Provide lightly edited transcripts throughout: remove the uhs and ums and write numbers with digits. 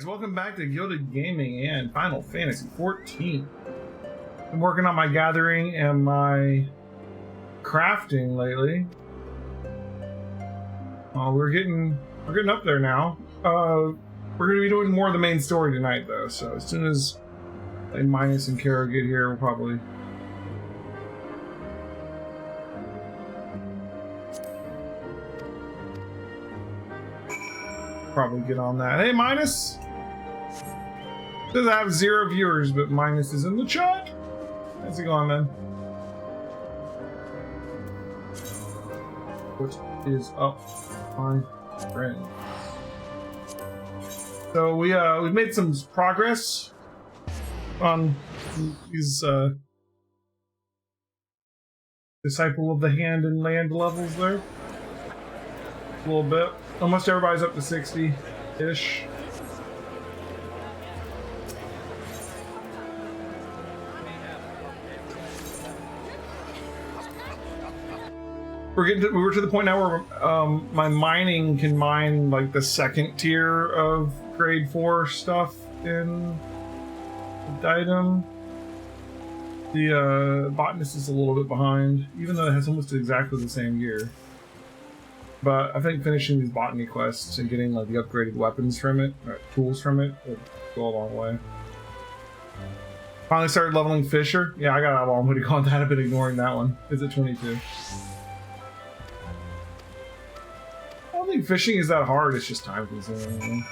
Welcome back to Gilded Gaming and Final Fantasy XIV. I'm working on my gathering and my crafting lately. We're getting up there now. We're going to be doing more of the main story tonight, though. So as soon as Minus and Kara get here, we'll probably get on that. Hey, Minus. Does have 0 viewers, but Minus is in the chat. How's it going, man? What is up, my friend? So we've made some progress on these Disciple of the Hand and Land levels there. A little bit. Almost everybody's up to 60-ish. We're to the point now where my mining can mine like the 2nd tier of grade 4 stuff in the item. The botanist is a little bit behind, even though it has almost exactly the same gear. But I think finishing these botany quests and getting like the upgraded weapons from it, or tools from it, would go a long way. Finally started leveling Fisher. Yeah, I got a long way to go on that. I've been ignoring that one. It's at 22. I don't think fishing is that hard. It's just time consuming.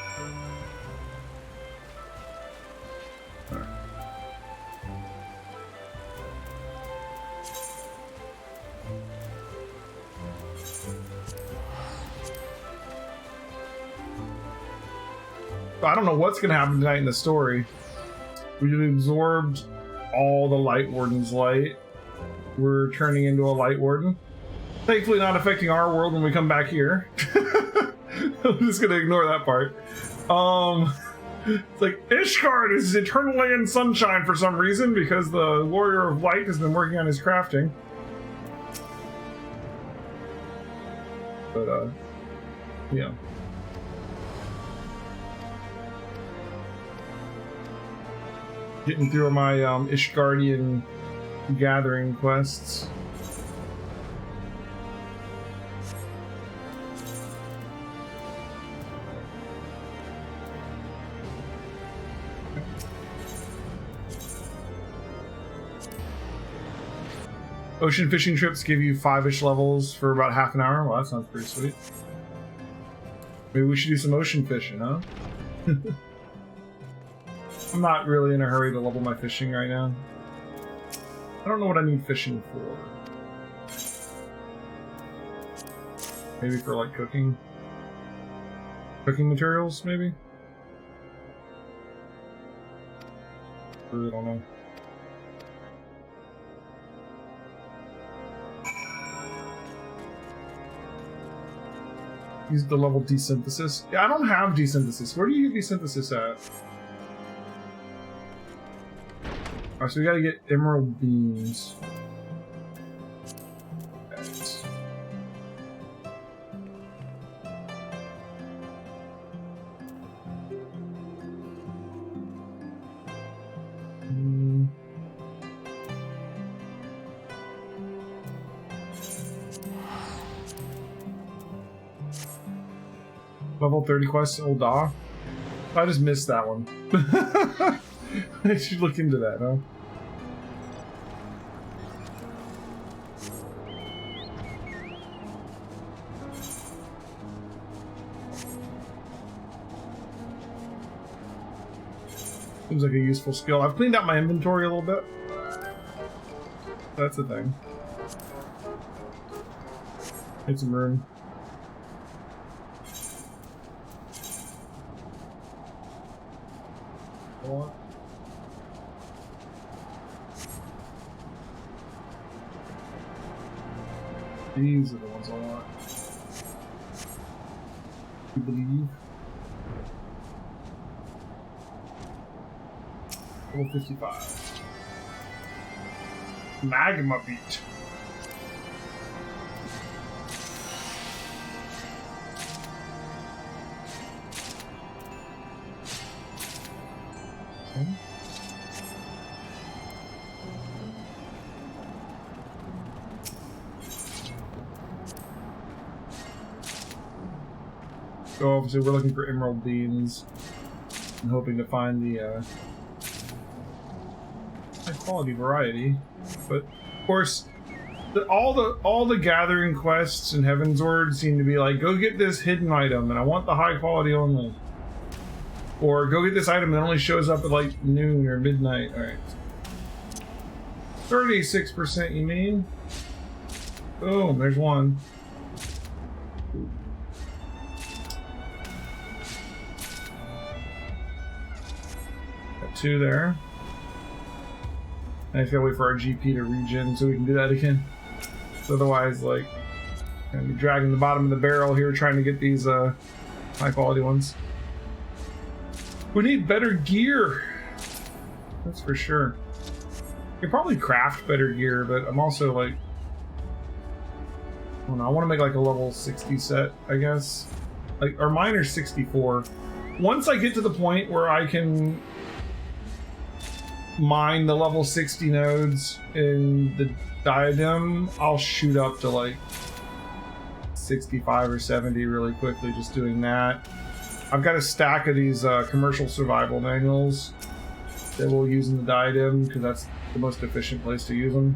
I don't know what's going to happen tonight in the story. We've absorbed all the Light Warden's light. We're turning into a Light Warden. Thankfully not affecting our world when we come back here. I'm just going to ignore that part. It's like, Ishgard is eternally in sunshine for some reason because the Warrior of Light has been working on his crafting. But, yeah. Getting through my Ishgardian gathering quests. Ocean fishing trips give you 5-ish levels for about half an hour. Well, that sounds pretty sweet. Maybe we should do some ocean fishing, huh? I'm not really in a hurry to level my fishing right now. I don't know what I need fishing for. Maybe for like cooking materials, maybe? I really don't know. Use the level desynthesis. Yeah, I don't have desynthesis. Where do you get desynthesis at? Alright, so we gotta get emerald beans. Level 30 quest, Ul'dah. I just missed that one. I should look into that, huh? Seems like a useful skill. I've cleaned out my inventory a little bit. That's the thing. Get some rune. What? These are the ones I want. You believe? Level 55. Magma beat. Okay. So obviously we're looking for emerald beans and hoping to find the high quality variety. But of course, all the gathering quests in Heavensward seem to be like, go get this hidden item and I want the high quality only. Or go get this item that only shows up at like noon or midnight. Alright. 36% you mean? Boom, there's one. Got two there. I have to wait for our GP to regen so we can do that again. Otherwise, like, I'm gonna be dragging the bottom of the barrel here trying to get these high quality ones. We need better gear. That's for sure. You can probably craft better gear, but I'm also like, I don't know, I want to make like a level 60 set, I guess. Like, or mine are 64. Once I get to the point where I can mine the level 60 nodes in the diadem, I'll shoot up to like 65 or 70 really quickly just doing that. I've got a stack of these commercial survival manuals that we'll use in the diadem because that's the most efficient place to use them,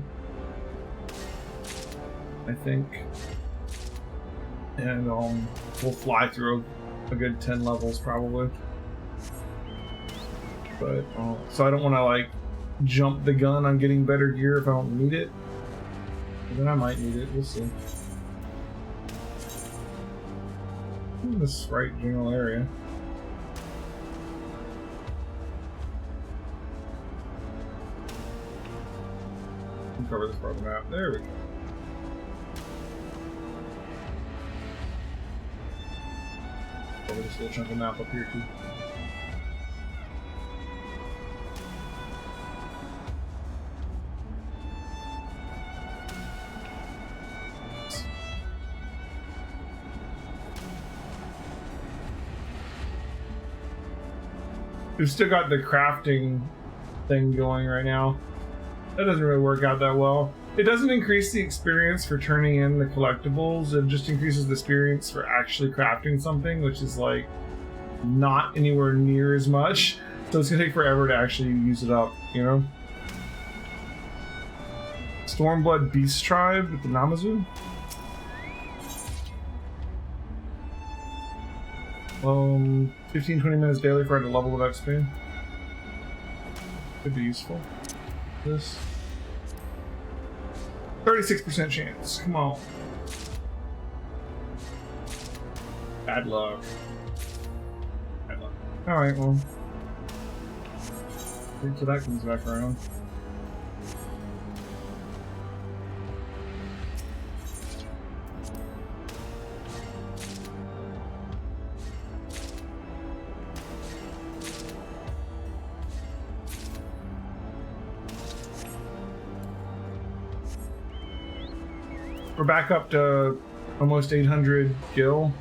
I think. And we'll fly through a good 10 levels probably. But so I don't want to like jump the gun on getting better gear if I don't need it. And then I might need it. We'll see. In this right general area. Cover this part of the map. There we go. Cover this little chunk of map up here too. We've still got the crafting thing going right now. That doesn't really work out that well. It doesn't increase the experience for turning in the collectibles. It just increases the experience for actually crafting something, which is like not anywhere near as much. So it's gonna take forever to actually use it up, you know? Stormblood Beast Tribe with the Namazu. 15-20 minutes daily for a level of XP. Could be useful. This 36% chance. Come on. Bad luck. Bad luck. Alright, well. Wait till that comes back around. We're back up to almost 800 gil,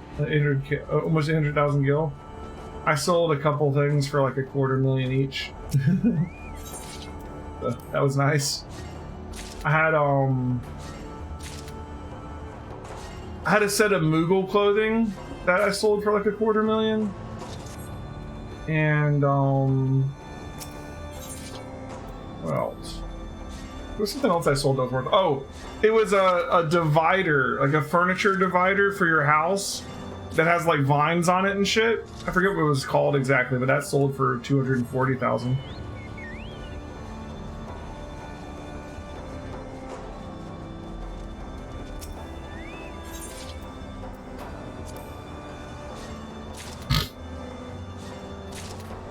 almost 800,000 gil. I sold a couple things for like $250,000 each. So that was nice. I had a set of Moogle clothing that I sold for like $250,000, and what else? There was something else I sold that was worth. Oh, it was a divider, like a furniture divider for your house that has like vines on it and shit. I forget what it was called exactly, but that sold for $240,000.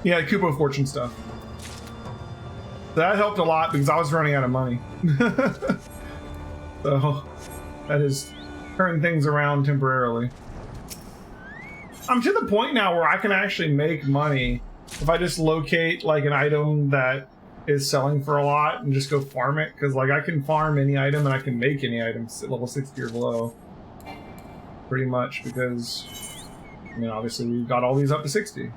Yeah, Kupo Fortune stuff. That helped a lot because I was running out of money. So that has turned things around temporarily. I'm to the point now where I can actually make money if I just locate like an item that is selling for a lot and just go farm it, because like I can farm any item and I can make any items at level 60 or below. Pretty much, because I mean obviously we've got all these up to 60.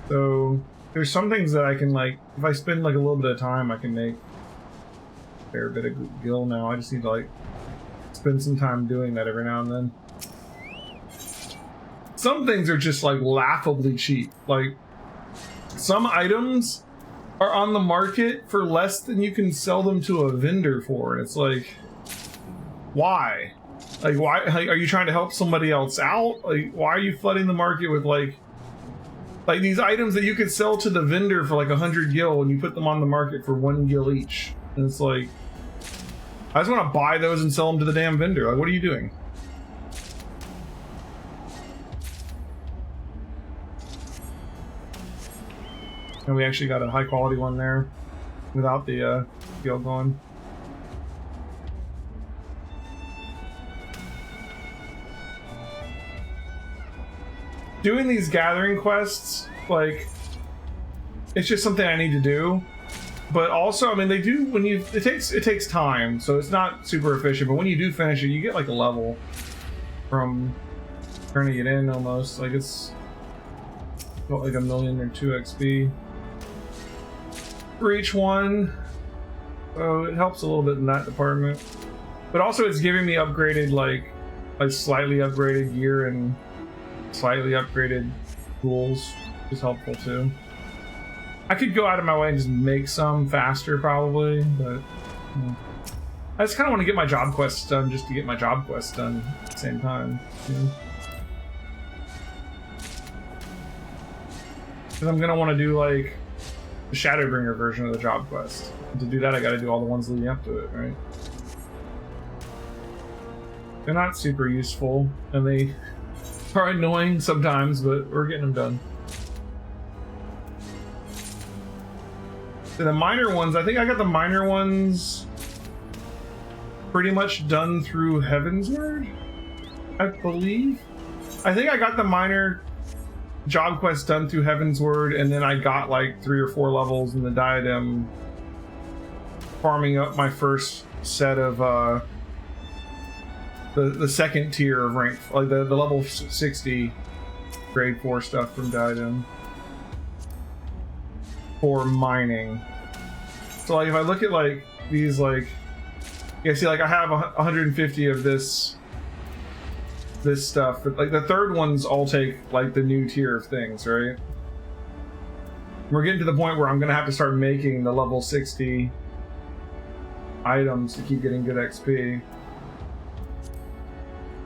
So there's some things that I can, like, if I spend like a little bit of time, I can make a fair bit of gil now. I just need to like spend some time doing that every now and then. Some things are just like laughably cheap. Like some items are on the market for less than you can sell them to a vendor for, and it's like, why? Like, why? Like, are you trying to help somebody else out? Like, why are you flooding the market with like these items that you could sell to the vendor for like 100 gil, and you put them on the market for 1 gil each? And it's like, I just want to buy those and sell them to the damn vendor. Like, what are you doing? And we actually got a high quality one there without the gil going. Doing these gathering quests, like, it's just something I need to do. But also, I mean, they do, when you, it takes time, so it's not super efficient, but when you do finish it, you get like a level from turning it in almost. Like, it's about like 1 million or 2 XP for each one. So it helps a little bit in that department. But also it's giving me upgraded, like slightly upgraded gear and slightly upgraded tools, which is helpful too. I could go out of my way and just make some faster probably, but you know, I just kind of want to get my job quests done just to get my job quests done at the same time. You know? Because I'm gonna want to do like the Shadowbringer version of the job quest. And to do that, I got to do all the ones leading up to it, right? They're not super useful, and they are annoying sometimes, but we're getting them done. So the minor ones, I think I got the minor ones pretty much done through Heavensward, I believe. I think I got the minor job quest done through Heavensward, and then I got like 3 or 4 levels in the diadem, farming up my first set of the second tier of rank, like the level 60 grade 4 stuff from diadem for mining. So like if I look at like these, like, yeah, see, like I have 150 of this stuff, but like the third ones all take like the new tier of things, right? We're getting to the point where I'm gonna have to start making the level 60 items to keep getting good XP.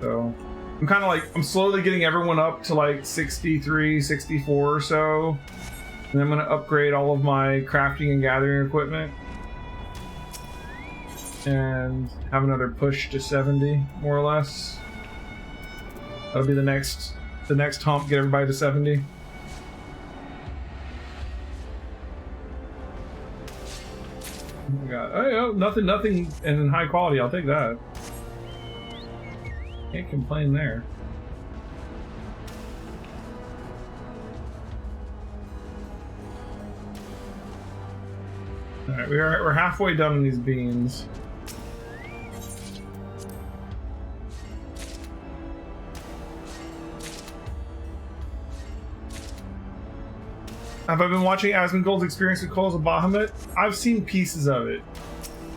So I'm kind of like, I'm slowly getting everyone up to like 63, 64 or so. And I'm going to upgrade all of my crafting and gathering equipment. And have another push to 70, more or less. That'll be the next hump, get everybody to 70. Oh my god. Oh, nothing in high quality, I'll take that. Can't complain there. Alright, we're halfway done on these beans. Have I been watching Asmongold's experience with Coils of Bahamut? I've seen pieces of it.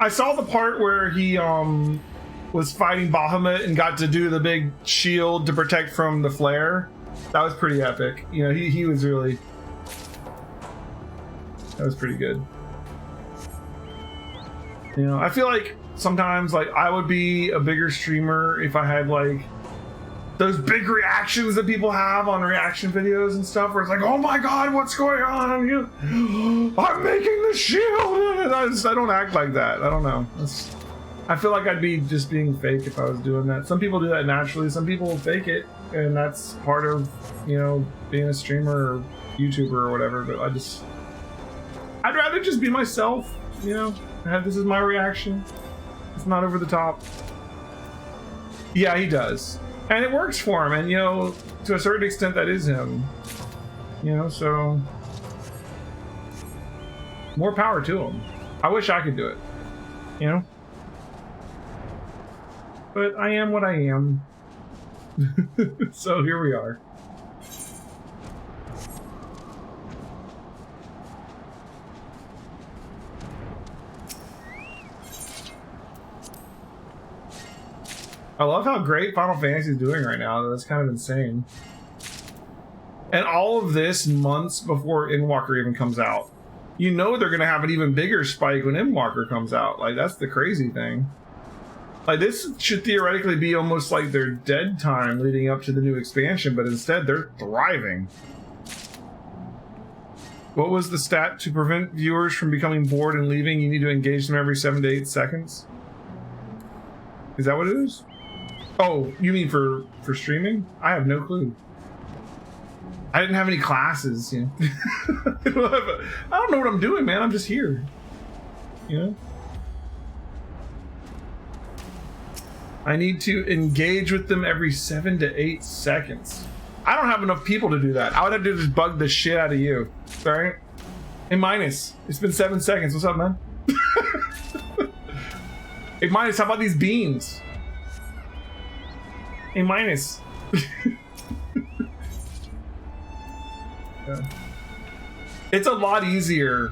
I saw the part where he was fighting Bahamut and got to do the big shield to protect from the flare. That was pretty epic. You know, he was really... That was pretty good. You know, I feel like sometimes, like, I would be a bigger streamer if I had, like, those big reactions that people have on reaction videos and stuff, where it's like, oh my god, what's going on? I'm making the shield! And I don't act like that. I don't know. I feel like I'd be just being fake if I was doing that. Some people do that naturally. Some people fake it, and that's part of, you know, being a streamer or YouTuber or whatever. But I'd rather just be myself, you know? This is my reaction. It's not over the top. Yeah, he does. And it works for him, and, you know, to a certain extent that is him. You know, so... more power to him. I wish I could do it. You know? But I am what I am. So here we are. I love how great Final Fantasy is doing right now. That's kind of insane. And all of this months before Endwalker even comes out. You know they're going to have an even bigger spike when Endwalker comes out. Like, that's the crazy thing. Like, this should theoretically be almost like their dead time leading up to the new expansion, but instead they're thriving. What was the stat? To prevent viewers from becoming bored and leaving, you need to engage them every 7 to 8 seconds? Is that what it is? Oh, you mean for streaming? I have no clue. I didn't have any classes, you know. I don't know what I'm doing, man. I'm just here. You know? I need to engage with them every 7 to 8 seconds. I don't have enough people to do that. I would have to just bug the shit out of you. Alright? Hey, Minus. It's been 7 seconds. What's up, man? Hey, Minus, how about these beans? Hey, Minus. Yeah. It's a lot easier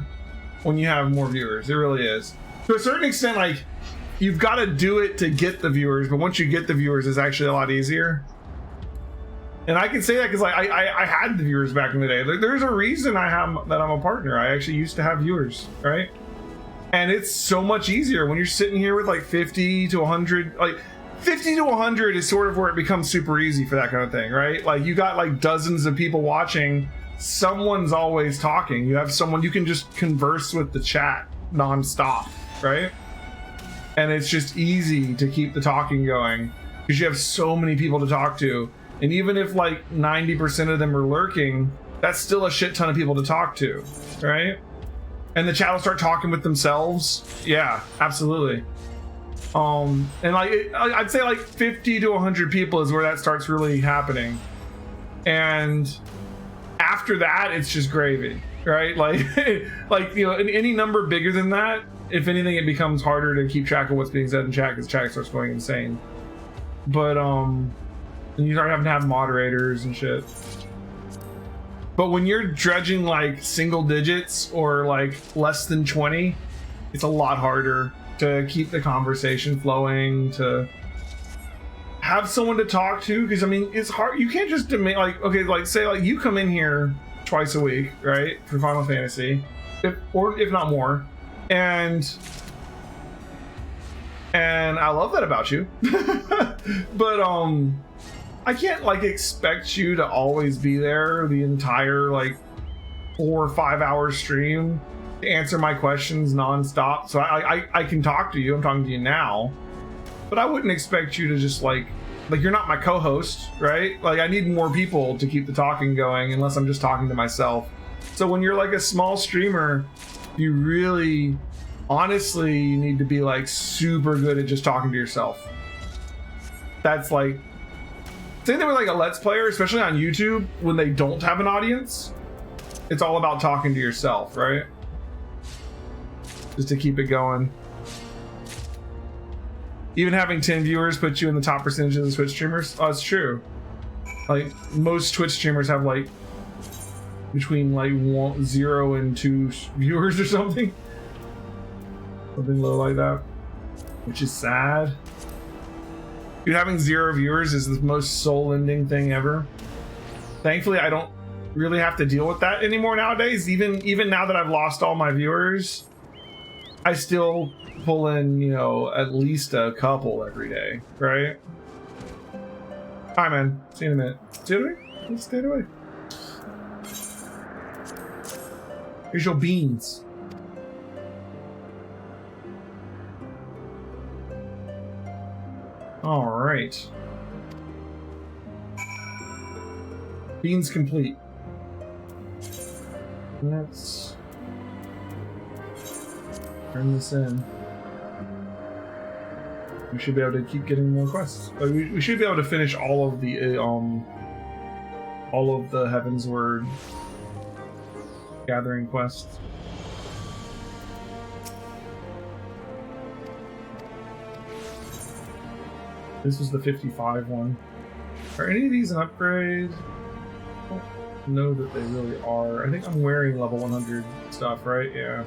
when you have more viewers. It really is. To a certain extent, like, you've got to do it to get the viewers, but once you get the viewers, it's actually a lot easier. And I can say that because like I had the viewers back in the day. Like, there's a reason that I'm a partner. I actually used to have viewers, right? And it's so much easier when you're sitting here with like 50 to 100. Like 50 to 100 is sort of where it becomes super easy for that kind of thing, right? Like you got like dozens of people watching. Someone's always talking. You have someone you can just converse with the chat nonstop, right? And it's just easy to keep the talking going because you have so many people to talk to. And even if like 90% of them are lurking, that's still a shit ton of people to talk to, right? And the chat will start talking with themselves. Yeah, absolutely. And like I'd say like 50 to 100 people is where that starts really happening. And after that, it's just gravy, right? Like, like, you know, any number bigger than that, if anything, it becomes harder to keep track of what's being said in chat because chat starts going insane. But and you start having to have moderators and shit. But when you're dredging like single digits or like less than 20, it's a lot harder to keep the conversation flowing, to have someone to talk to, because I mean it's hard. You can't just demand like, okay, like say like you come in here twice a week, right, for Final Fantasy, if not more, and I love that about you. But I can't like expect you to always be there the entire like 4 or 5 hour stream to answer my questions nonstop. So I can talk to you. I'm talking to you now, but I wouldn't expect you to just like you're not my co-host, right? Like I need more people to keep the talking going unless I'm just talking to myself. So when you're like a small streamer, you really honestly you need to be like super good at just talking to yourself. That's like same thing with like a Let's Player, especially on YouTube when they don't have an audience. It's all about talking to yourself, right? Just to keep it going. Even having 10 viewers puts you in the top percentage of the Twitch streamers. Oh, it's true. Like most Twitch streamers have like between like 0 and 2 viewers or something. Something low like that, which is sad. Dude, having 0 viewers is the most soul-ending thing ever. Thankfully, I don't really have to deal with that anymore nowadays. Even now that I've lost all my viewers, I still pull in, you know, at least a couple every day, right? Alright, man. See you in a minute. See you in a minute. Let's stay away. Here's your beans. All right. Beans complete. Let's turn this in. We should be able to keep getting more quests. We should be able to finish all of the Heavensward gathering quests. This was the 55 one. Are any of these an upgrade? I don't know that they really are. I think I'm wearing level 100 stuff, right? Yeah.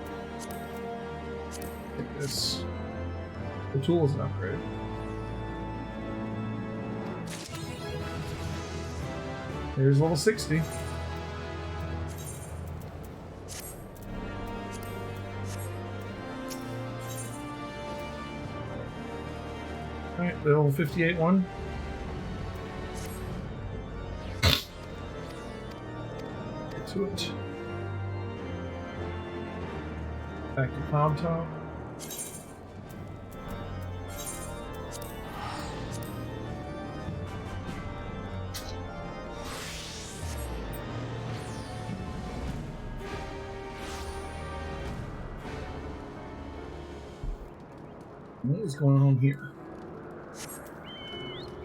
I think this. The tool is an upgrade. Here's level 60. Alright, the level 58 one. Get to it. Back to Palm Top. What is going on here?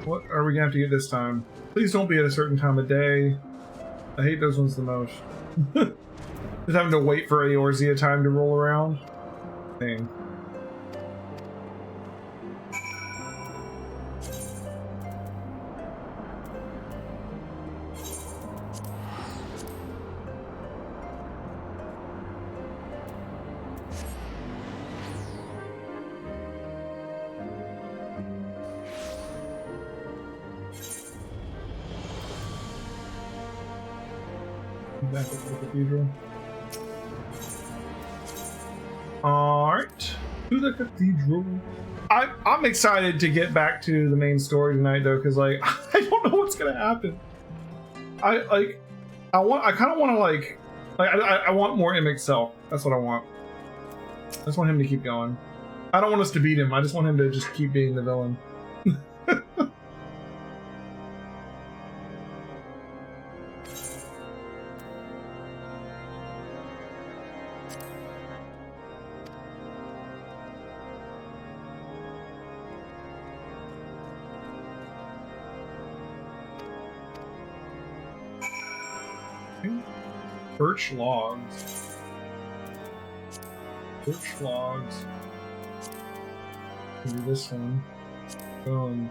What are we gonna have to get this time? Please don't be at a certain time of day. I hate those ones the most. Just having to wait for Eorzea time to roll around. Dang. Back up to the cathedral. Alright. To the cathedral. I'm excited to get back to the main story tonight though, because like I don't know what's gonna happen. I kinda wanna I want more Emic Self. That's what I want. I just want him to keep going. I don't want us to beat him, I just want him to just keep being the villain. Birch logs. Birch logs. Maybe this one. Boom.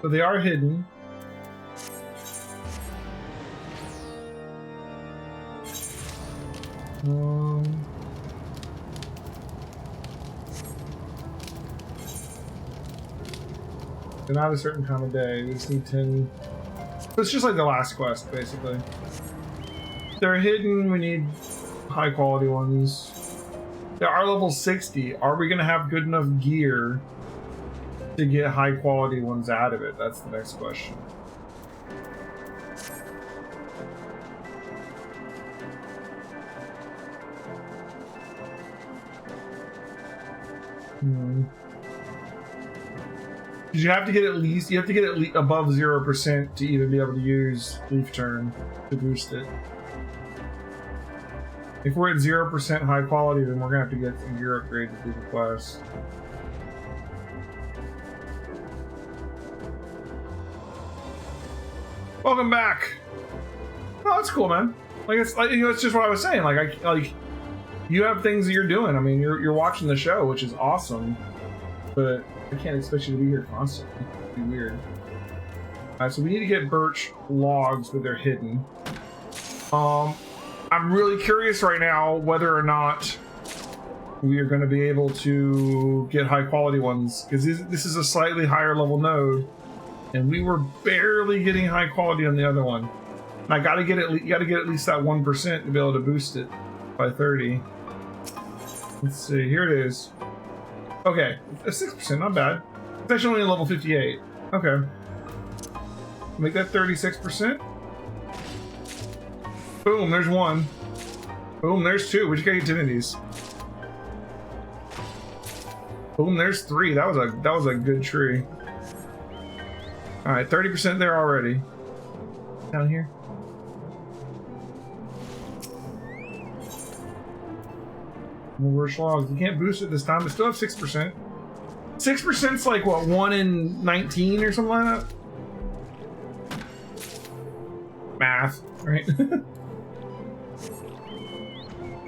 So they are hidden. They're not a certain time of day. We just need 10. It's just like the last quest, basically. They're hidden. We need high quality ones. They are level 60. Are we going to have good enough gear to get high quality ones out of it? That's the next question. Because you have to get at least above 0% to even be able to use Leaf Turn to boost it. If we're at 0% high quality, then we're gonna have to get some gear upgrade to do the quest. Welcome back. Oh, that's cool, man. Like it's like, you know, it's just what I was saying. Like you have things that you're doing. I mean, you're watching the show, which is awesome, but I can't expect you to be here constantly. It'd be weird. Alright, so we need to get birch logs, but they're hidden. I'm really curious right now whether or not we are going to be able to get high quality ones, because this is a slightly higher level node, and we were barely getting high quality on the other one. And I gotta get at least that 1% to be able to boost it by 30. Let's see, here it is. Okay, 6%, not bad. It's actually only level 58. Okay. Make that 36%. Boom, there's one. Boom, there's two. We just gotta get 10 of these. Boom, there's 3. That was a good tree. Alright, 30% there already. Down here. More birch logs. You can't boost it this time, but still have 6%. 6%'s like what, 1 in 19 or something like that? Math, right?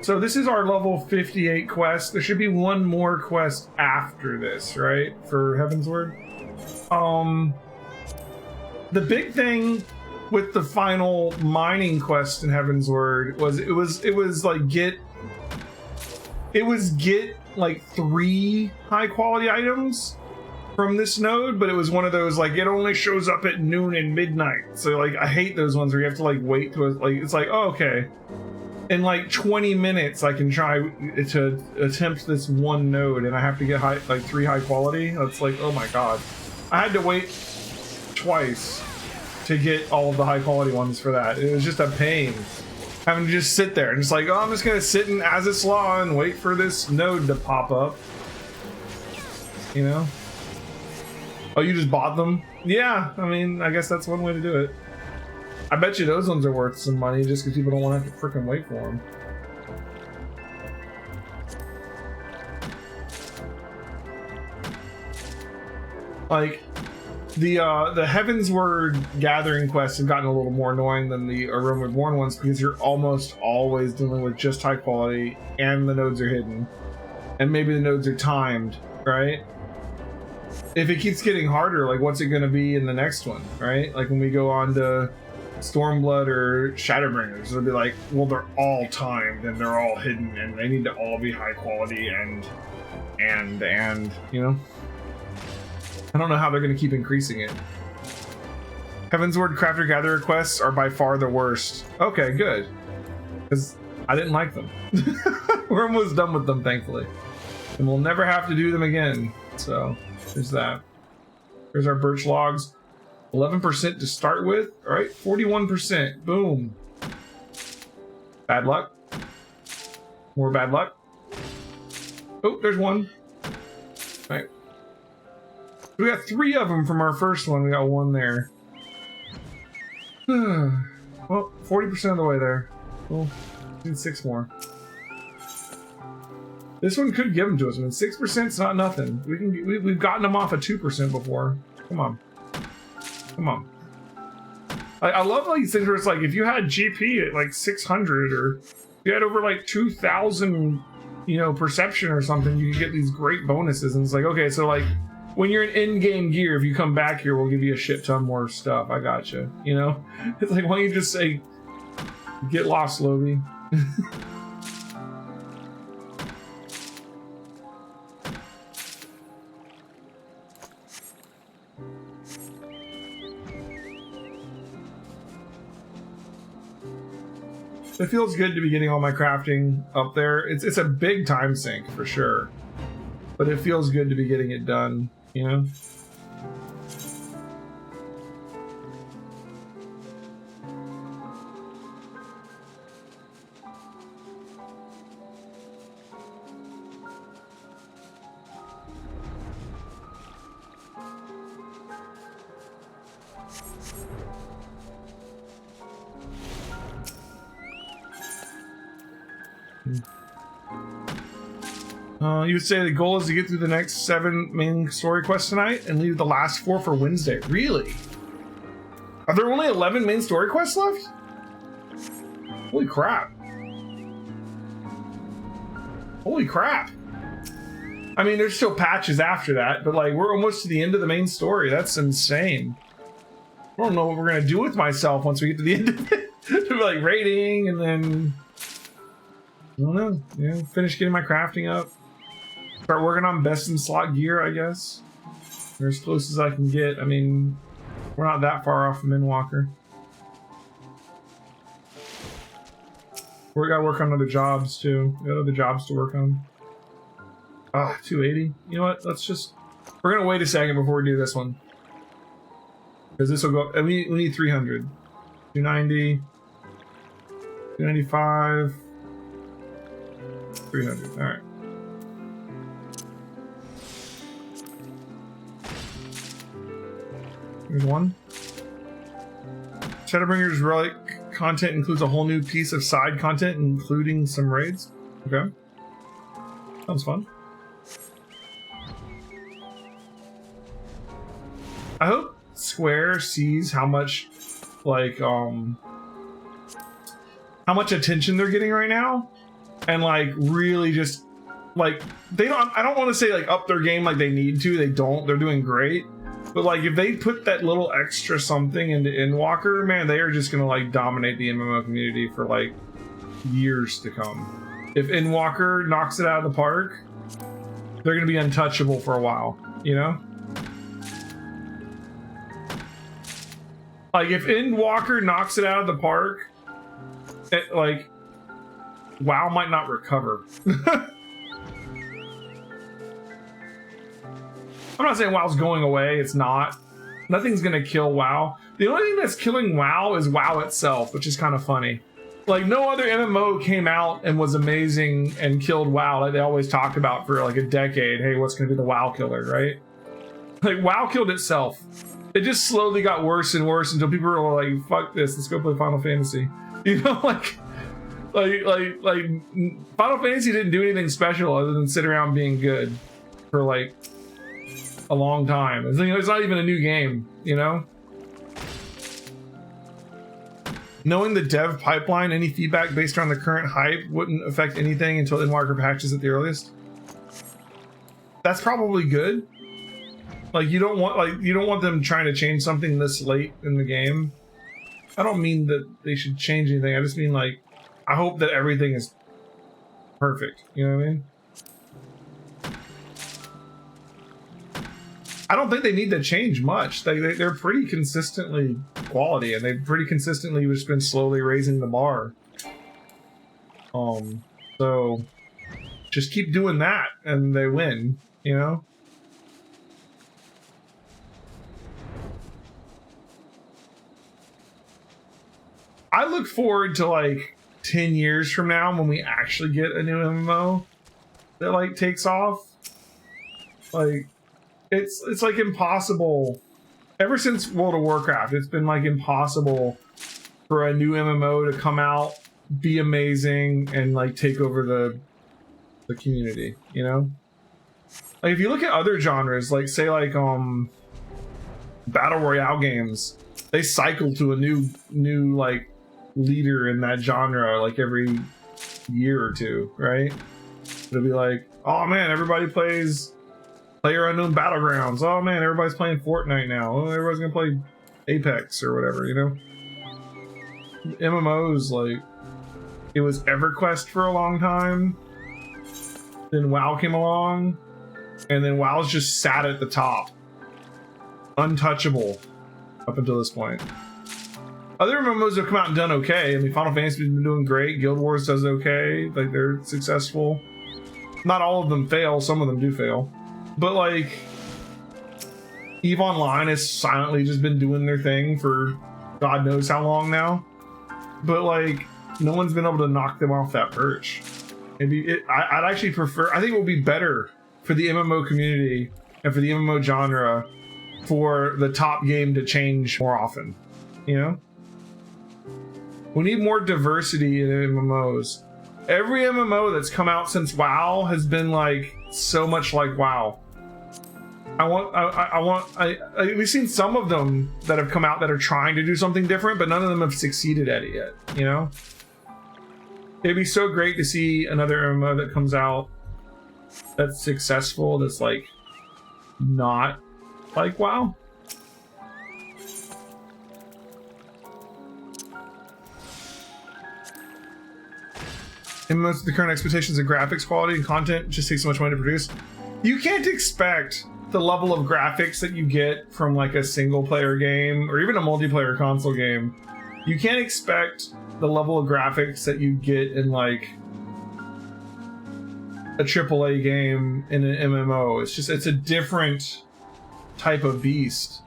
So this is our level 58 quest. There should be one more quest after this, right? For Heavensward. The big thing with the final mining quest in Heavensward was it was like get like 3 high quality items from this node, but it was one of those like it only shows up at noon and midnight. So like I hate those ones where you have to like wait to like it's like, oh, okay, in like 20 minutes I can try to attempt this one node and I have to get like 3 high quality. That's like, oh my god, I had to wait twice to get all of the high quality ones for that. It was just a pain having to just sit there and just like, oh, I'm just gonna sit in as it's law and wait for this node to pop up, you know. Oh, you just bought them? Yeah, I mean, I guess that's one way to do it. I bet you those ones are worth some money just because people don't want to have to freaking wait for them. Like, the Heavensward Gathering quests have gotten a little more annoying than the Aroma Reborn ones because you're almost always dealing with just high quality and the nodes are hidden. And maybe the nodes are timed, right? If it keeps getting harder, like what's it going to be in the next one, right? Like when we go on to Stormblood or Shadowbringers, it'll be like, well, they're all timed and they're all hidden and they need to all be high quality and you know? I don't know how they're going to keep increasing it. Heavensward Crafter Gatherer quests are by far the worst. Okay, good. Because I didn't like them. We're almost done with them, thankfully. And we'll never have to do them again, so... There's that. There's our birch logs. 11% to start with. All right, 41%. Boom. Bad luck. More bad luck. Oh, there's one. All right. We got 3 of them from our first one. We got 1 there. Well, 40% of the way there. Cool. Need 6 more. This one could give them to us. I mean, 6% is not nothing. We've gotten them off of 2% before. Come on, come on. I love like things where it's like if you had GP at like 600 or if you had over like 2,000, you know, perception or something, you could get these great bonuses. And it's like, okay, so like when you're in in-game gear, if you come back here, we'll give you a shit ton more stuff. I gotcha. You know, it's like why don't you just say, get lost, Loby. It feels good to be getting all my crafting up there. It's a big time sink for sure, but it feels good to be getting it done, you know? You would say the goal is to get through the next 7 main story quests tonight and leave the last 4 for Wednesday. Really? Are there only 11 main story quests left? Holy crap. Holy crap. I mean, there's still patches after that, but like we're almost to the end of the main story. That's insane. I don't know what we're gonna do with myself once we get to the end of it. Like raiding and then I don't know. Yeah, finish getting my crafting up. Start working on best in slot gear, I guess. Or as close as I can get. I mean, we're not that far off from Endwalker. We gotta work on other jobs too. We got other jobs to work on. Ah, 280. You know what? Let's just. We're gonna wait a second before we do this one. Because this will go. We need 300. 290. 295. 300. Alright. Here's one. Shadowbringers relic content includes a whole new piece of side content, including some raids. Okay. Sounds fun. I hope Square sees how much, like, how much attention they're getting right now, and like really just like they don't. I don't want to say like up their game like they need to. They don't. They're doing great. But like if they put that little extra something into Endwalker, man, they are just gonna like dominate the MMO community for like years to come. If Endwalker knocks it out of the park, they're gonna be untouchable for a while, you know? Like if Endwalker knocks it out of the park, like WoW might not recover. I'm not saying WoW's going away, it's not. Nothing's gonna kill WoW. The only thing that's killing WoW is WoW itself, which is kind of funny. Like no other MMO came out and was amazing and killed WoW like they always talked about for like a decade. Hey, what's gonna be the WoW killer, right? Like WoW killed itself. It just slowly got worse and worse until people were like, fuck this, let's go play Final Fantasy. You know, like Final Fantasy didn't do anything special other than sit around being good for like a long time. It's not even a new game, you know? Knowing the dev pipeline, any feedback based on the current hype wouldn't affect anything until Endwalker patches at the earliest. That's probably good. Like you don't want them trying to change something this late in the game. I don't mean that they should change anything. I just mean like I hope that everything is perfect. You know what I mean? I don't think they need to change much. They're pretty consistently quality, and they've pretty consistently just been slowly raising the bar. So just keep doing that, and they win. You know. I look forward to like 10 years from now when we actually get a new MMO that like takes off. Like it's like impossible. Ever since World of Warcraft, it's been like impossible for a new MMO to come out, be amazing, and like take over the community, you know? Like if you look at other genres, like say like Battle Royale games, they cycle to a new like leader in that genre like every year or two, right? It'll be like, oh man, everybody plays PlayerUnknown Battlegrounds. Oh man, everybody's playing Fortnite now. Oh, everybody's gonna play Apex or whatever, you know? MMOs, like, it was EverQuest for a long time. Then WoW came along, and then WoW's just sat at the top. Untouchable up until this point. Other MMOs have come out and done okay. I mean, Final Fantasy's been doing great. Guild Wars does okay. Like, they're successful. Not all of them fail. Some of them do fail. But, like, EVE Online has silently just been doing their thing for God knows how long now. But, like, no one's been able to knock them off that perch. I'd actually prefer... I think it would be better for the MMO community and for the MMO genre for the top game to change more often. You know? We need more diversity in MMOs. Every MMO that's come out since WoW has been like so much like WoW. We've seen some of them that have come out that are trying to do something different, but none of them have succeeded at it yet, you know? It'd be so great to see another MMO that comes out that's successful, that's like not like WoW. And most of the current expectations of graphics quality and content just takes so much money to produce. You can't expect the level of graphics that you get from like a single player game or even a multiplayer console game. You can't expect the level of graphics that you get in like a AAA game in an MMO. It's a different type of beast.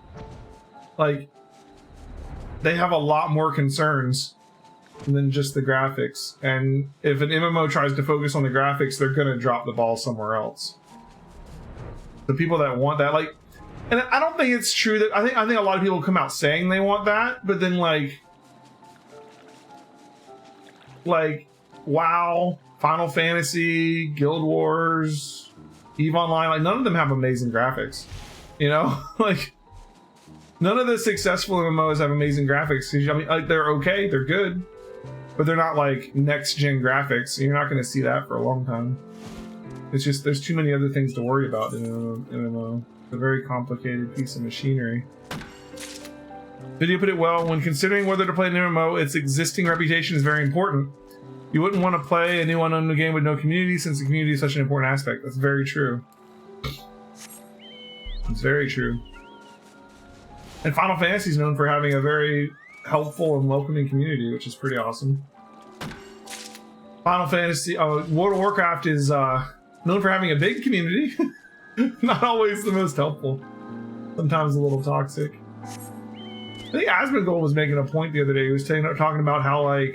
Like, they have a lot more concerns than just the graphics, and if an MMO tries to focus on the graphics, they're gonna drop the ball somewhere else. The people that want that, like, and I don't think it's true that I think a lot of people come out saying they want that, but then like WoW, Final Fantasy, Guild Wars, EVE Online, like none of them have amazing graphics, you know? Like none of the successful MMOs have amazing graphics. I mean, like, they're okay, they're good, but they're not like next gen graphics. You're not going to see that for a long time. It's just there's too many other things to worry about in a very complicated piece of machinery. Video put it well: when considering whether to play an MMO, its existing reputation is very important. You wouldn't want to play a new unknown game with no community, since the community is such an important aspect. That's very true. It's very true. And Final Fantasy is known for having a very helpful and welcoming community, which is pretty awesome. World of Warcraft is known for having a big community. Not always the most helpful. Sometimes a little toxic. I think Asmongold was making a point the other day. He was talking about how, like,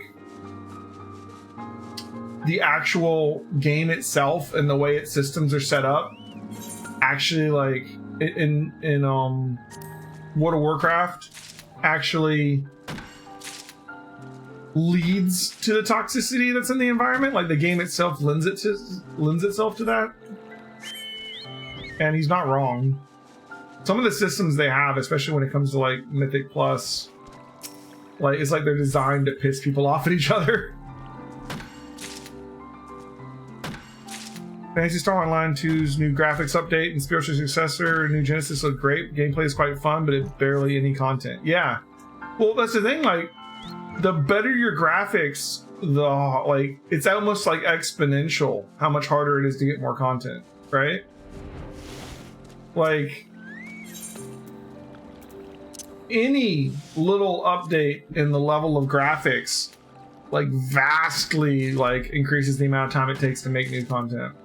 the actual game itself and the way its systems are set up actually, like, in World of Warcraft actually leads to the toxicity that's in the environment. Like, the game itself lends itself to that. And he's not wrong. Some of the systems they have, especially when it comes to, like, Mythic Plus, like, it's like they're designed to piss people off at each other. Phantasy Star Online 2's new graphics update and spiritual successor, New Genesis, look great. Gameplay is quite fun, but it's barely any content. Yeah. Well, that's the thing, like, the better your graphics, the, like, it's almost like exponential how much harder it is to get more content, right? Like, any little update in the level of graphics, like, vastly, like, increases the amount of time it takes to make new content.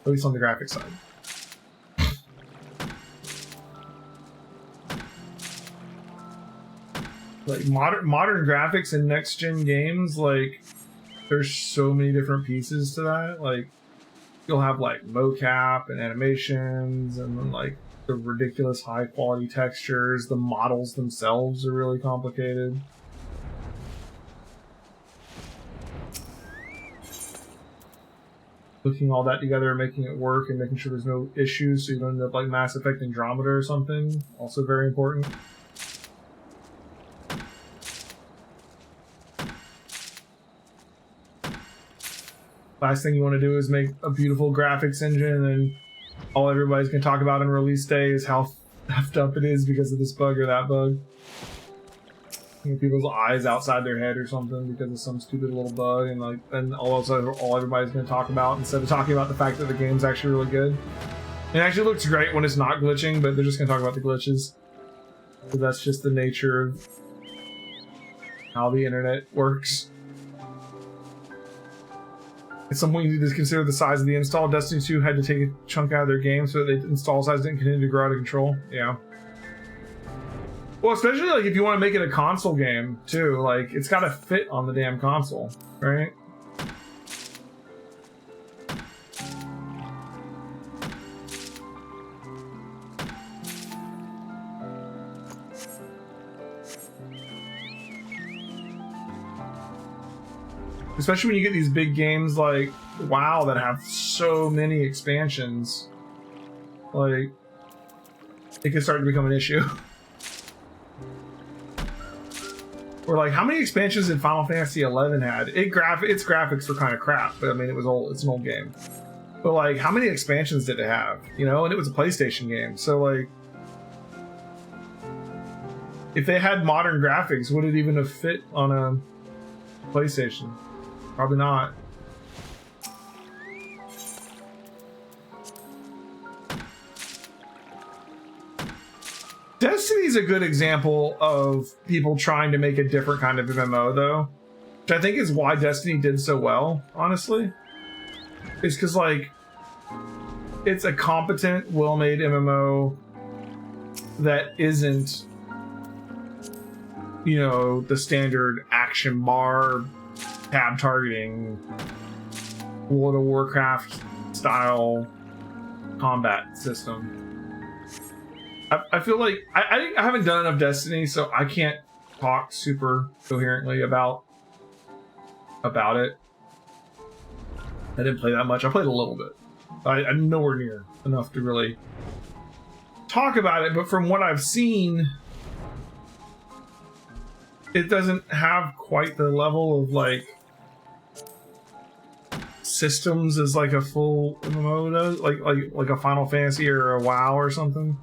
At least on the graphics side. Like, modern graphics in next gen games, like, there's so many different pieces to that. Like, you'll have, like, mocap and animations, and then, like, the ridiculous high quality textures. The models themselves are really complicated. Hooking all that together and making it work and making sure there's no issues so you don't end up like Mass Effect Andromeda or something. Also very important. Last thing you want to do is make a beautiful graphics engine and all everybody's going to talk about on release day is how effed up it is because of this bug or that bug. You know, people's eyes outside their head or something because of some stupid little bug, and like, and all everybody's going to talk about, instead of talking about the fact that the game's actually really good. It actually looks great when it's not glitching, but they're just going to talk about the glitches. So that's just the nature of how the internet works. At some point, you need to consider the size of the install. Destiny 2 had to take a chunk out of their game so that the install size didn't continue to grow out of control. Yeah. Well, especially like if you want to make it a console game too, like it's got to fit on the damn console, right? Especially when you get these big games like WoW that have so many expansions, like it can start to become an issue. Or like, how many expansions did Final Fantasy XI had? Its graphics were kind of crap, but I mean, it was old. It's an old game. But like, how many expansions did it have? You know, and it was a PlayStation game. So like, if they had modern graphics, would it even have fit on a PlayStation? Probably not. Destiny's a good example of people trying to make a different kind of MMO, though, which I think is why Destiny did so well, honestly. It's because, like, it's a competent, well-made MMO that isn't, you know, the standard action bar, tab targeting, World of Warcraft style combat system. I feel like I haven't done enough Destiny, so I can't talk super coherently about it. I didn't play that much. I played a little bit. I'm nowhere near enough to really talk about it, but from what I've seen, it doesn't have quite the level of like systems as like a full MMO does, like a Final Fantasy or a WoW or something.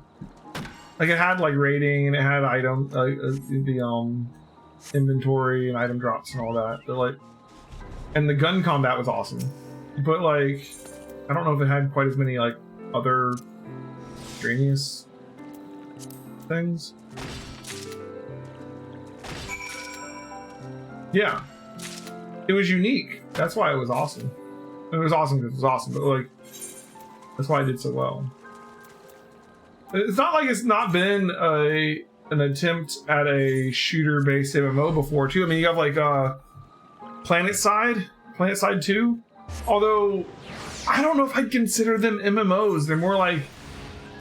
Like it had like rating and it had item the inventory and item drops and all that. But like, and the gun combat was awesome. But like, I don't know if it had quite as many like other extraneous things. Yeah, it was unique. That's why it was awesome. It was awesome because it was awesome, but like, that's why I did so well. It's not like it's not been an attempt at a shooter-based MMO before, too. I mean, you have like PlanetSide 2. Although, I don't know if I'd consider them MMOs. They're more like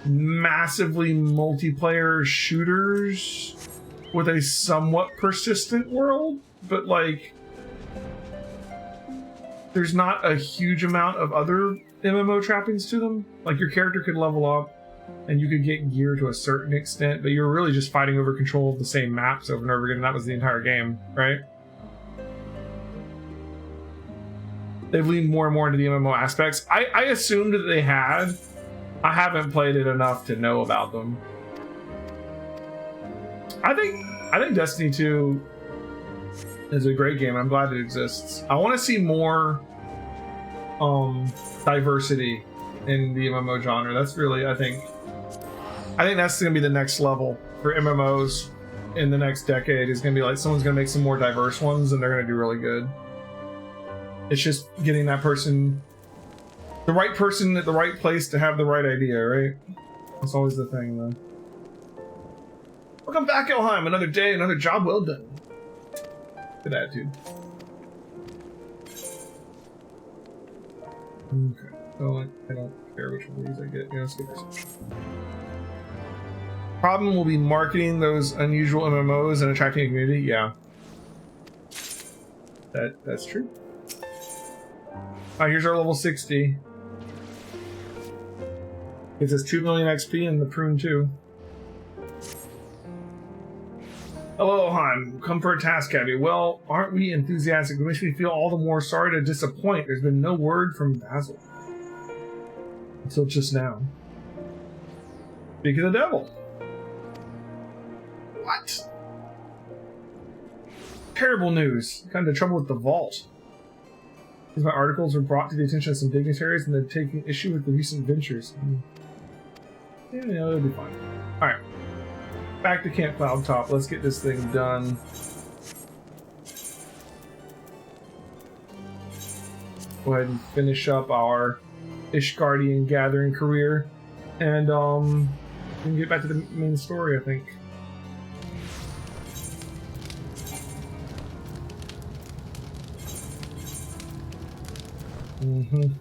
massively multiplayer shooters with a somewhat persistent world, but like, there's not a huge amount of other MMO trappings to them. Like your character could level up and you could get gear to a certain extent, but you're really just fighting over control of the same maps over and over again, and that was the entire game, right? They've leaned more and more into the MMO aspects. I assumed that they had. I haven't played it enough to know about them. I think Destiny 2 is a great game. I'm glad it exists. I want to see more diversity in the MMO genre. That's really, I think that's going to be the next level for MMOs in the next decade. Is going to be like someone's going to make some more diverse ones and they're going to do really good. It's just getting that person, the right person at the right place to have the right idea, right? That's always the thing, though. Welcome back, Elheim. Another day, another job well done. Good attitude. Okay. So I don't care which one of these I get. Yeah, let's get this. Problem will be marketing those unusual MMOs and attracting a community. Yeah. That's true. Here's our level 60. Gives us 2 million XP and the prune too. Hello, Heim. Come for a task, Abby. Well, aren't we enthusiastic? It makes me feel all the more sorry to disappoint. There's been no word from Basil. Until just now. Speak of the devil. What? Terrible news. Got into trouble with the vault. These my articles were brought to the attention of some dignitaries and they're taking issue with the recent ventures. Yeah, it'll be fine. Alright. Back to Camp Cloud Top. Let's get this thing done. Go ahead and finish up our Ishgardian gathering career. And we can get back to the main story, I think. Mm-hmm.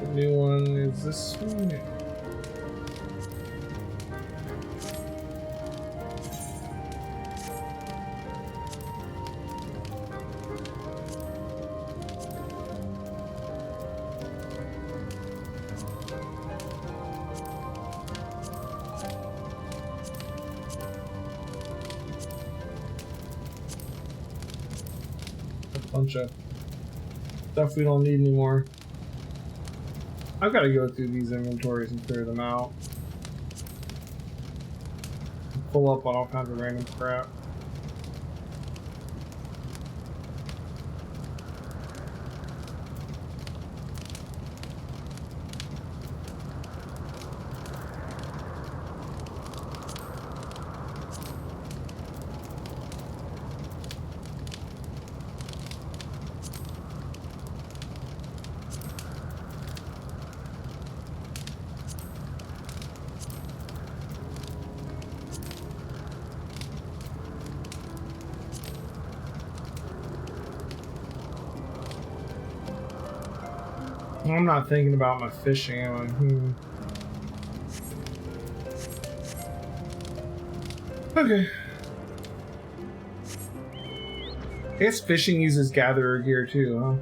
The new one is this one. Yeah. A bunch of stuff we don't need anymore. I've got to go through these inventories and clear them out. Pull up on all kinds of random crap. I'm not thinking about my fishing. I'm like, Okay. I guess fishing uses gatherer gear too, huh?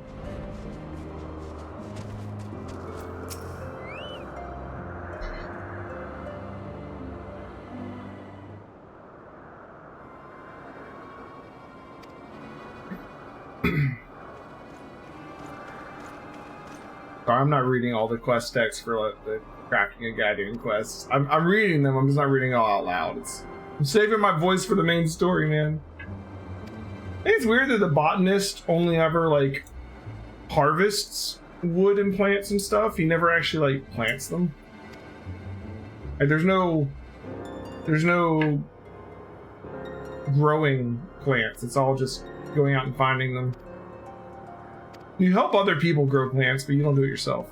Sorry, I'm not reading all the quest text for like, the crafting and gathering quests. I'm reading them, I'm just not reading it all out loud. I'm saving my voice for the main story, man. I think it's weird that the botanist only ever like harvests wood and plants and stuff. He never actually like plants them. Like there's no growing plants. It's all just going out and finding them. You help other people grow plants, but you don't do it yourself.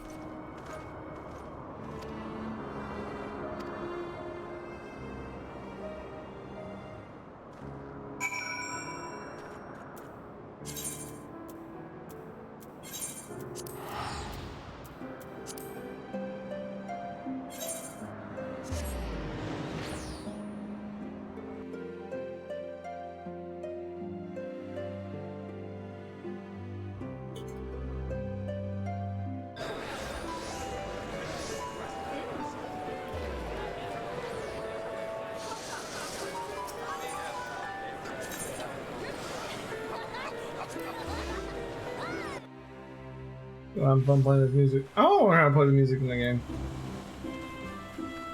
I'm fun playing this music. Oh, we're gonna play the music in the game.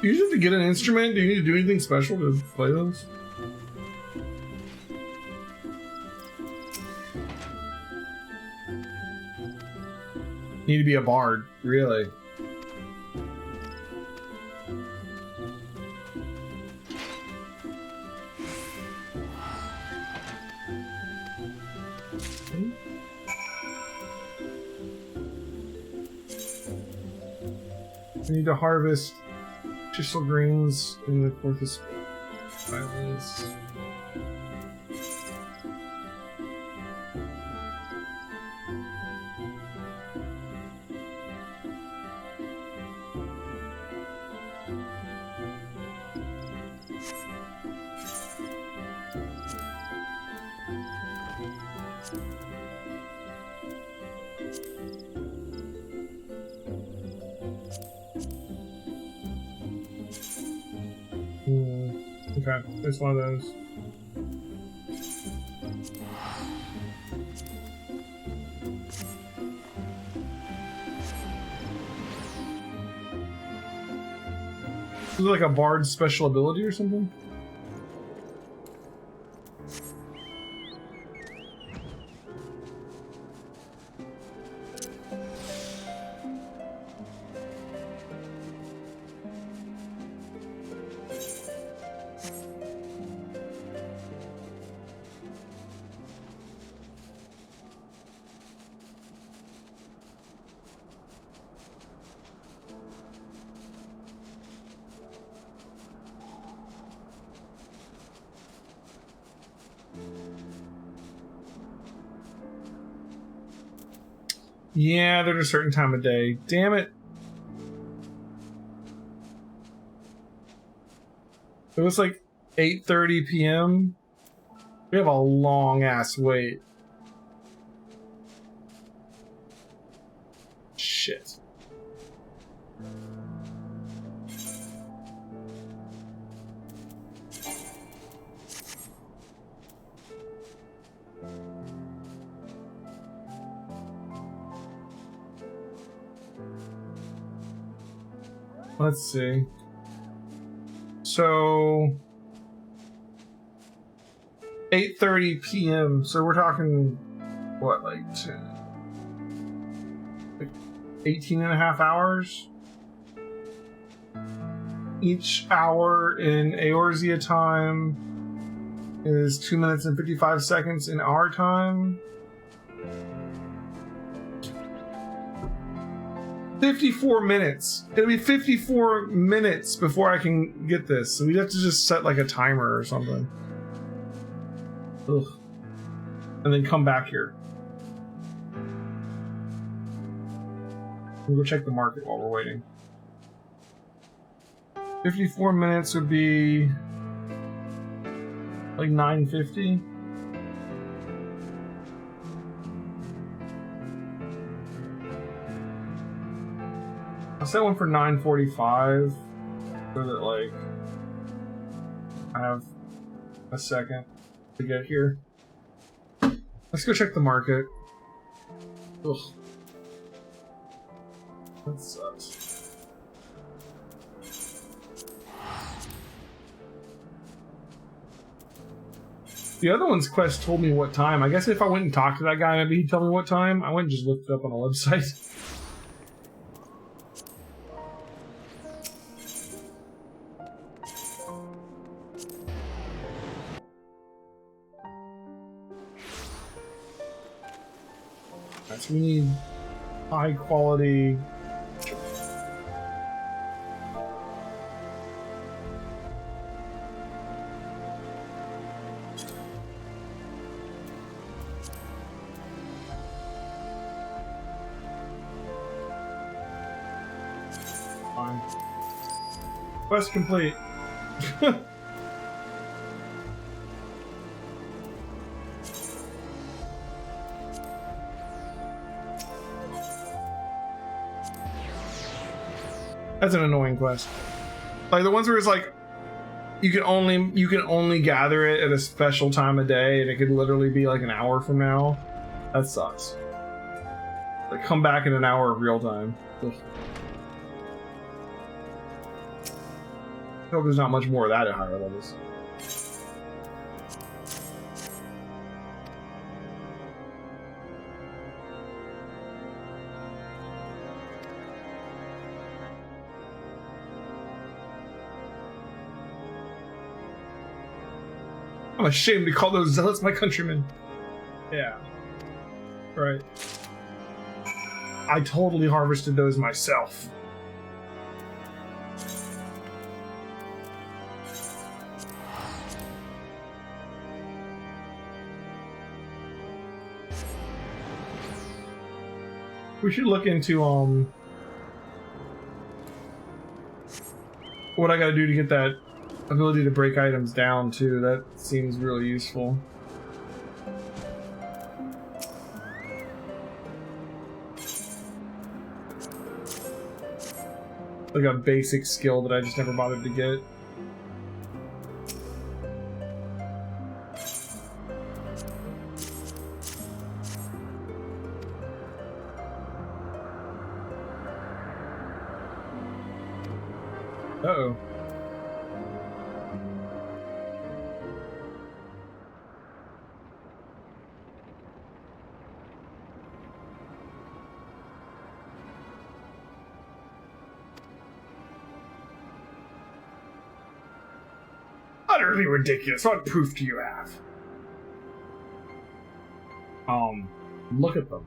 Do you just have to get an instrument? Do you need to do anything special to play those? You need to be a bard, really. We need to harvest chisel greens in the Corpus Islands. Okay, there's one of those. Is it like a bard's special ability or something? Yeah, there's a certain time of day. Damn it. It was like 8:30 p.m. We have a long ass wait. Shit. Let's see. So 8:30 p.m. So we're talking what, like 18 and a half hours? Each hour in Eorzea time is 2 minutes and 55 seconds in our time. 54 minutes. It'll be 54 minutes before I can get this. So we'd have to just set like a timer or something. Ugh. And then come back here. We'll go check the market while we're waiting. 54 minutes would be like 9:50. I'll set one for 9:45 so that, like, I have a second to get here. Let's go check the market. Ugh. That sucks. The other one's quest told me what time. I guess if I went and talked to that guy, maybe he'd tell me what time. I went and just looked it up on a website. So we need high quality. Fine. Quest complete. That's an annoying quest. Like the ones where it's like you can only gather it at a special time of day and it could literally be like an hour from now. That sucks. Like come back in an hour of real time. Ugh. I hope there's not much more of that at higher levels. I'm ashamed to call those zealots my countrymen. Yeah. Right. I totally harvested those myself. We should look into what I gotta do to get that ability to break items down too. That seems really useful. Like a basic skill that I just never bothered to get. Uh-oh. Utterly ridiculous. What proof do you have? Look at them.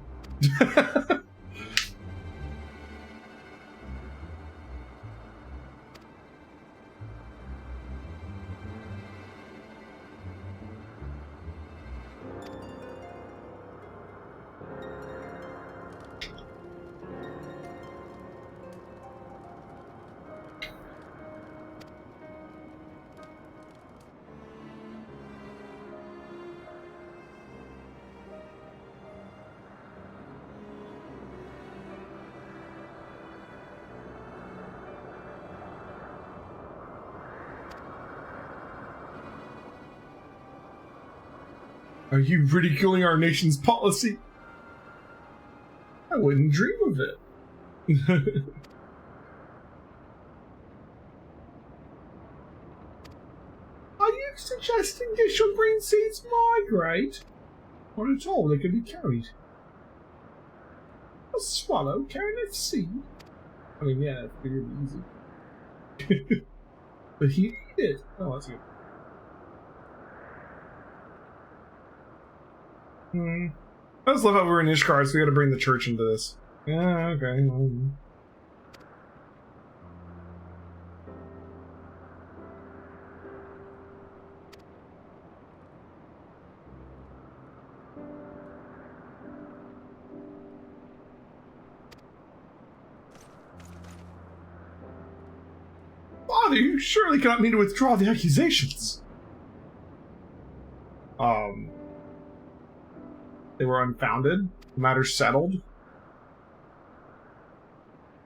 Are you ridiculing our nation's policy? I wouldn't dream of it. Are you suggesting they should bring seeds migrate? Not at all, they can be carried. A swallow carrying a seed? I mean, yeah, it's pretty easy. But he did. Oh, that's good. I just love how we're in Ishgard, so we gotta bring the church into this. Yeah, okay. Father, you surely cannot mean to withdraw the accusations. They were unfounded. The matter's settled.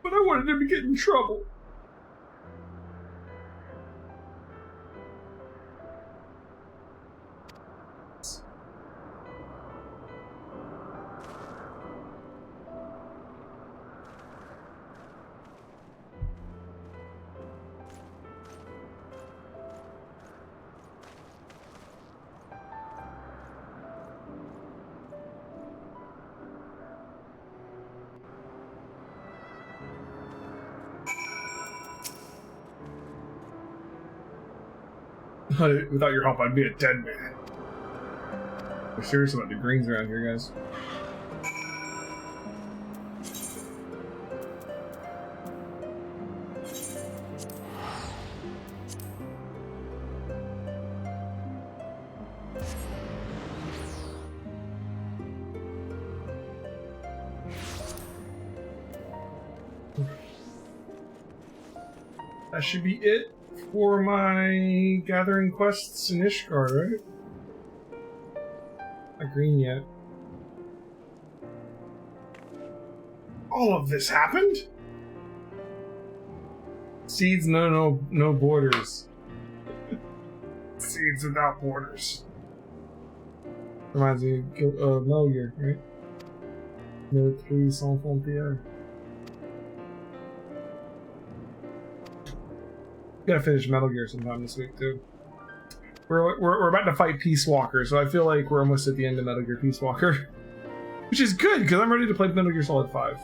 But but I wanted him to get in trouble. Without your help, I'd be a dead man. We're serious about the greens around here, guys. That should be it for my gathering quests in Ishgard, right? Not green yet. All of this happened? Seeds, no borders. Seeds without borders. Reminds me of Metal Gear, right? No trees sans frontières. Gotta finish Metal Gear sometime this week too. We're about to fight Peace Walker, so I feel like we're almost at the end of Metal Gear Peace Walker, which is good because I'm ready to play Metal Gear Solid 5.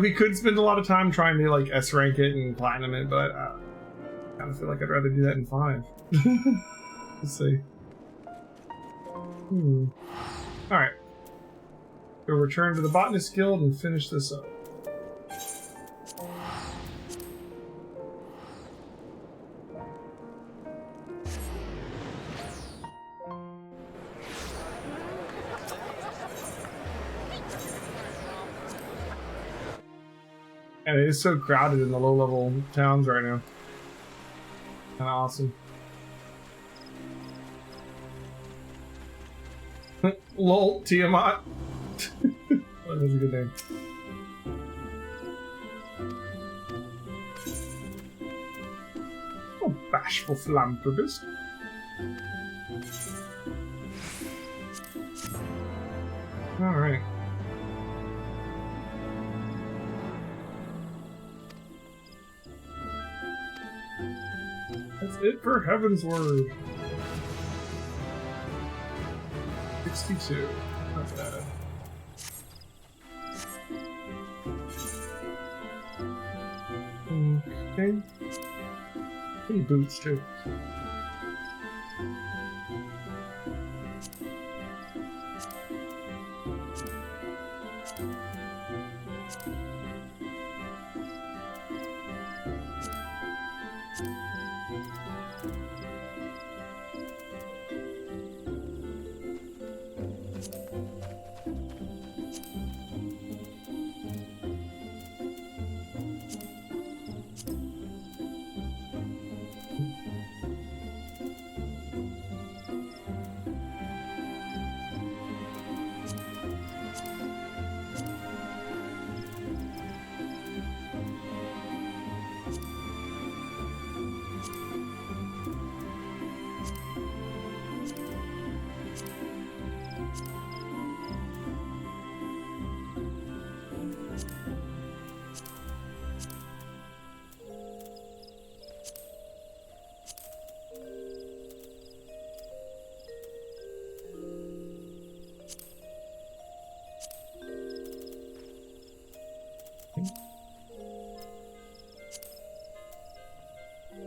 We could spend a lot of time trying to like S rank it and platinum it, but I kind of feel like I'd rather do that in 5. Let's see. All right, we'll return to the Botanist Guild and finish this up. And it is so crowded in the low-level towns right now. Kind of awesome. Lol, Tiamat. That was a good name. Oh, bashful philanthropist. Alright. That's it for Heaven's Word. 62. Not bad. Okay. Pretty boots too.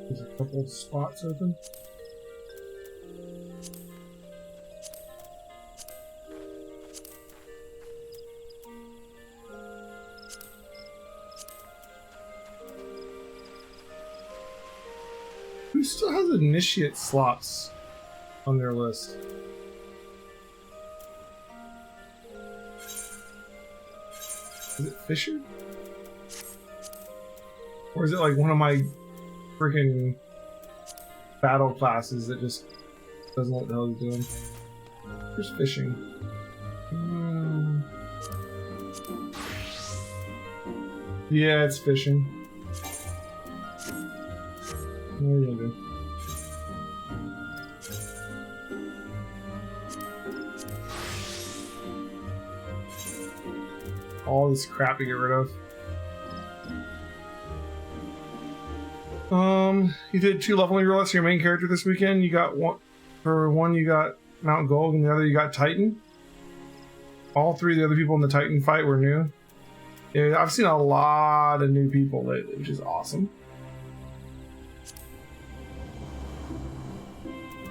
There's a couple of spots open. Who still has initiate slots on their list? Is it Fisher? Or is it like one of my freaking battle classes that just doesn't know what the hell he's doing? Where's fishing? Yeah, it's fishing. What are you gonna do? All this crap to get rid of. You did 2 leveling roulets to your main character this weekend. You got one for one. You got Mount Gold, and the other you got Titan. All 3 of the other people in the Titan fight were new. Yeah, I've seen a lot of new people lately, which is awesome.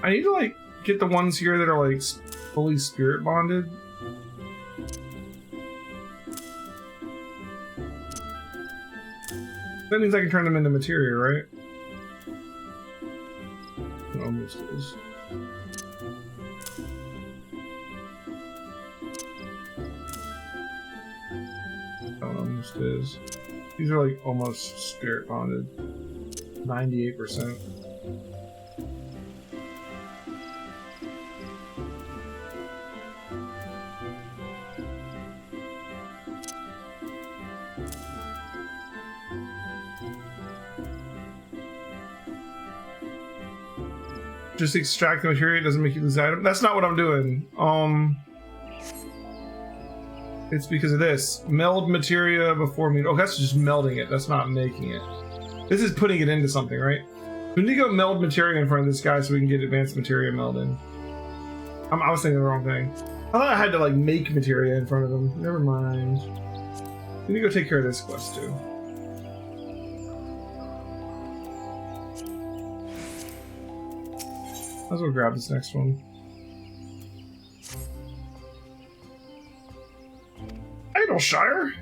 I need to like get the ones here that are like fully spirit bonded. That means I can turn them into materia, right? It almost is. It almost is. These are like almost spirit bonded. 98%. Just extract the material, it doesn't make you lose item. That's not what I'm doing. It's because of this. Meld materia before me. Oh, that's just melding it. That's not making it. This is putting it into something, right? We need to go meld materia in front of this guy so we can get advanced materia melded. I was thinking the wrong thing. I thought I had to like make materia in front of him. Never mind. We need to go take care of this quest too. Might as well grab this next one. Idleshire?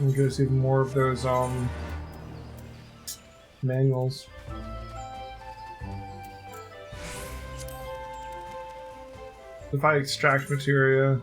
I'm gonna see more of those manuals. If I extract materia,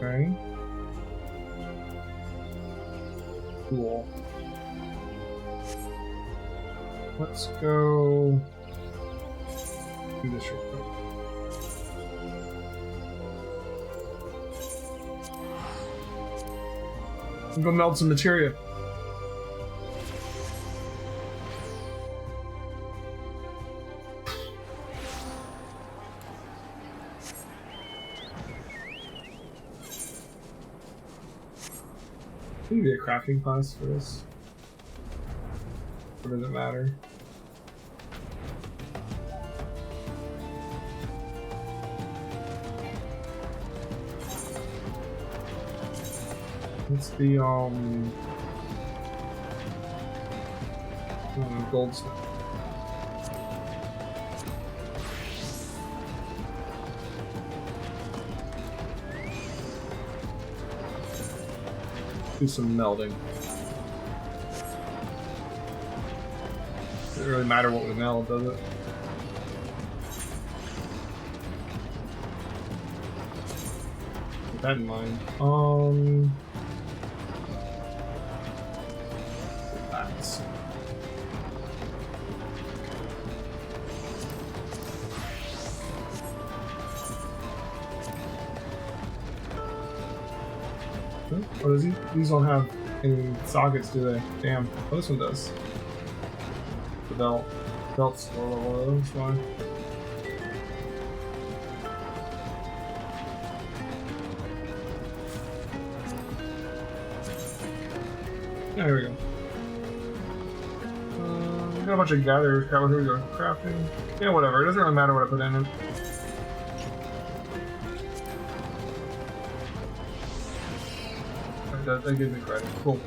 okay. Cool. Let's go do this real quick. I'm gonna meld some materia. Maybe a crafting class for this. Or does it matter? What's the gold stuff? Do some melding. Doesn't really matter what we meld, does it? Keep that in mind. That's... What is he? These don't have any sockets, do they? Damn. Oh, this one does. The belt. Belt's low level, that's fine. Yeah, here we go. We got a bunch of gatherers. Here we go. Crafting. Yeah, whatever. It doesn't really matter what I put in it. That gives me credit. Cool.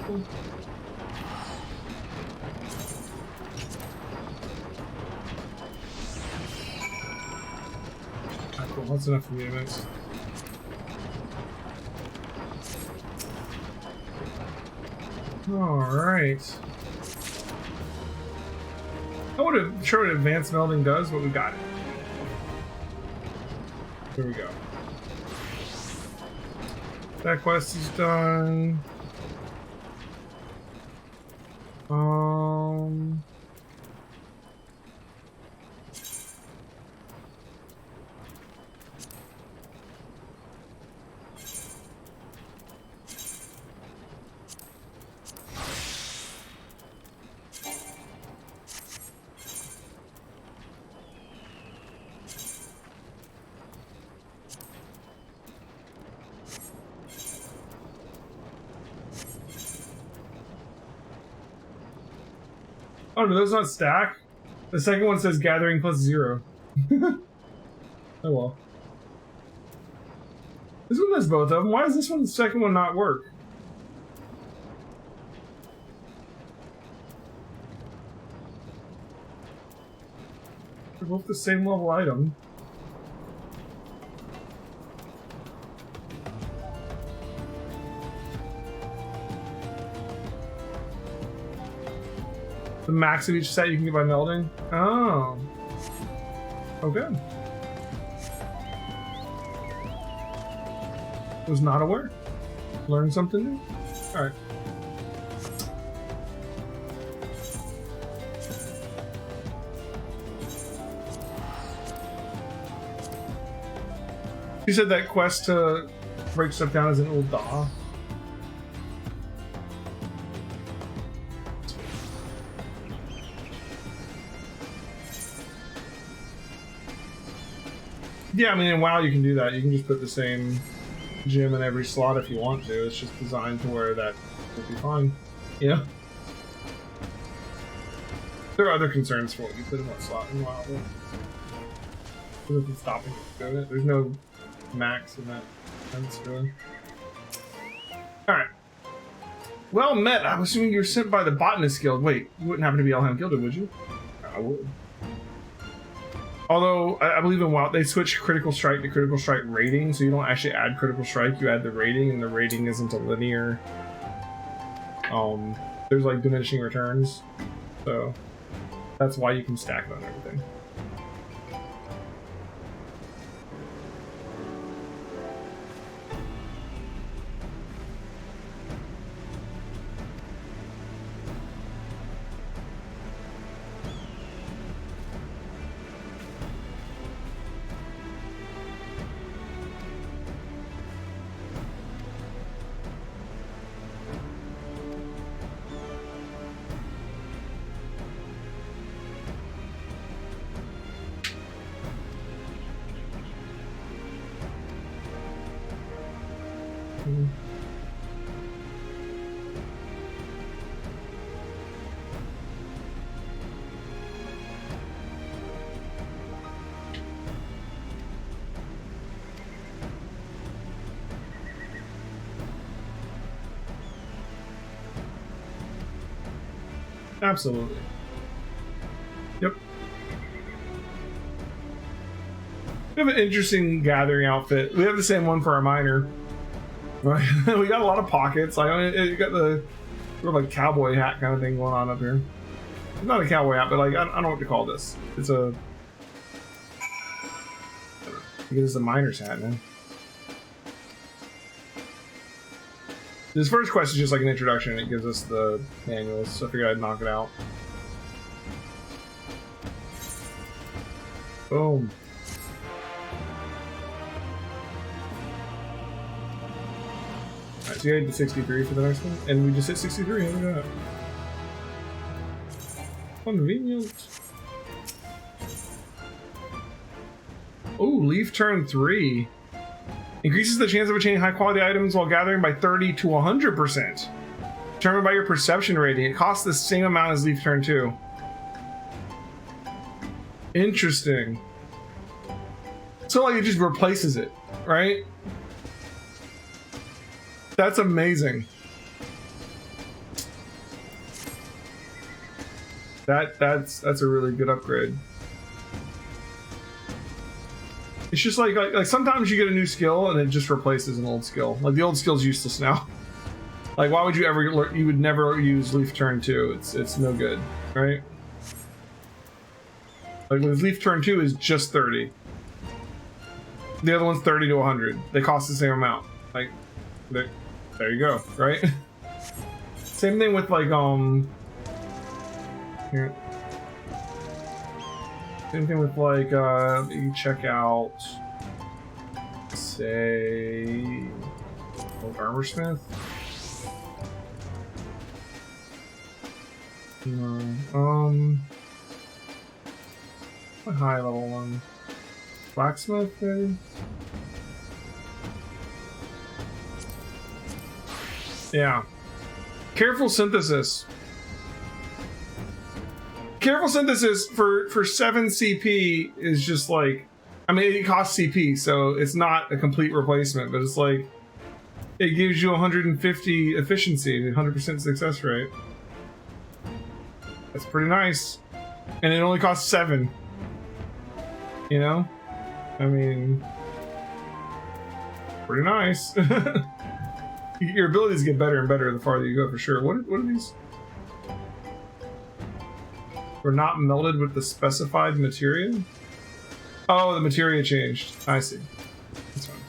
Cool. Alright, cool. That's enough for me to mix. Alright. I would have sure what advanced melding does, but we got it. Here we go. That quest is done. Oh, do those not stack? The second one says gathering plus 0. Oh well. This one has both of them. Why does this one, the second one, not work? They're both the same level item. The max of each set you can get by melding? Oh. Okay. Was not aware. Learned something new. Alright. You said that quest to break stuff down is an old DAW. Yeah, I mean, in WoW you can do that. You can just put the same gem in every slot if you want to. It's just designed to where that will be fine. You know? There are other concerns for what you put in that slot in WoW. There's stopping doing it. There's no max in that sense, really. Alright. Well met. I'm assuming you're sent by the Botanist Guild. Wait, you wouldn't happen to be Elham Gilded, would you? I would. Although, I believe in WoW, they switch Critical Strike to Critical Strike rating, so you don't actually add Critical Strike, you add the rating, and the rating isn't a linear... there's like diminishing returns, so that's why you can stack on everything. Absolutely. Yep. We have an interesting gathering outfit. We have the same one for our miner. Right? We got a lot of pockets. You got the sort of like cowboy hat kind of thing going on up here. It's not a cowboy hat, but like I don't know what to call this. It's a. I guess it's a miner's hat now. This first quest is just like an introduction. It gives us the manuals, so I figured I'd knock it out. Boom. Alright, so you hit the 63 for the next one, and we just hit 63. Look at that. Convenient. Ooh, Leaf Turn 3. Increases the chance of obtaining high quality items while gathering by 30 to 100%. Determined by your perception rating. It costs the same amount as Leaf Turn 2. Interesting. So like it just replaces it, right? That's amazing. That's a really good upgrade. It's just like sometimes you get a new skill and it just replaces an old skill. Like the old skill's useless now. Like why would you ever you would never use Leaf Turn 2. It's no good, right? Like with Leaf Turn 2 is just 30. The other one's 30 to 100. They cost the same amount. Like there you go, right? Same thing with like here. Same thing with like you check out say old Armorsmith. No, a high level one. Blacksmith maybe? Yeah. Careful Synthesis. Careful Synthesis for 7 CP is just like, I mean, it costs CP, so it's not a complete replacement, but it's like, it gives you 150 efficiency, 100% success rate. That's pretty nice. And it only costs 7. You know? I mean, pretty nice. Your abilities get better and better the farther you go, for sure. What are these? We're not melded with the specified materia? Oh, the materia changed. I see. That's fine.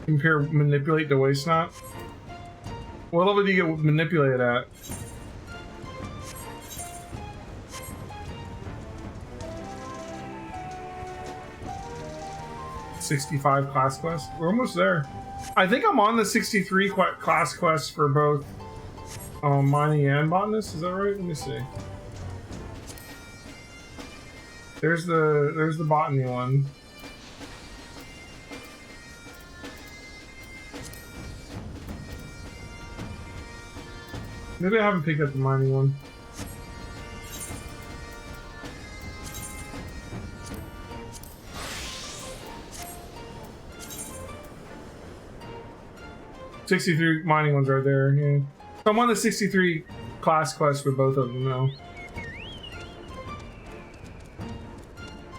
Compare manipulate to waste not. What level do you get manipulated at? $65 class quest. We're almost there. I think I'm on the 63 class quest for both mining and botanist. Is that right? Let me see. There's the botany one. Maybe I haven't picked up the mining one. $63 mining one's right there. Yeah. So I'm on the 63 class quest for both of them now.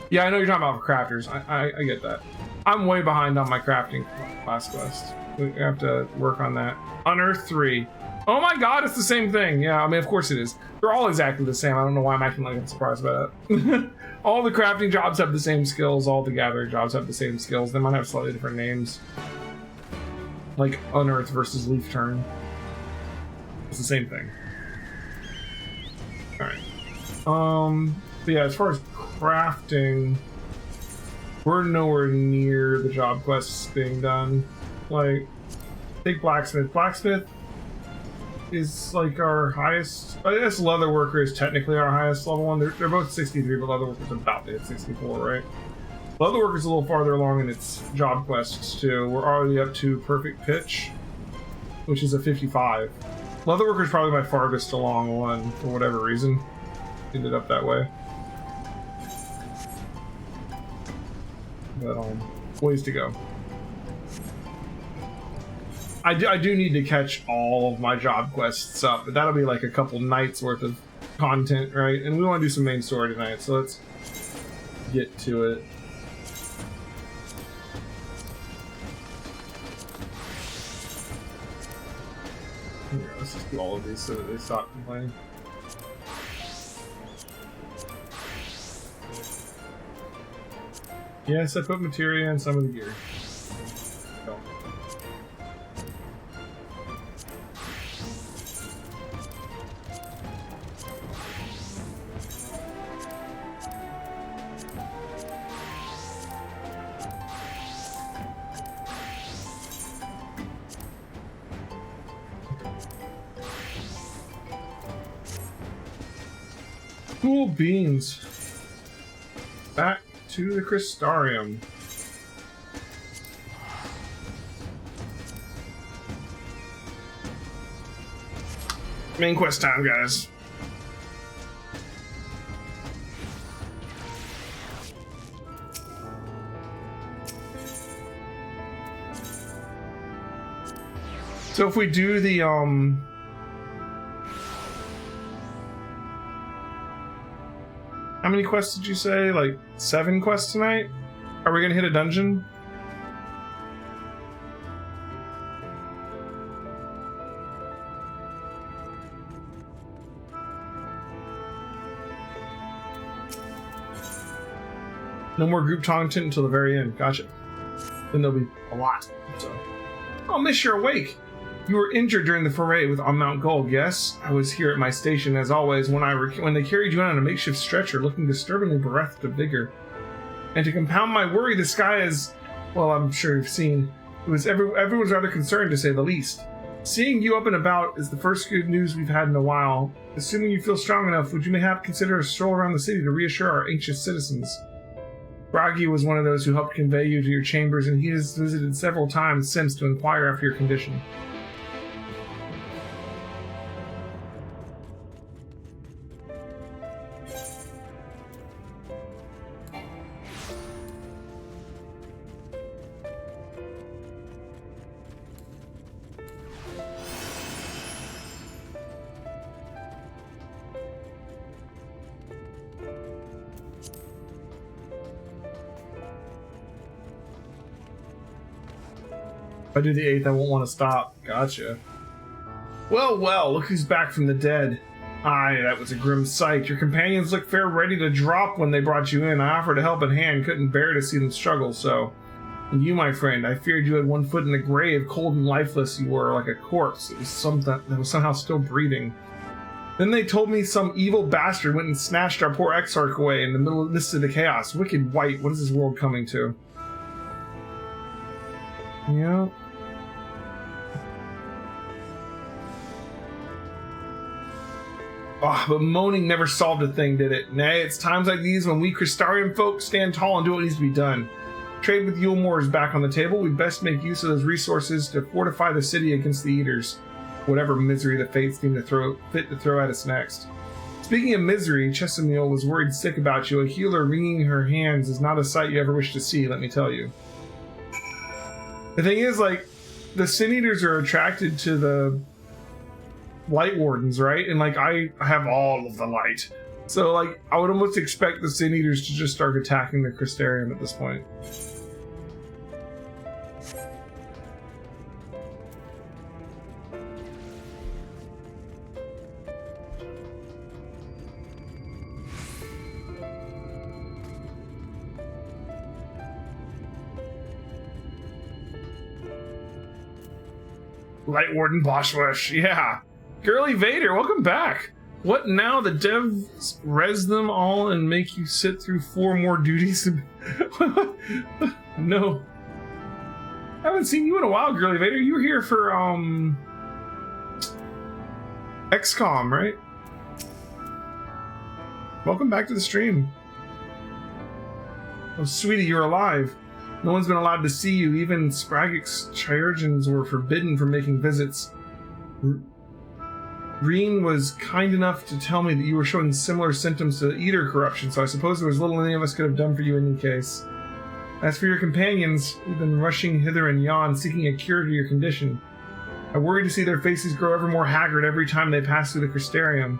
Yeah, I know you're talking about crafters. I get that. I'm way behind on my crafting class quest. We have to work on that. Unearth 3. Oh my god, it's the same thing. Yeah, I mean, of course it is. They're all exactly the same. I don't know why I'm acting like I'm surprised by that. All the crafting jobs have the same skills. All the gathering jobs have the same skills. They might have slightly different names. Like Unearth versus Leaf Turn. It's the same thing. Alright. But yeah, as far as crafting, we're nowhere near the job quests being done. Like, take Blacksmith. Blacksmith is like our highest. I guess Leatherworker is technically our highest level one. They're both 63, but Leatherworker's about to hit 64, right? Leatherworker's a little farther along in its job quests too. We're already up to Perfect Pitch, which is a 55. Leatherworker's probably my farthest along one for whatever reason. Ended up that way. But ways to go. I do need to catch all of my job quests up, but that'll be like a couple nights worth of content, right? And we want to do some main story tonight, so let's get to it. Here, let's just do all of these so that they stop complaining. Yes, I put materia in some of the gear. Go. Cool beans. Back to the Crystarium. Main quest time, guys. So if we do the how many quests did you say? Like 7 quests tonight? Are we gonna hit a dungeon? No more group content until the very end. Gotcha. Then there'll be a lot. So. Oh, miss, you're awake. You were injured during the foray on Mount Gold, yes? I was here at my station, as always, when they carried you in on a makeshift stretcher, looking disturbingly bereft of vigor. And to compound my worry, the sky is, well, I'm sure you've seen, everyone's rather concerned, to say the least. Seeing you up and about is the first good news we've had in a while. Assuming you feel strong enough, would you mayhap consider a stroll around the city to reassure our anxious citizens? Bragi was one of those who helped convey you to your chambers, and he has visited several times since to inquire after your condition. If I do the 8th, I won't want to stop. Gotcha. Well, well, look who's back from the dead. Aye, that was a grim sight. Your companions looked fair ready to drop when they brought you in. I offered a helping hand, couldn't bear to see them struggle, so... And you, my friend, I feared you had one foot in the grave, cold and lifeless you were, like a corpse. It was something that was somehow still breathing. Then they told me some evil bastard went and snatched our poor exarch away in the midst of the chaos. Wicked white, what is this world coming to? Yeah. Oh, but moaning never solved a thing, did it? Nay, it's times like these when we Crystarian folk stand tall and do what needs to be done. Trade with Yulmore is back on the table. We'd best make use of those resources to fortify the city against the Eaters. Whatever misery the fates seem to throw at us next. Speaking of misery, Chesamil was worried sick about you. A healer wringing her hands is not a sight you ever wish to see, let me tell you. The thing is, like, the Sin Eaters are attracted to the Light Wardens, right? And, like, I have all of the light. So, like, I would almost expect the Sin Eaters to just start attacking the Crystarium at this point. Light Warden Boschwash, yeah. Girly Vader, welcome back. What now? The devs res them all and make you sit through 4 more duties? No. I haven't seen you in a while, Girly Vader. You were here for, XCOM, right? Welcome back to the stream. Oh, sweetie, you're alive. No one's been allowed to see you. Even Spragic's chirurgeons were forbidden from making visits. Reen was kind enough to tell me that you were showing similar symptoms to Eater corruption, so I suppose there was little any of us could have done for you in any case. As for your companions, we've been rushing hither and yon, seeking a cure to your condition. I worry to see their faces grow ever more haggard every time they pass through the Crystarium.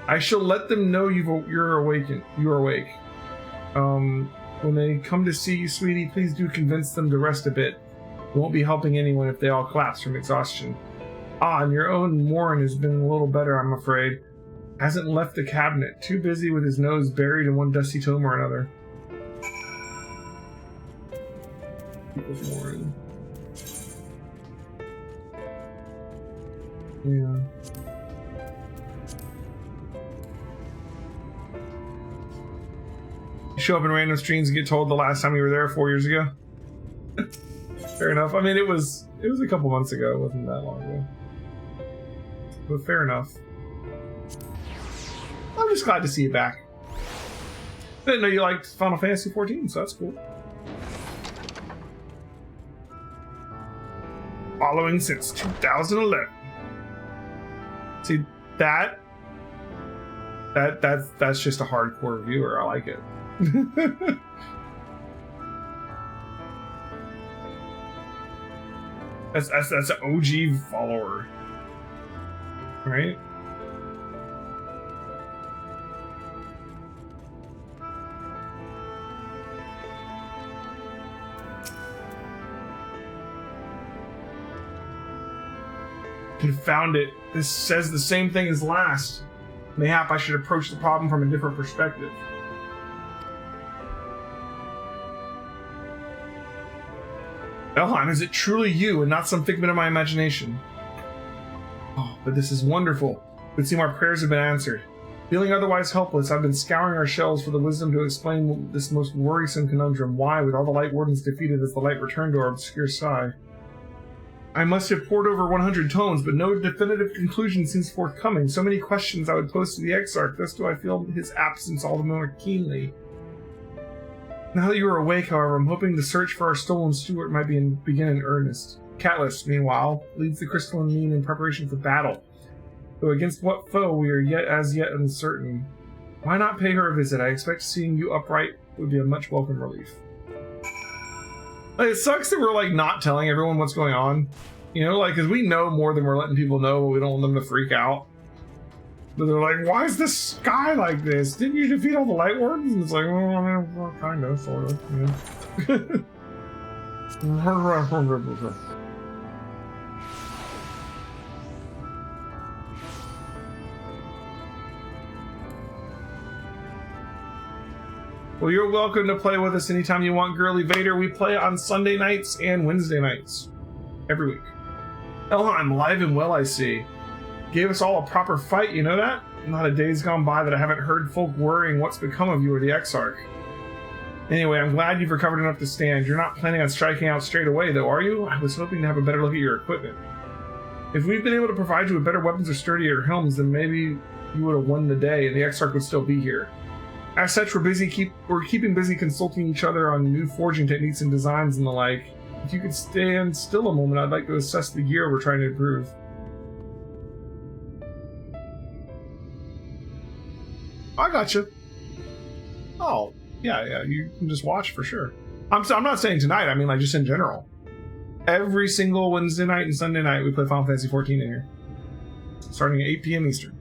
I shall let them know you're awake. When they come to see you, sweetie, please do convince them to rest a bit. It won't be helping anyone if they all collapse from exhaustion. Ah, and your own Warren has been a little better, I'm afraid. Hasn't left the cabinet, too busy with his nose buried in one dusty tome or another. Warren. Yeah. You show up in random streams and get told the last time you were there 4 years ago? Fair enough. I mean, it was a couple months ago. It wasn't that long ago. But fair enough. I'm just glad to see you back. Didn't know you liked Final Fantasy XIV, so that's cool. Following since 2011. See, that's just a hardcore viewer. I like it. that's an OG follower, right? Confound it. This says the same thing as last. Mayhap I should approach the problem from a different perspective. Elheim, is it truly you and not some figment of my imagination? Oh, but this is wonderful. It would seem our prayers have been answered. Feeling otherwise helpless, I've been scouring our shelves for the wisdom to explain this most worrisome conundrum. Why, with all the Light Wardens defeated as the light returned to our obscure sky? I must have pored over 100 tomes, but no definitive conclusion seems forthcoming. So many questions I would pose to the Exarch, thus do I feel his absence all the more keenly. Now that you are awake, however, I'm hoping the search for our stolen steward might begin in earnest. Catelys, meanwhile, leads the crystalline mean in preparation for battle, though against what foe we are as yet uncertain. Why not pay her a visit? I expect seeing you upright would be a much welcome relief. Like, it sucks that we're, like, not telling everyone what's going on. You know, like, because we know more than we're letting people know, but we don't want them to freak out. But they're like, why is the sky like this? Didn't you defeat all the Light Wardens? And it's like, well, kind of, sort of, yeah. Well, you're welcome to play with us anytime you want, Girly Vader. We play on Sunday nights and Wednesday nights. Every week. Elheim, alive and well, I see. Gave us all a proper fight, you know that? Not a day's gone by that I haven't heard folk worrying what's become of you or the Exarch. Anyway, I'm glad you've recovered enough to stand. You're not planning on striking out straight away, though, are you? I was hoping to have a better look at your equipment. If we'd been able to provide you with better weapons or sturdier helms, then maybe you would have won the day and the Exarch would still be here. As such, we're keeping busy consulting each other on new forging techniques and designs and the like. If you could stand still a moment, I'd like to assess the gear we're trying to improve. I gotcha. Oh, yeah, you can just watch for sure. I'm not saying tonight, I mean like just in general. Every single Wednesday night and Sunday night we play Final Fantasy XIV in here. Starting at 8 p.m. Eastern.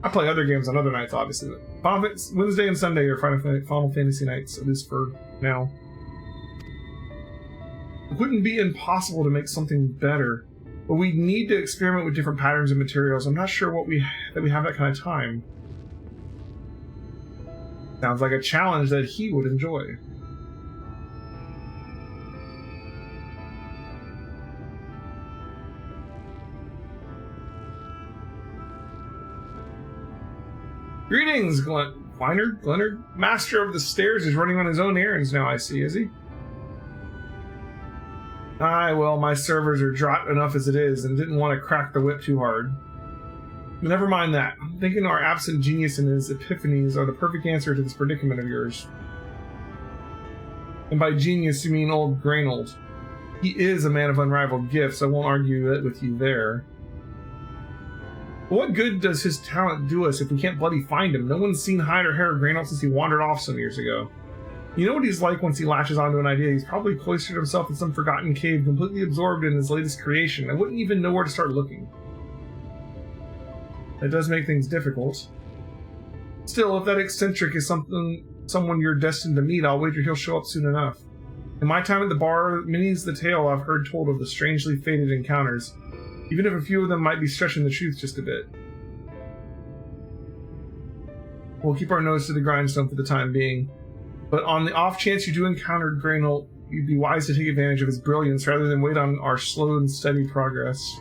I play other games on other nights, obviously, but Wednesday and Sunday are Final Fantasy nights, at least for now. It wouldn't be impossible to make something better, but we need to experiment with different patterns and materials. I'm not sure that we have that kind of time. Sounds like a challenge that he would enjoy. Greetings, Glenard. Master of the Stairs is running on his own errands now, I see, is he? Aye, well, my servers are dropped enough as it is, and didn't want to crack the whip too hard. But never mind that. I'm thinking our absent genius and his epiphanies are the perfect answer to this predicament of yours. And by genius, you mean old Grainold. He is a man of unrivaled gifts, I won't argue it with you there. What good does his talent do us if we can't bloody find him? No one's seen hide or hair of Grainold since he wandered off some years ago. You know what he's like once he latches onto an idea? He's probably cloistered himself in some forgotten cave, completely absorbed in his latest creation. I wouldn't even know where to start looking. That does make things difficult. Still, if that eccentric is someone you're destined to meet, I'll wager he'll show up soon enough. In my time at the bar, many's the tale I've heard told of the strangely fated encounters, even if a few of them might be stretching the truth just a bit. We'll keep our nose to the grindstone for the time being, but on the off chance you do encounter Grainold, you'd be wise to take advantage of his brilliance rather than wait on our slow and steady progress.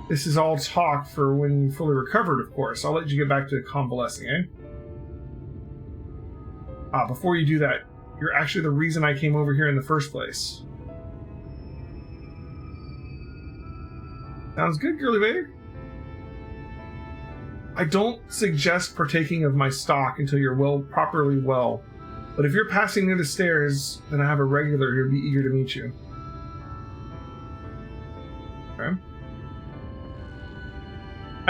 This is all talk for when you fully recovered, of course. I'll let you get back to convalescing, eh? Before you do that, you're actually the reason I came over here in the first place. Sounds good, Girly Vader. I don't suggest partaking of my stock until you're properly well, but if you're passing near the stairs, then I have a regular who'd be eager to meet you. Okay.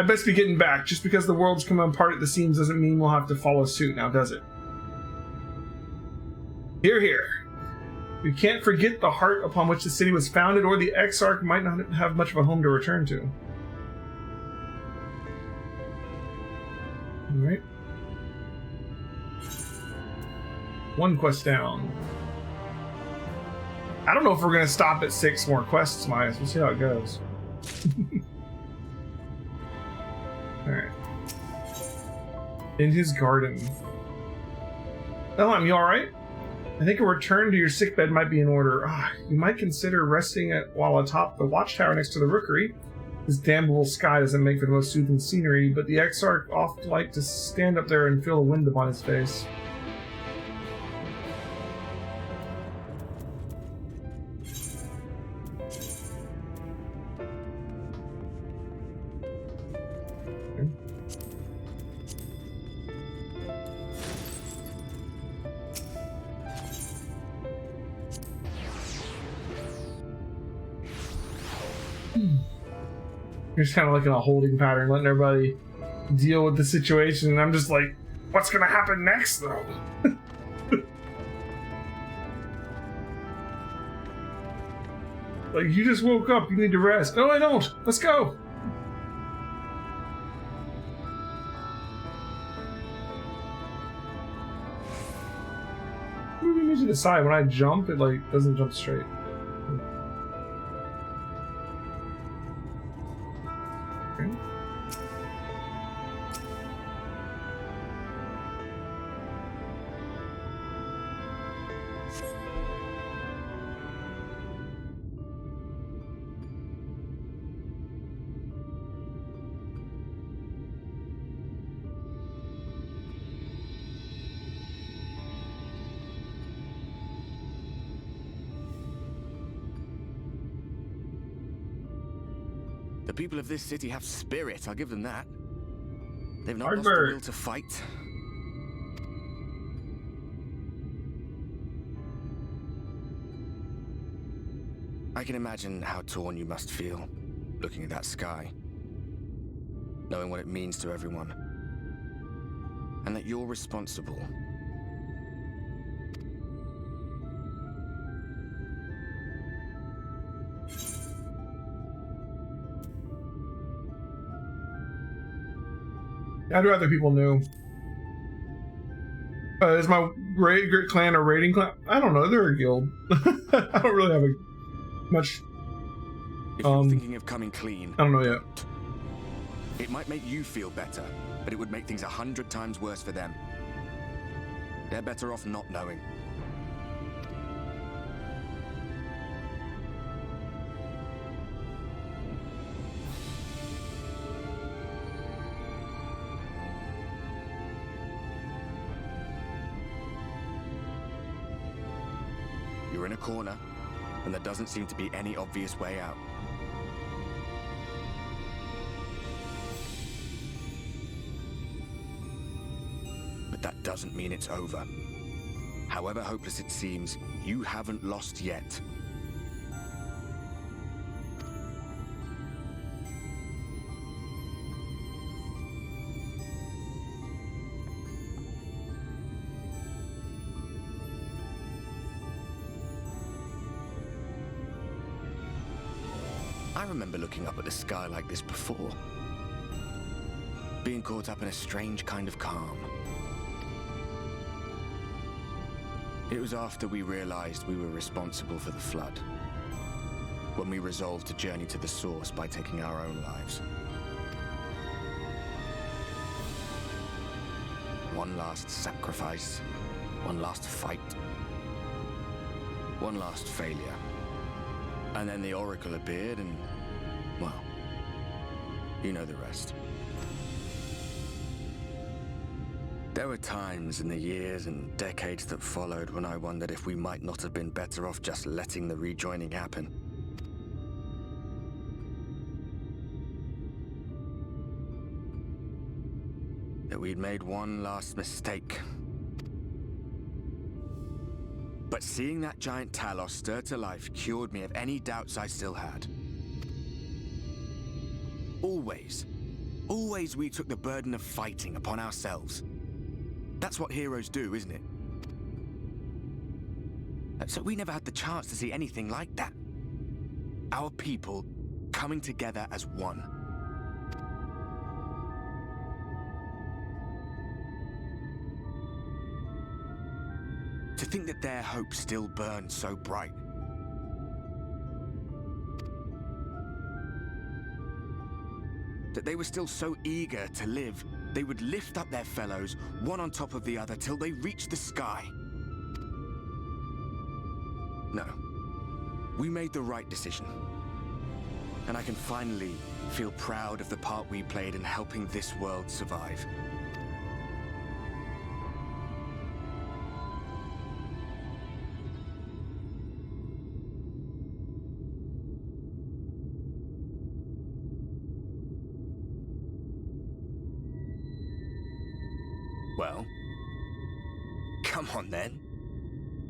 I'd best be getting back. Just because the world's come apart at the seams doesn't mean we'll have to follow suit now, does it? Hear, hear. We can't forget the heart upon which the city was founded, or the Exarch might not have much of a home to return to. Alright. One quest down. I don't know if we're going to stop at 6 more quests, Myas. We'll see how it goes. Alright. In his garden. Elam, you alright? I think a return to your sickbed might be in order. You might consider resting while atop the watchtower next to the rookery. This damnable sky doesn't make for the most soothing scenery, but the Exarch oft like to stand up there and feel the wind upon his face. You're just kind of like in a holding pattern, letting everybody deal with the situation, and I'm just like, what's gonna happen next, though? Like, you just woke up, you need to rest. No, I don't. Let's go. Moving me to the side. When I jump, it like doesn't jump straight. The people of this city have spirit, I'll give them that. They've not lost Hardbird. the will to fight. I can imagine how torn you must feel, looking at that sky, knowing what it means to everyone, and that you're responsible. I'd rather people knew. Is my clan a raiding clan? I don't know. They're a guild. I don't really have much. If you're thinking of coming clean, I don't know yet. It might make you feel better, but it would make things 100 times worse for them. They're better off not knowing. You're in a corner, and there doesn't seem to be any obvious way out. But that doesn't mean it's over. However hopeless it seems, you haven't lost yet. I remember looking up at the sky like this before. Being caught up in a strange kind of calm. It was after we realized we were responsible for the flood. When we resolved to journey to the source by taking our own lives. One last sacrifice. One last fight. One last failure. And then the Oracle appeared and, well, you know the rest. There were times in the years and decades that followed when I wondered if we might not have been better off just letting the rejoining happen. That we'd made one last mistake. But seeing that giant Talos stir to life cured me of any doubts I still had. Always, Always we took the burden of fighting upon ourselves. That's what heroes do, isn't it? So we never had the chance to see anything like that. Our people coming together as one. To think that their hope still burns so bright. That they were still so eager to live, they would lift up their fellows, one on top of the other, till they reached the sky. No. We made the right decision. And I can finally feel proud of the part we played in helping this world survive. Well, come on then.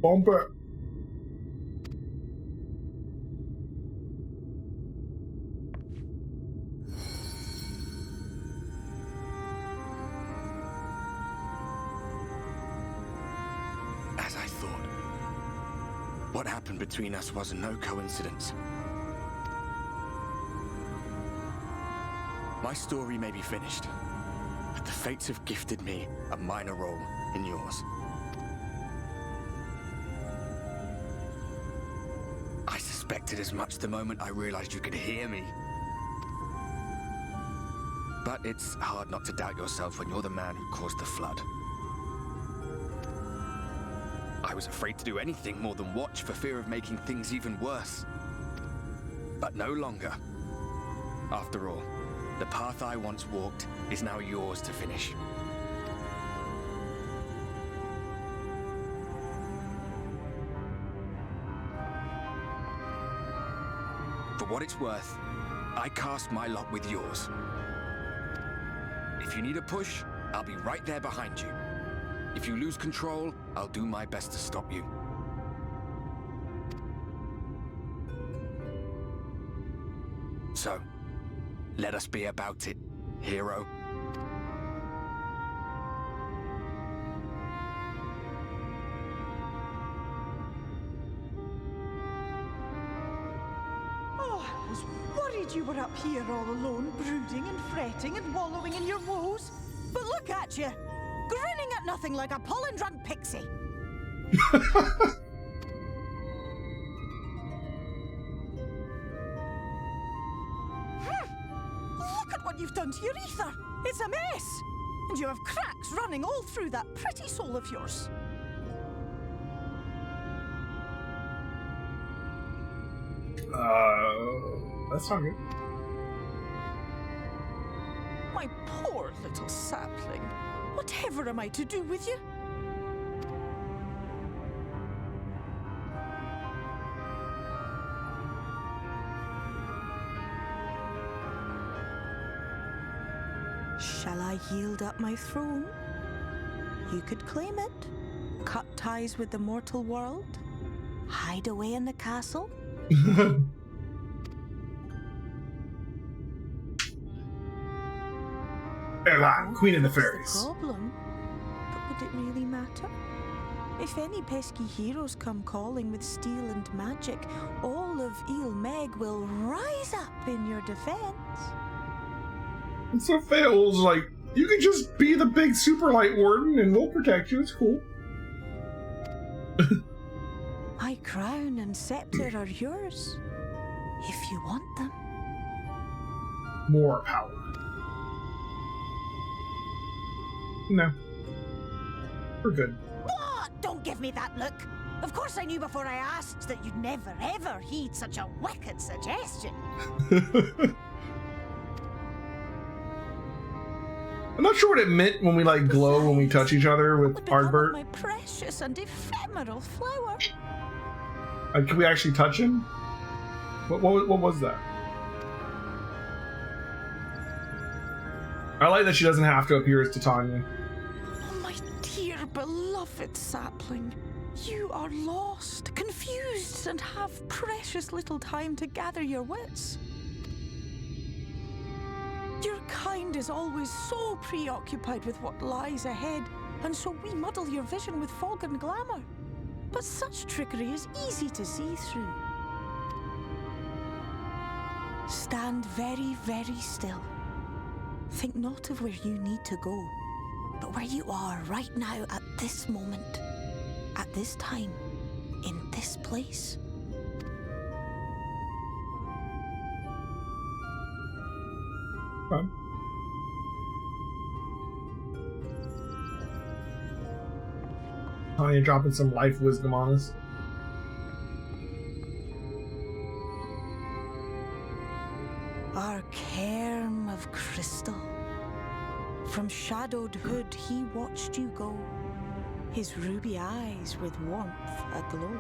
Bump it. As I thought. What happened between us was no coincidence. My story may be finished, but the fates have gifted me a minor role in yours. I suspected as much the moment I realized you could hear me. But it's hard not to doubt yourself when you're the man who caused the flood. I was afraid to do anything more than watch for fear of making things even worse. But no longer. After all, the path I once walked is now yours to finish. For what it's worth, I cast my lot with yours. If you need a push, I'll be right there behind you. If you lose control, I'll do my best to stop you. So, let us be about it, hero. Oh, I was worried you were up here all alone, brooding and fretting and wallowing in your woes. But look at you, grinning at nothing like a pollen-drunk pixie. Look at what you've done to your ether. It's a mess. And you have cracks running all through that pretty soul of yours. That's not good. My poor little sapling. Whatever am I to do with you? Shall I yield up my throne? You could claim it, cut ties with the mortal world, hide away in the castle. Ella, Queen of the What's the Fairies. problem? But would it really matter? If any pesky heroes come calling with steel and magic, all of Il Meg will rise up in your defense. And so Fail's like, you can just be the big super light warden and we'll protect you, it's cool. My crown and scepter are yours, if you want them. More power. No. We're good. What? Don't give me that look. Of course I knew before I asked that you'd never ever heed such a wicked suggestion. I'm not sure what it meant when we like glow when we touch each other with What become of Ardbert. my precious and ephemeral flower? Can we actually touch him? What was that? I like that she doesn't have to appear as Titania. Oh, my dear beloved sapling. You are lost, confused, and have precious little time to gather your wits. Your Mankind is always so preoccupied with what lies ahead, and so we muddle your vision with fog and glamour. But such trickery is easy to see through. Stand very, very still. Think not of where you need to go, but where you are right now at this moment, at this time, in this place. Okay. Oh, you're dropping some life wisdom on us. Our cairn of crystal. From shadowed hood he watched you go, his ruby eyes with warmth aglow.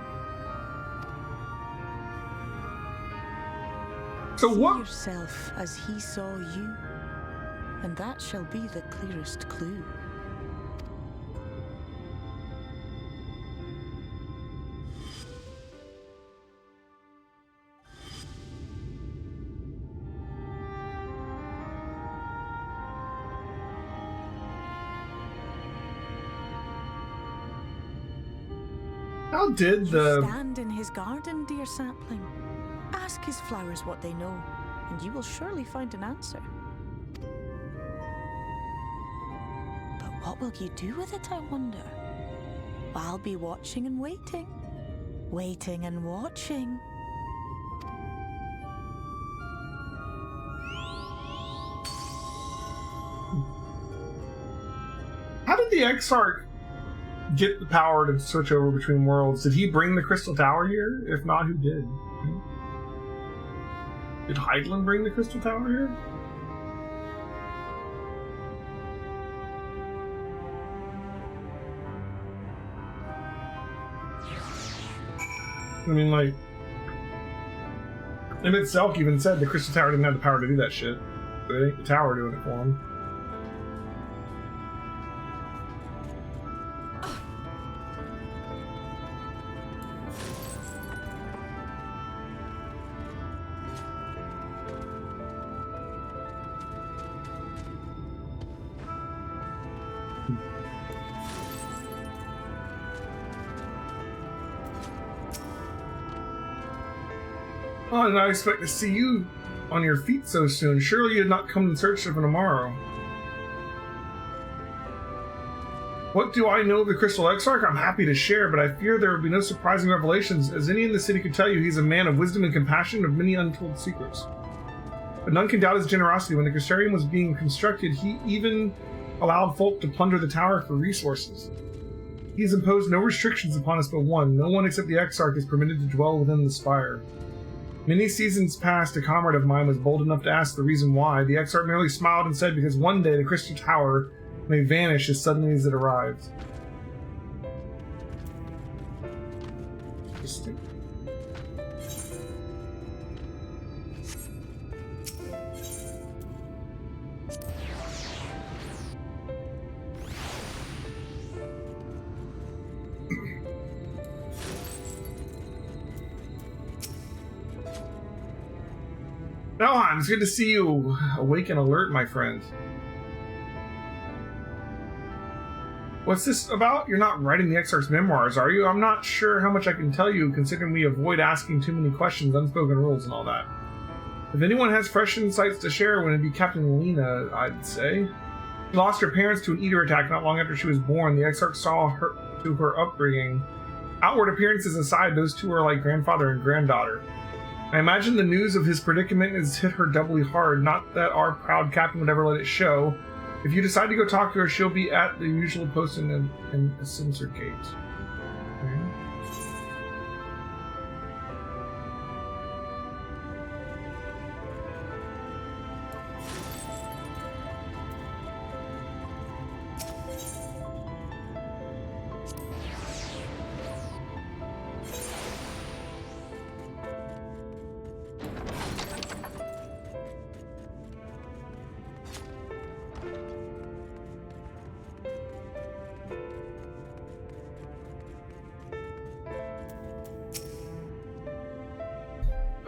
So See what? yourself as he saw you, and that shall be the clearest clue. How did You the... stand in his garden, dear sapling. Ask his flowers what they know, and you will surely find an answer. But what will you do with it, I wonder? I'll be watching and waiting. Waiting and watching. How did the Exarch get the power to switch over between worlds? Did he bring the Crystal Tower here? If not, who did? Did Hydaelyn bring the Crystal Tower here? I mean, like, Emmett Selk even said the Crystal Tower didn't have the power to do that shit. But it ain't the tower doing it for him. Oh, I did not expect to see you on your feet so soon. Surely you had not come in search of him tomorrow. What do I know of the Crystal Exarch? I'm happy to share, but I fear there will be no surprising revelations. As any in the city could tell you, he's a man of wisdom and compassion, of many untold secrets. But none can doubt his generosity. When the Crystarium was being constructed, he even allowed folk to plunder the tower for resources. He has imposed no restrictions upon us but one. No one except the Exarch is permitted to dwell within the spire. Many seasons past, a comrade of mine was bold enough to ask the reason why. The Exarch merely smiled and said, because one day the Crystal Tower may vanish as suddenly as it arrives. Interesting. Valheim, it's good to see you awake and alert, my friend. What's this about? You're not writing the Exarch's memoirs, are you? I'm not sure how much I can tell you, considering we avoid asking too many questions, unspoken rules, and all that. If anyone has fresh insights to share, would it be Captain Lena, I'd say. She lost her parents to an eater attack not long after she was born. The Exarch saw her to her upbringing. Outward appearances aside, those two are like grandfather and granddaughter. I imagine the news of his predicament has hit her doubly hard, not that our proud captain would ever let it show. If you decide to go talk to her, she'll be at the usual post in a censor gate. Okay.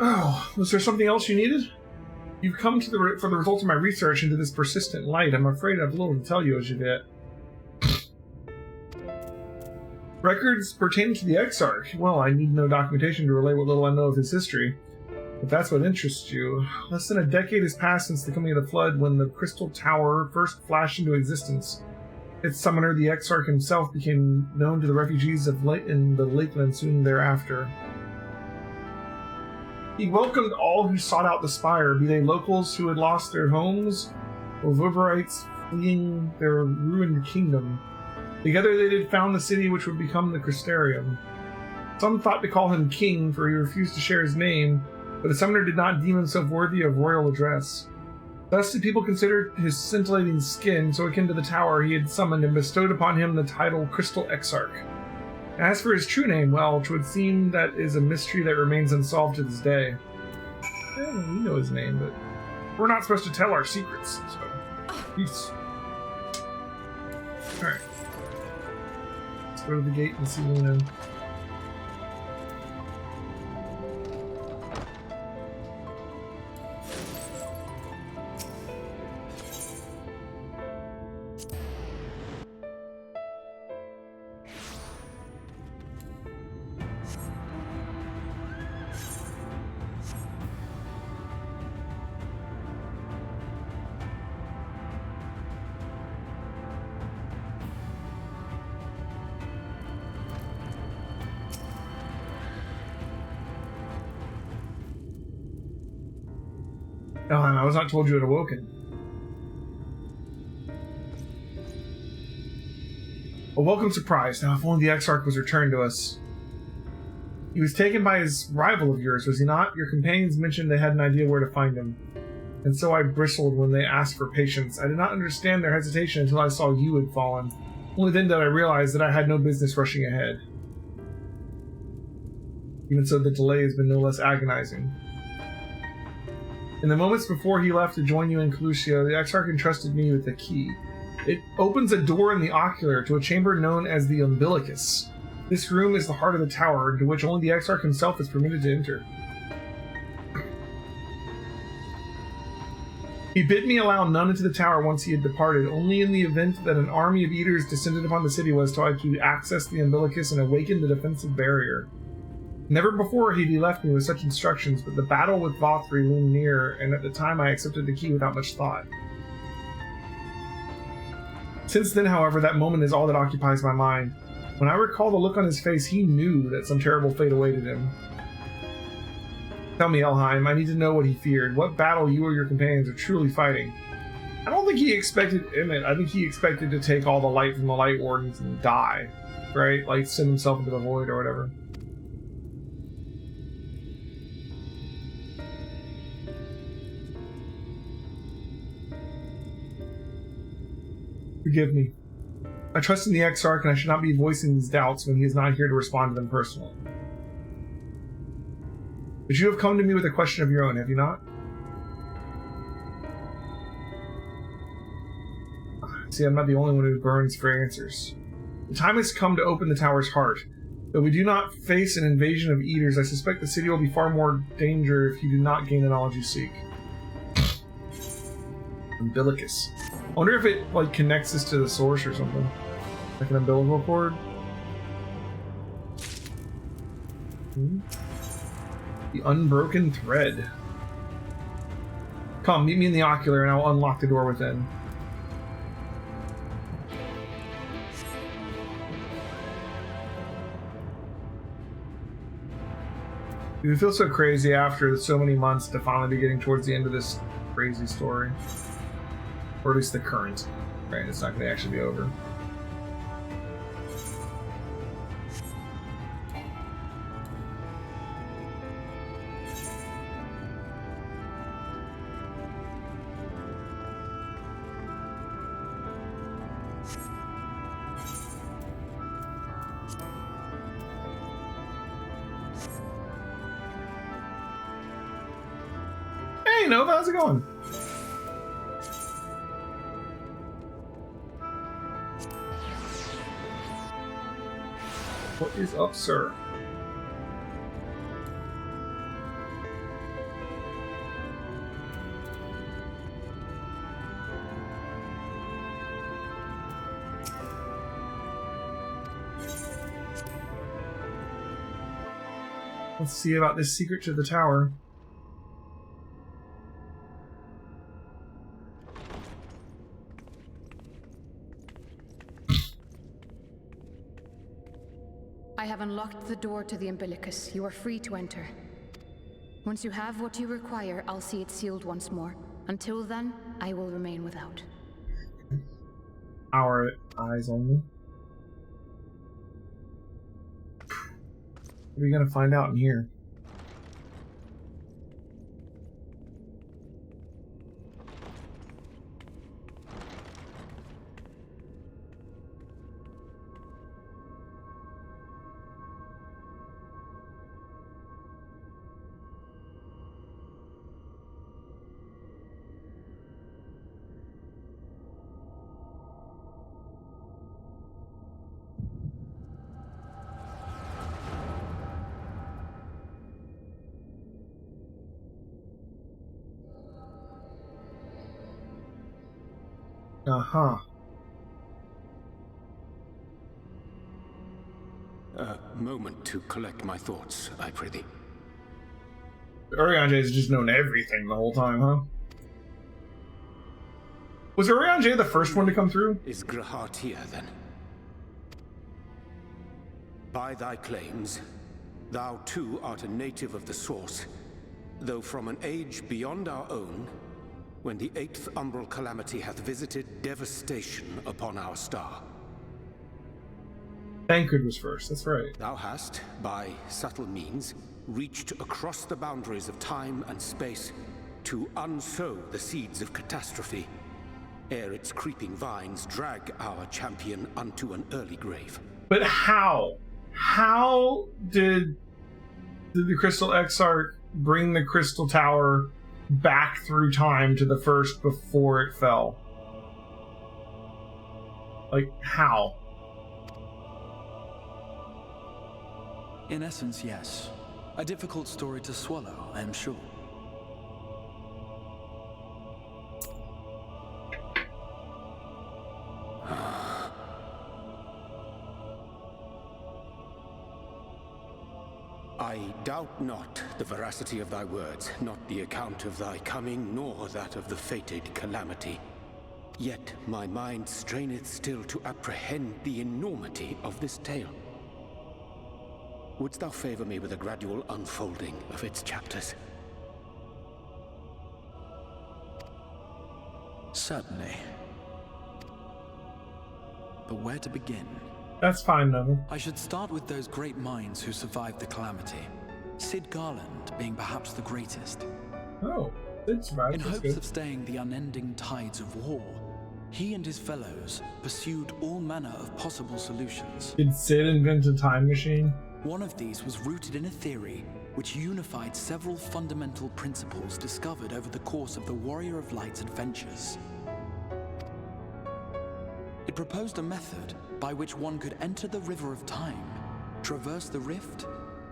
Oh, was there something else you needed? You've come to for the results of my research into this persistent light. I'm afraid I've little to tell you as yet. Records pertaining to the Exarch. Well, I need no documentation to relay what little I know of his history. If that's what interests you. Less than a decade has passed since the coming of the Flood, when the Crystal Tower first flashed into existence. Its summoner, the Exarch himself, became known to the refugees of in the Lakeland soon thereafter. He welcomed all who sought out the Spire, be they locals who had lost their homes, or Vivarites fleeing their ruined kingdom. Together they did found the city which would become the Crystarium. Some thought to call him king, for he refused to share his name, but the summoner did not deem himself worthy of royal address. Thus did people consider his scintillating skin so akin to the tower he had summoned and bestowed upon him the title Crystal Exarch. As for his true name, well, it would seem that is a mystery that remains unsolved to this day. We know his name, but we're not supposed to tell our secrets, so peace. Alright. Let's go to the gate and see Luna. Elheim, I was not told you had awoken. A welcome surprise. Now, if only the Exarch was returned to us. He was taken by his rival of yours, was he not? Your companions mentioned they had an idea where to find him. And so I bristled when they asked for patience. I did not understand their hesitation until I saw you had fallen. Only then did I realize that I had no business rushing ahead. Even so, the delay has been no less agonizing. In the moments before he left to join you in Calusio, the Exarch entrusted me with the key. It opens a door in the ocular to a chamber known as the Umbilicus. This room is the heart of the tower, into which only the Exarch himself is permitted to enter. He bid me allow none into the tower once he had departed. Only in the event that an army of eaters descended upon the city was I to access the Umbilicus and awaken the defensive barrier. Never before had he left me with such instructions, but the battle with Vothri loomed near, and at the time I accepted the key without much thought. Since then, however, that moment is all that occupies my mind. When I recall the look on his face, he knew that some terrible fate awaited him. Tell me, Elheim, I need to know what he feared. What battle you or your companions are truly fighting? I don't think he expected Emmett. I think he expected to take all the light from the Light Wardens and die. Right? Like, send himself into the void or whatever. Forgive me. I trust in the Exarch, and I should not be voicing these doubts when he is not here to respond to them personally. But you have come to me with a question of your own, have you not? See, I'm not the only one who burns for answers. The time has come to open the tower's heart. Though we do not face an invasion of eaters, I suspect the city will be far more danger if you do not gain the knowledge you seek. Umbilicus. I wonder if it, like, connects us to the source or something. Like an umbilical cord? The unbroken thread. Come, meet me in the ocular and I'll unlock the door within. It would feel so crazy after so many months to finally be getting towards the end of this crazy story. Or at least the current. Right, it's not going to actually be over. Hey, Nova, how's it going? What is up, sir? Let's see about this secret to the tower. I have unlocked the door to the umbilicus. You are free to enter. Once you have what you require, I'll see it sealed once more. Until then, I will remain without. Our eyes only. What are we gonna find out in here? Uh-huh. A moment to collect my thoughts, I prithee. Urianger has just known everything the whole time, huh? Was Urianger the first one to come through? Is Grahart here, then? By thy claims, thou too art a native of the Source, though from an age beyond our own, when the 8th umbral calamity hath visited devastation upon our star. Thancred was first, that's right. Thou hast, by subtle means, reached across the boundaries of time and space to unsow the seeds of catastrophe, ere its creeping vines drag our champion unto an early grave. But how? How did the Crystal Exarch bring the Crystal Tower back through time to the first before it fell? Like, how? In essence, yes. A difficult story to swallow, I am sure. I doubt not the veracity of thy words, not the account of thy coming, nor that of the fated calamity. Yet my mind straineth still to apprehend the enormity of this tale. Wouldst thou favor me with a gradual unfolding of its chapters? Certainly. But where to begin? That's fine, Neville. I should start with those great minds who survived the calamity. Sid Garland being perhaps the greatest. Oh, Sid survived. In That's hopes good. of staying the unending tides of war, he and his fellows pursued all manner of possible solutions. Did Sid invent a time machine? One of these was rooted in a theory which unified several fundamental principles discovered over the course of the Warrior of Light's adventures. It proposed a method by which one could enter the River of Time, traverse the rift,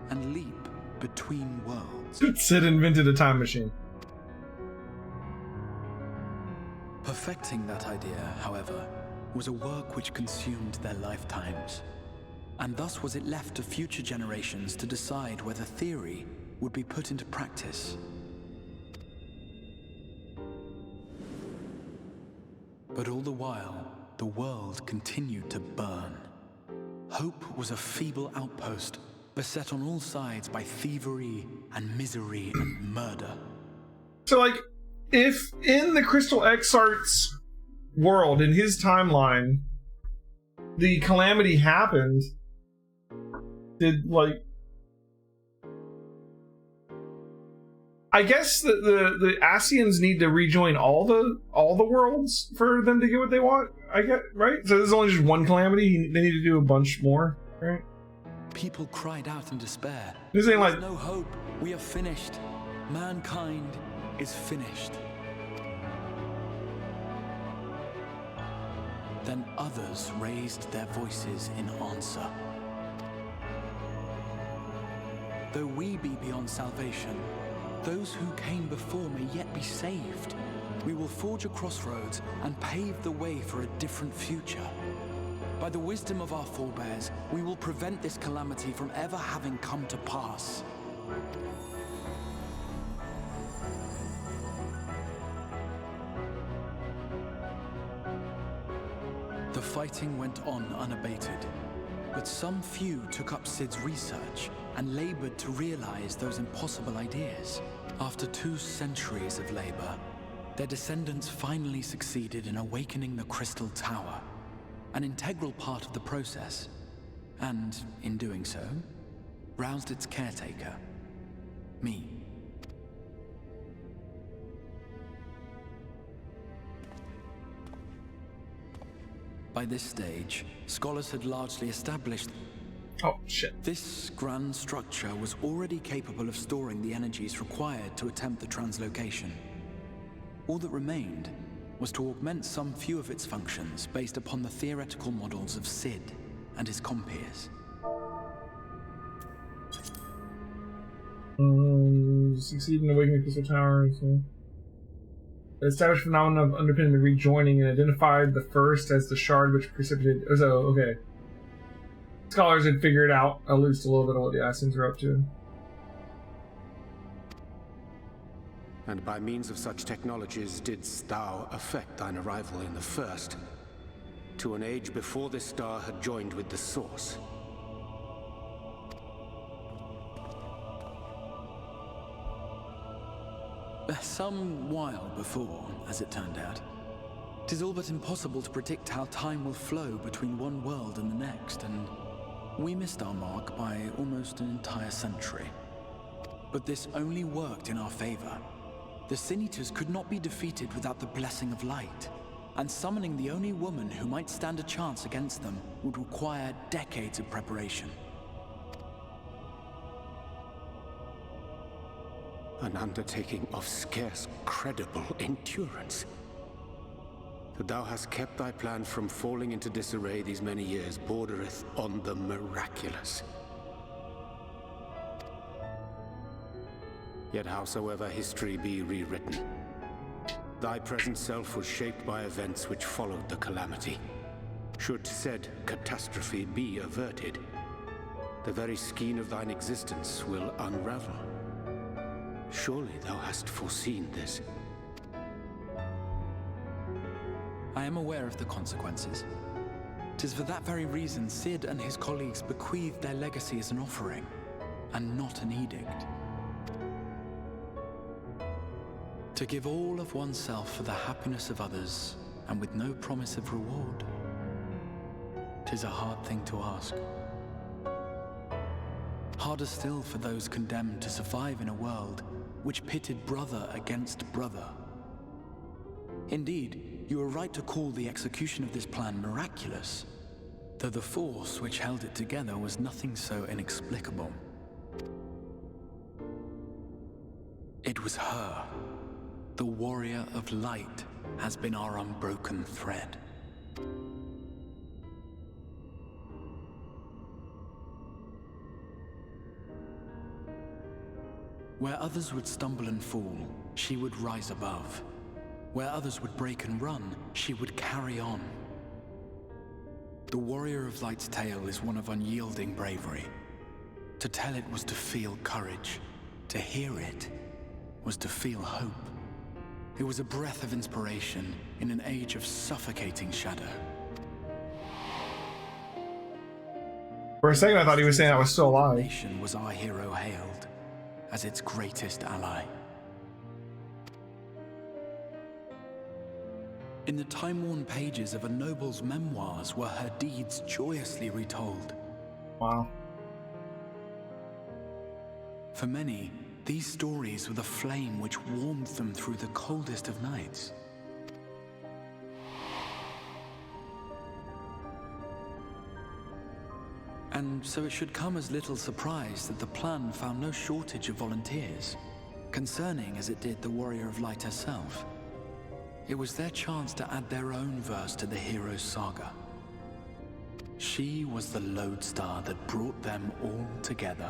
and leap between worlds. Did Sid invented a time machine? Perfecting that idea, however, was a work which consumed their lifetimes. And thus was it left to future generations to decide whether theory would be put into practice. But all the while, the world continued to burn. Hope was a feeble outpost, beset on all sides by thievery and misery and murder. So, like, if in the Crystal Exarch's world, in his timeline, the calamity happened, did, like... I guess the Asians need to rejoin all the worlds for them to get what they want. I get right. So there's only just one calamity. They need to do a bunch more, right? People cried out in despair. This ain't like There's no hope. We are finished. Mankind is finished. Then others raised their voices in answer. Though we be beyond salvation, those who came before may yet be saved. We will forge a crossroads and pave the way for a different future. By the wisdom of our forebears, we will prevent this calamity from ever having come to pass. The fighting went on unabated, but some few took up Sid's research and labored to realize those impossible ideas. After 2 centuries of labor, their descendants finally succeeded in awakening the Crystal Tower, an integral part of the process, and in doing so, roused its caretaker, me. By this stage, scholars had largely established Oh, shit. this grand structure was already capable of storing the energies required to attempt the translocation. All that remained was to augment some few of its functions based upon the theoretical models of Sid and his compeers. Succeed in awakening the Crystal Tower. So. The established phenomenon of underpinning the rejoining and identified the first as the shard which precipitated. Oh, so, okay. Scholars had figured out at least a little bit of what the Assassins are up to. And by means of such technologies didst thou effect thine arrival in the first, to an age before this star had joined with the source. Some while before, as it turned out. 'Tis all but impossible to predict how time will flow between one world and the next, and we missed our mark by almost an entire century. But this only worked in our favor. The Sin Eaters could not be defeated without the blessing of light, and summoning the only woman who might stand a chance against them would require decades of preparation. An undertaking of scarce credible endurance. That thou hast kept thy plan from falling into disarray these many years bordereth on the miraculous. Yet howsoever history be rewritten, thy present self was shaped by events which followed the calamity. Should said catastrophe be averted, the very skein of thine existence will unravel. Surely thou hast foreseen this. I am aware of the consequences. 'Tis for that very reason Sid and his colleagues bequeathed their legacy as an offering, and not an edict. To give all of oneself for the happiness of others, and with no promise of reward. 'Tis a hard thing to ask. Harder still for those condemned to survive in a world which pitted brother against brother. Indeed, you are right to call the execution of this plan miraculous, though the force which held it together was nothing so inexplicable. It was her. The warrior of light has been our unbroken thread. Where others would stumble and fall, she would rise above. Where others would break and run, she would carry on. The warrior of light's tale is one of unyielding bravery. To tell it was to feel courage. To hear it was to feel hope. It was a breath of inspiration in an age of suffocating shadow. For a second, I thought he was saying I was still alive. Nation was our hero hailed as its greatest ally. In the time-worn pages of a noble's memoirs were her deeds joyously retold. Wow. For many, these stories were the flame which warmed them through the coldest of nights. And so it should come as little surprise that the plan found no shortage of volunteers, concerning as it did the Warrior of Light herself. It was their chance to add their own verse to the hero's saga. She was the lodestar that brought them all together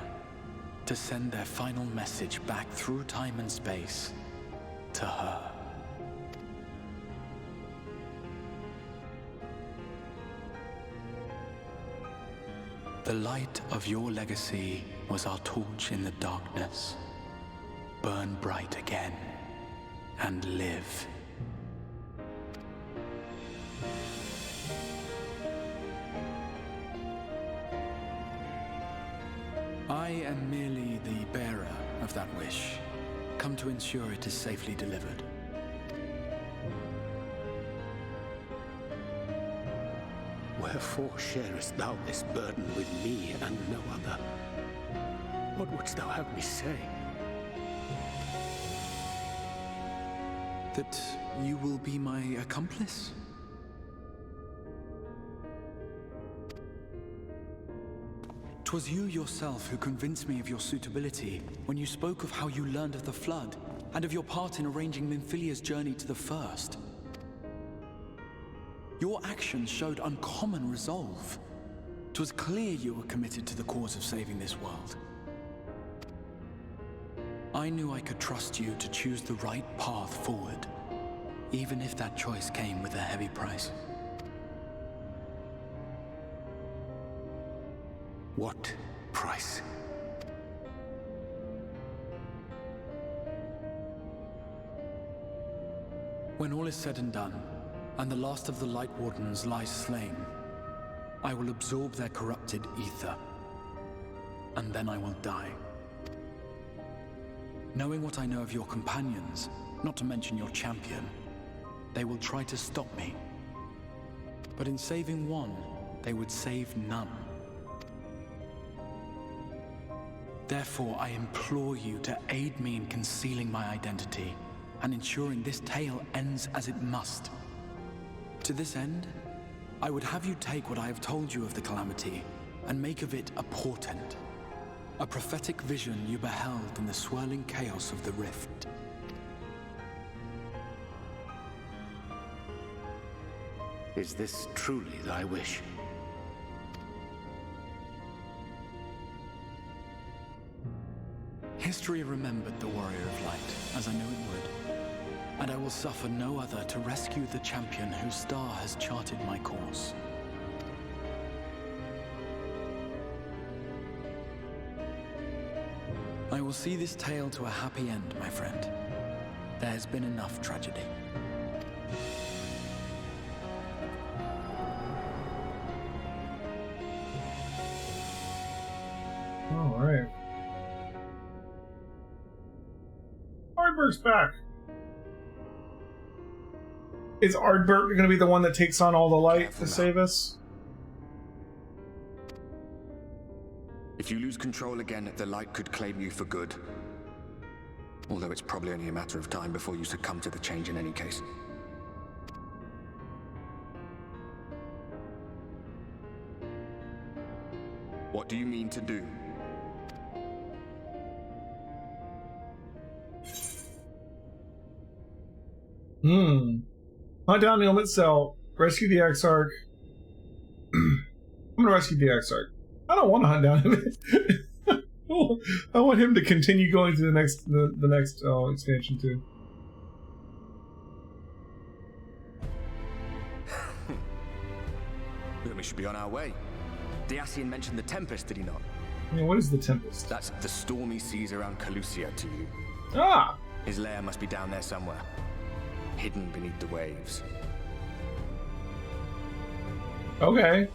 to send their final message back through time and space to her. The light of your legacy was our torch in the darkness. Burn bright again and live. I am merely the bearer of that wish, come to ensure it is safely delivered. Wherefore sharest thou this burden with me and no other? What wouldst thou have me say? That you will be my accomplice? 'Twas you yourself who convinced me of your suitability when you spoke of how you learned of the Flood and of your part in arranging Minfilia's journey to the First. Your actions showed uncommon resolve. 'Twas clear you were committed to the cause of saving this world. I knew I could trust you to choose the right path forward, even if that choice came with a heavy price. What price? When all is said and done, and the last of the Light Wardens lies slain, I will absorb their corrupted ether, and then I will die. Knowing what I know of your companions, not to mention your champion, they will try to stop me. But in saving one, they would save none. Therefore, I implore you to aid me in concealing my identity and ensuring this tale ends as it must. To this end, I would have you take what I have told you of the Calamity and make of it a portent, a prophetic vision you beheld in the swirling chaos of the Rift. Is this truly thy wish? History remembered the Warrior of Light, as I knew it would, and I will suffer no other to rescue the champion whose star has charted my course. I will see this tale to a happy end, my friend. There has been enough tragedy. All right. Ardberg's back. Is Ardberg going to be the one that takes on all the light to save us? If you lose control again, the light could claim you for good. Although it's probably only a matter of time before you succumb to the change in any case. What do you mean to do? Hunt down the Element Cell. Rescue the Exarch. I'm gonna rescue the Exarch. I don't want to hunt down him. I want him to continue going to the next expansion too. Then we should be on our way. Diassian mentioned the Tempest, did he not? Yeah, what is the Tempest? That's the stormy seas around Calusia to you. Ah! His lair must be down there somewhere, hidden beneath the waves. Okay.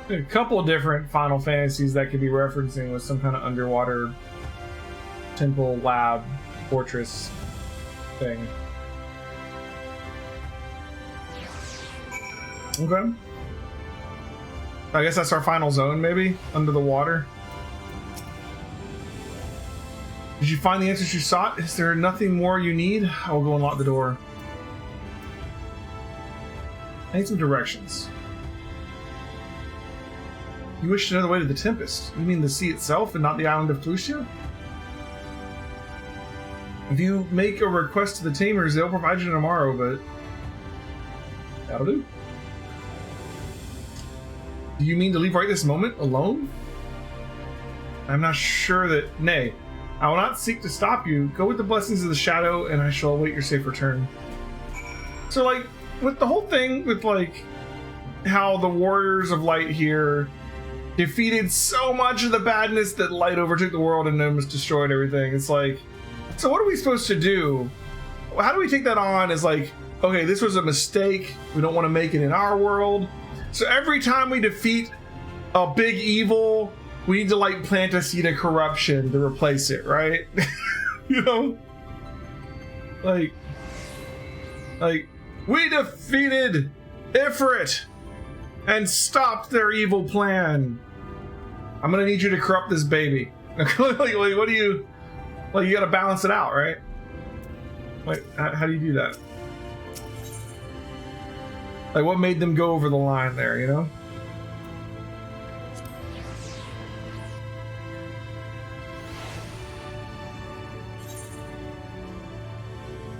A couple different Final Fantasies that could be referencing with some kind of underwater temple, lab, fortress thing. Okay. I guess that's our final zone, maybe? Under the water. Did you find the answers you sought? Is there nothing more you need? I will go unlock the door. I need some directions. You wish to know the way to the Tempest? You mean the sea itself and not the island of Calusia? If you make a request to the Tamers, they'll provide you tomorrow, but... that'll do. Do you mean to leave right this moment, alone? I'm not sure that... Nay, I will not seek to stop you. Go with the blessings of the Shadow, and I shall await your safe return. So, like, with the whole thing with like how the Warriors of Light here defeated so much of the badness that Light overtook the world and almost destroyed everything. It's like, so what are we supposed to do? How do we take that on as like, okay, this was a mistake. We don't want to make it in our world. So every time we defeat a big evil, we need to like plant a seed of corruption to replace it, right? You know? Like we defeated Ifrit and stopped their evil plan. I'm gonna need you to corrupt this baby. Like, what do you... Like, you gotta balance it out, right? Like, how do you do that? Like, what made them go over the line there, you know?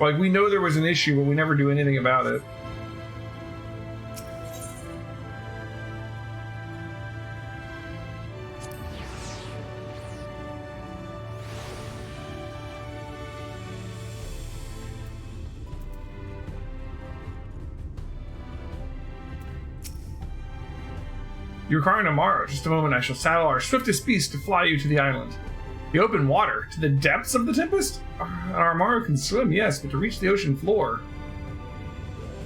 Like, we know there was an issue, but we never do anything about it. You require tomorrow. Just a moment, I shall saddle our swiftest beast to fly you to the island. The open water? To the depths of the Tempest? Our Amaro can swim, yes, but to reach the ocean floor...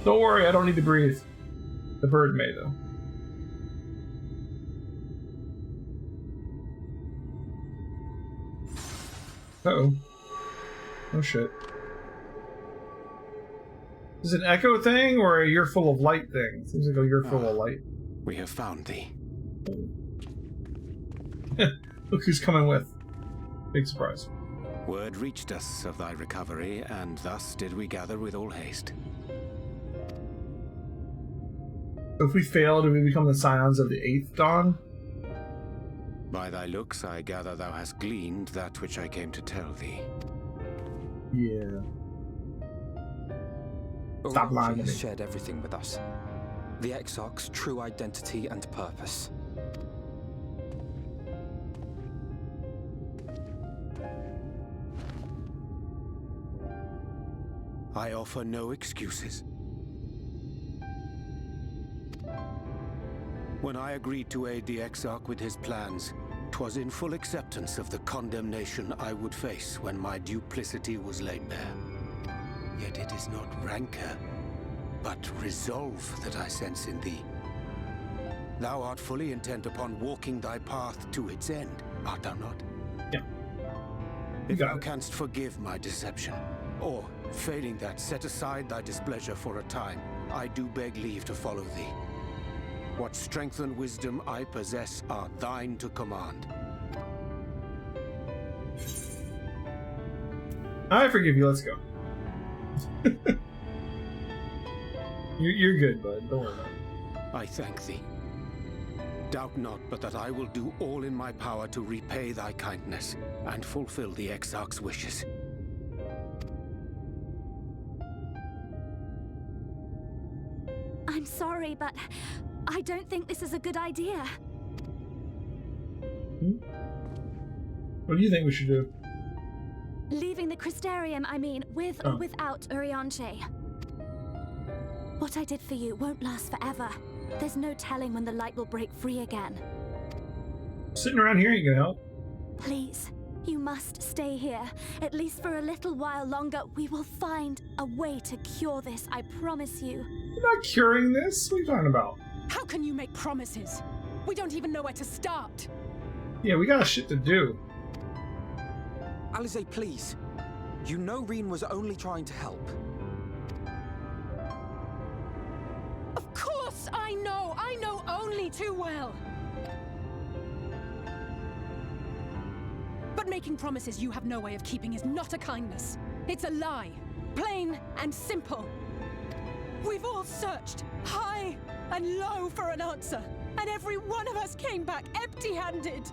Don't worry, I don't need to breathe. The bird may, though. Uh-oh. Oh, shit. Is it an echo thing, or a you're full of light thing? Seems like a you're full of light. We have found thee. Look who's coming with. Big surprise. Word reached us of thy recovery, and thus did we gather with all haste. If we fail, do we become the scions of the 8th Dawn? By thy looks, I gather thou hast gleaned that which I came to tell thee. Yeah. Stop lying to me. Has shared everything with us. The Exarch's true identity and purpose. I offer no excuses. When I agreed to aid the Exarch with his plans, 'twas in full acceptance of the condemnation I would face when my duplicity was laid bare. Yet it is not rancor, but resolve that I sense in thee. Thou art fully intent upon walking thy path to its end, art thou not? Yeah. If thou canst forgive my deception, or, failing that, set aside thy displeasure for a time, I do beg leave to follow thee. What strength and wisdom I possess are thine to command. I forgive you, let's go. You're good, bud. Don't worry about it. I thank thee. Doubt not but that I will do all in my power to repay thy kindness and fulfill the Exarch's wishes. I'm sorry, but I don't think this is a good idea. What do you think we should do? Leaving the Crystarium, I mean, with or without Urianche. What I did for you won't last forever. There's no telling when the light will break free again. Sitting around here ain't gonna help. Please, you must stay here. At least for a little while longer. We will find a way to cure this, I promise you. We're not curing this. What are you talking about? How can you make promises? We don't even know where to start. Yeah, we got shit to do. Alize, please. You know Reen was only trying to help. Of course I know! I know only too well! But making promises you have no way of keeping is not a kindness. It's a lie. Plain and simple. We've all searched high and low for an answer, and every one of us came back empty-handed.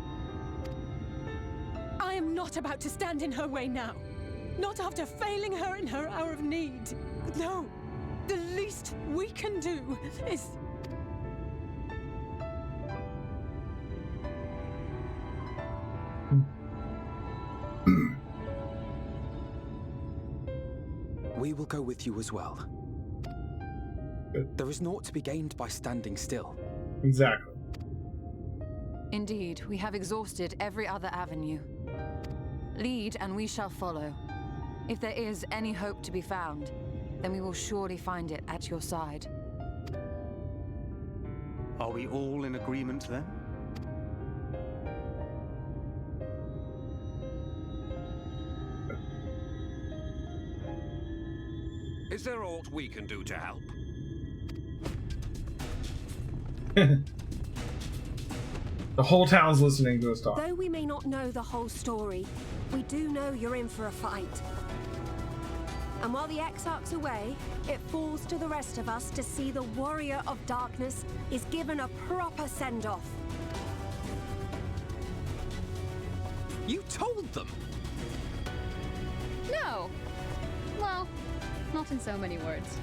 I am not about to stand in her way now. Not after failing her in her hour of need. No, the least we can do is... We will go with you as well. There is naught to be gained by standing still. Exactly. Indeed, we have exhausted every other avenue. Lead, and we shall follow. If there is any hope to be found, then we will surely find it at your side. Are we all in agreement then? Is there aught we can do to help? The whole town's listening to us talk. Though we may not know the whole story, we do know you're in for a fight. And while the Exarch's away, it falls to the rest of us to see the Warrior of Darkness is given a proper send-off. You told them! No! Well, not in so many words.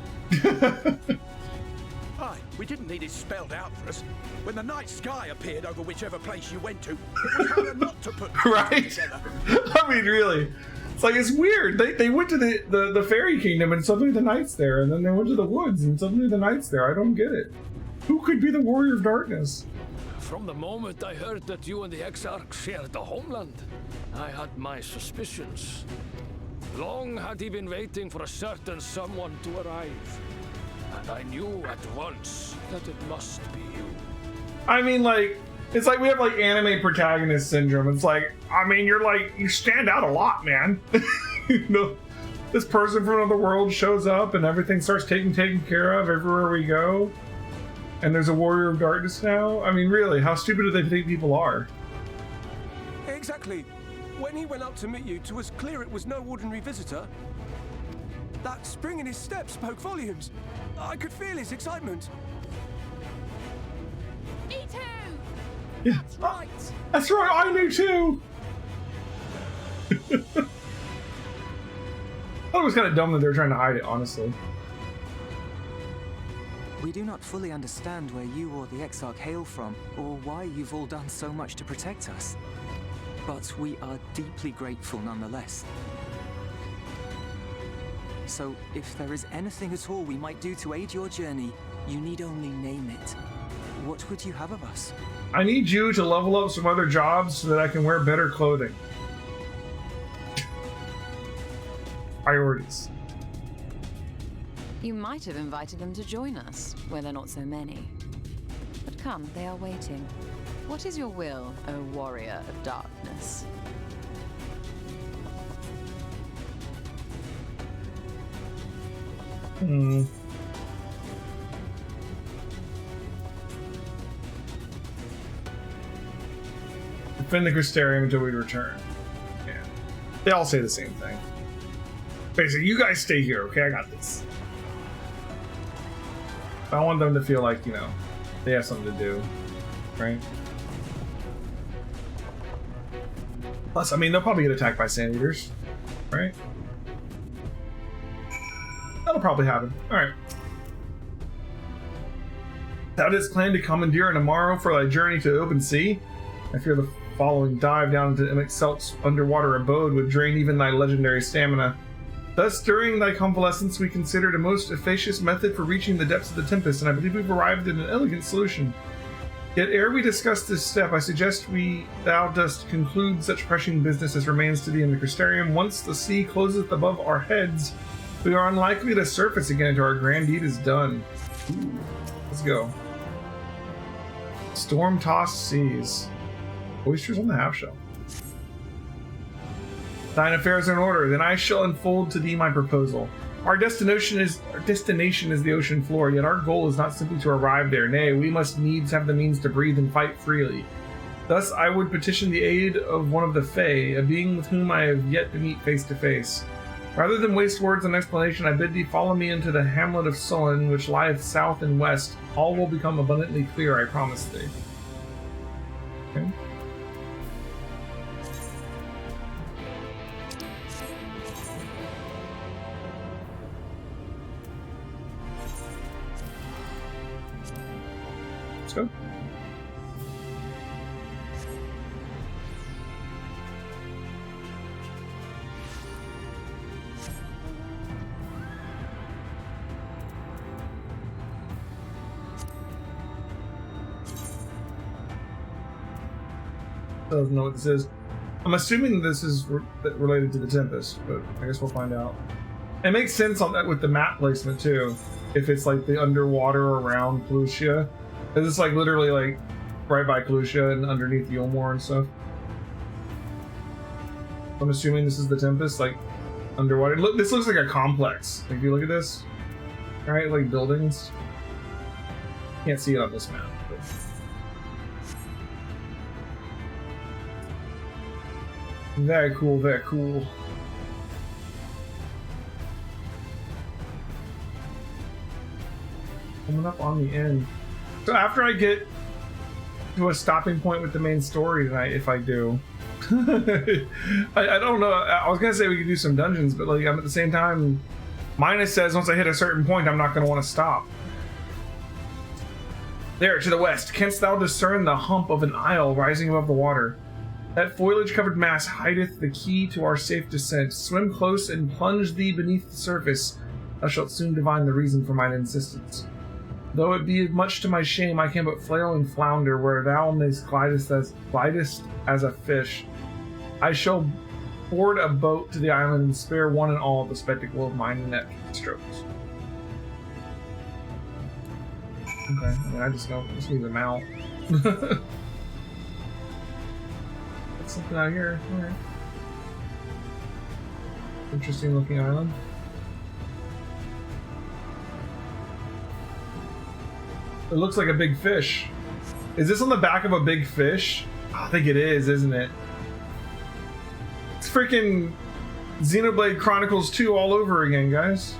Aye, we didn't need it spelled out for us. When the night sky appeared over whichever place you went to, it was harder not to put Right? together. I mean, really. It's like, it's weird. They went to the fairy kingdom and suddenly the knight's there, and then they went to the woods and suddenly the knight's there. I don't get it. Who could be the Warrior of Darkness? From the moment I heard that you and the Exarch shared the homeland, I had my suspicions. Long had he been waiting for a certain someone to arrive. And I knew at once that it must be you. I mean, like, it's like we have like anime protagonist syndrome. It's like, I mean, you stand out a lot, man. You know, this person from another world shows up and everything starts taken care of everywhere we go. And there's a Warrior of Darkness now. I mean, really, how stupid do they think people are? Exactly. When he went up to meet you, 'twas clear it was no ordinary visitor. That spring in his step spoke volumes. I could feel his excitement. Me too! Yeah. That's right! That's right, I knew too! I thought it was kind of dumb that they were trying to hide it, honestly. We do not fully understand where you or the Exarch hail from, or why you've all done so much to protect us. But we are deeply grateful nonetheless. So, if there is anything at all we might do to aid your journey, you need only name it. What would you have of us? I need you to level up some other jobs so that I can wear better clothing. Priorities. You might have invited them to join us, where they're not so many. But come, they are waiting. What is your will, O Warrior of Darkness? Defend the Crystarium until we return. Yeah. They all say the same thing. Basically, you guys stay here, okay? I got this. I want them to feel like, you know, they have something to do, right? Plus, I mean, they'll probably get attacked by sand eaters, right? That'll probably happen. Alright. Thou didst plan to commandeer tomorrow for thy journey to the open sea. I fear the following dive down into Imixelt's underwater abode would drain even thy legendary stamina. Thus, during thy convalescence, we considered a most efficacious method for reaching the depths of the Tempest, and I believe we've arrived at an elegant solution. Yet ere we discuss this step, I suggest thou dost conclude such pressing business as remains to thee in the Crystarium. Once the sea closeth above our heads, we are unlikely to surface again until our grand deed is done. Ooh, let's go. Storm-tossed seas. Oysters on the half-shell. Thine affairs are in order, then I shall unfold to thee my proposal. Our destination is the ocean floor, yet our goal is not simply to arrive there. Nay, we must needs have the means to breathe and fight freely. Thus, I would petition the aid of one of the Fae, a being with whom I have yet to meet face to face. Rather than waste words and explanation, I bid thee follow me into the hamlet of Sullen, which lieth south and west. All will become abundantly clear, I promise thee. Okay. Let's go. Doesn't know what this is. I'm assuming this is related to the Tempest, but I guess we'll find out. It makes sense on that with the map placement too. If it's like the underwater around Clusia, because it's like literally like right by Clusia and underneath Yulmore and stuff. I'm assuming this is the Tempest, like underwater. Look, this looks like a complex. Like, if you look at this, right, like buildings. Can't see it on this map. But... very cool, very cool. Coming up on the end. So after I get to a stopping point with the main story tonight, if I do, I don't know. I was gonna say we could do some dungeons, but like I'm at the same time, Minus says once I hit a certain point, I'm not gonna want to stop. There, to the west, canst thou discern the hump of an isle rising above the water? That foliage-covered mass hideth the key to our safe descent. Swim close and plunge thee beneath the surface. Thou shalt soon divine the reason for mine insistence. Though it be much to my shame, I can but flail and flounder where thou mayst glidest as a fish. I shall board a boat to the island and spare one and all the spectacle of mine net strokes. Okay, I mean, I just need them out. Something out here. Alright. Interesting looking island. It looks like a big fish. Is this on the back of a big fish? I think it is, isn't it? It's freaking Xenoblade Chronicles 2 all over again, guys.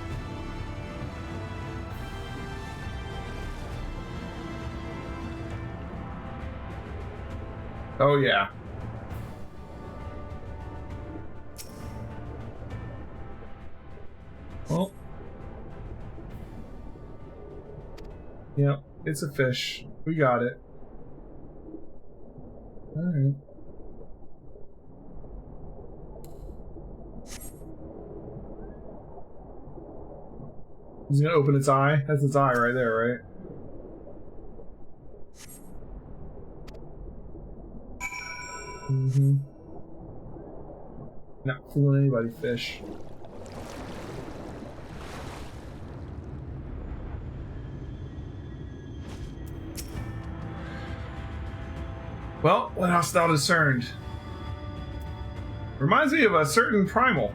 Oh yeah. Well. Yep, it's a fish. We got it. Alright. He's gonna open its eye. That's its eye right there, right? Mm-hmm. Not fooling anybody, fish. Well, what hast thou discerned? Reminds me of a certain primal.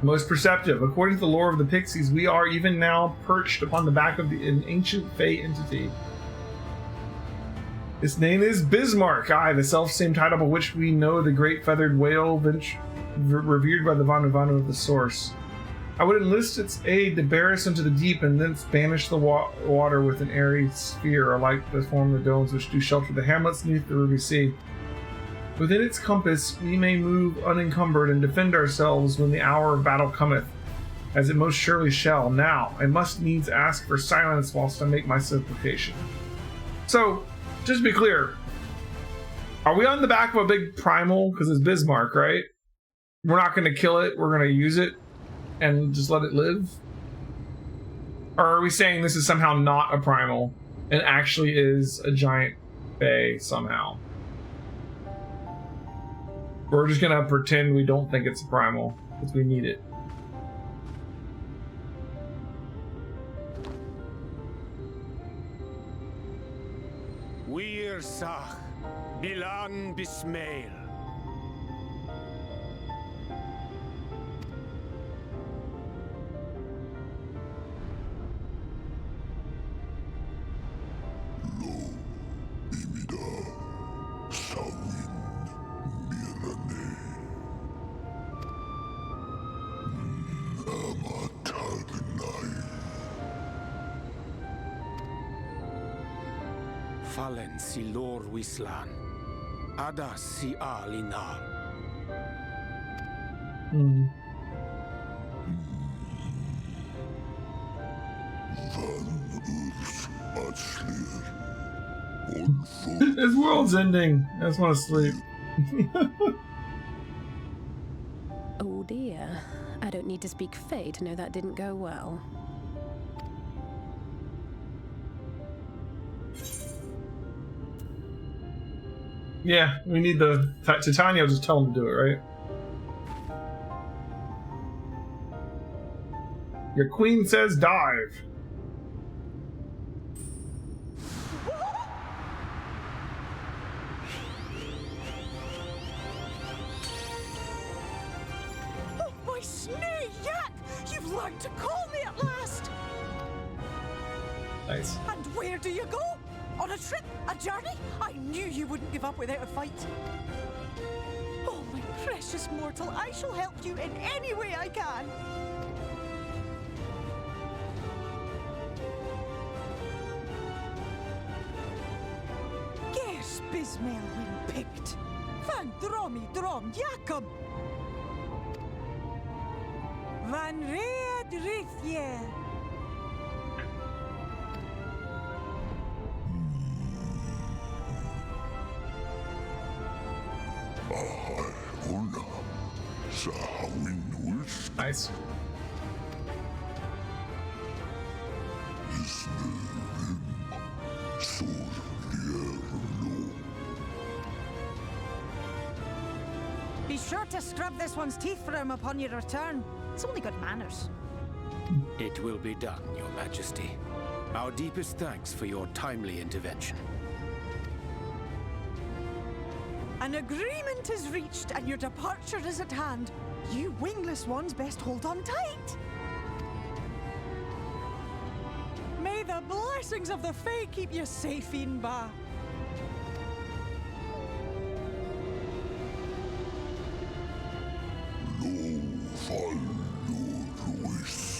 Most perceptive. According to the lore of the Pixies, we are even now perched upon the back of an ancient Fey entity. Its name is Bismarck, the self-same title by which we know the great feathered whale revered by the Vanu of the Source. I would enlist its aid to bear us into the deep and thence banish the water with an airy sphere, alike the form of the domes which do shelter the hamlets beneath the Ruby Sea. Within its compass we may move unencumbered and defend ourselves when the hour of battle cometh, as it most surely shall. Now, I must needs ask for silence whilst I make my supplication. So, just to be clear, are we on the back of a big primal? Because it's Bismarck, right? We're not going to kill it, we're going to use it and just let it live? Or are we saying this is somehow not a primal and actually is a giant Fey somehow? We're just gonna pretend we don't think it's a primal because we need it. Wir Sach, Bilan Bismail. Fallen si lor wislan, ada si alinal. This world's ending. I just want to sleep. Oh dear. I don't need to speak Fey to know that didn't go well. Yeah, we need the Titania. Will just tell him to do it, right? Your queen says dive. Oh, my snake yak! You've learned to call me at last! Nice. And where do you go? On a trip? A journey? I knew you wouldn't give up without a fight. Oh, my precious mortal, I shall help you in any way I can. Gers Bismael when picked. Van Dromi Drom Jacob. Van Red Rithje. Nice. Be sure to scrub this one's teeth for him upon your return. It's only good manners. It will be done, Your Majesty. Our deepest thanks for your timely intervention. An agreement is reached and your departure is at hand. You wingless ones best hold on tight. May the blessings of the Fae keep you safe, Inba.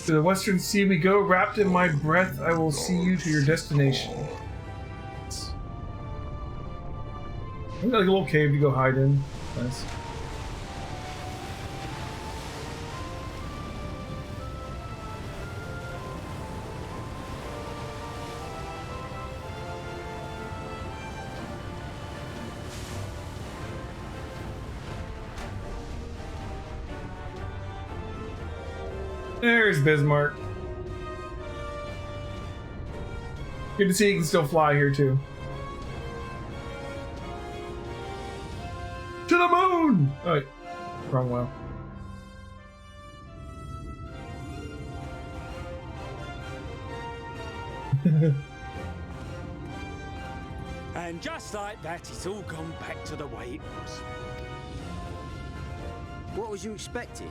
To the western sea we go, wrapped in my breath, I will see you to your destination. We got like a little cave to go hide in. Nice. There's Bismarck. Good to see you can still fly here too. To the moon! Oh, wait. Wrong well. And just like that, it's all gone back to the way it was. What was you expecting?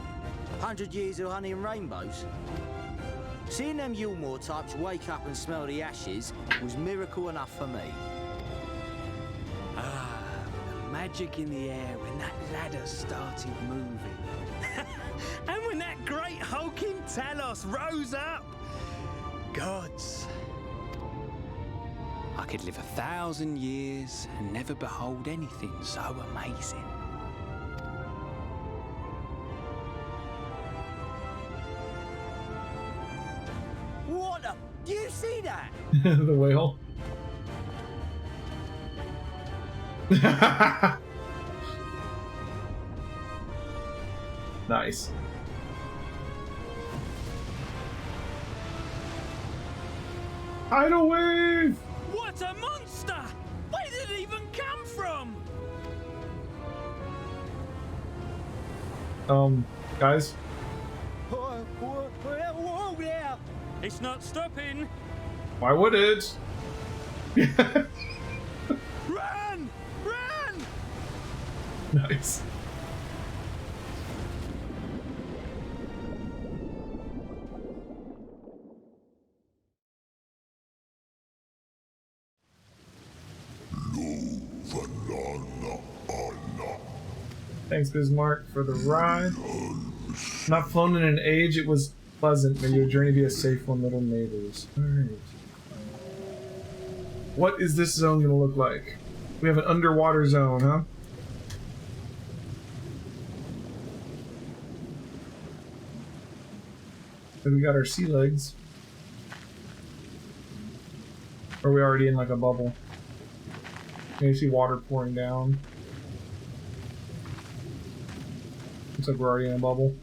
100 years of honey and rainbows? Seeing them Yulmore types wake up and smell the ashes was miracle enough for me. Ah, the magic in the air when that ladder started moving. And when that great hulking Talos rose up. Gods. I could live 1,000 years and never behold anything so amazing. What the? Do you see that? The whale. Nice. Tidal wave! What a monster! Where did it even come from? Guys? Whoa there! It's not stopping! Why would it? Run! Run! Nice. Thanks, Bismarck, for the ride. Not flown in an age, it was pleasant. May your journey be a safe one, little neighbors. Alright. What is this zone gonna look like? We have an underwater zone, huh? Then we got our sea legs. Or are we already in like a bubble? Can you see water pouring down? Looks like we're already in a bubble.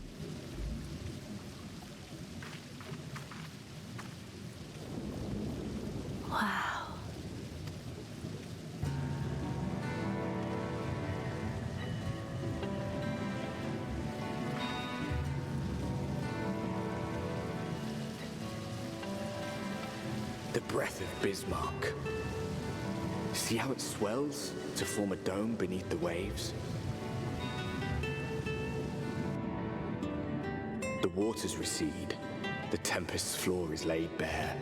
Wow. The breath of Bismarck. See how it swells to form a dome beneath the waves? The waters recede. The tempest's floor is laid bare.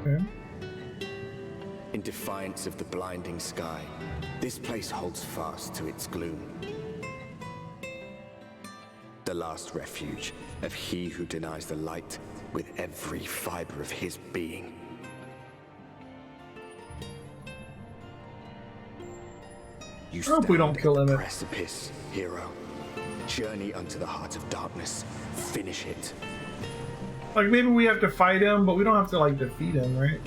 Okay. In defiance of the blinding sky, this place holds fast to its gloom. The last refuge of he who denies the light with every fiber of his being. You I hope we don't kill him. Precipice, hero. Journey unto the heart of darkness. Finish it. Like, maybe we have to fight him, but we don't have to, like, defeat him, right?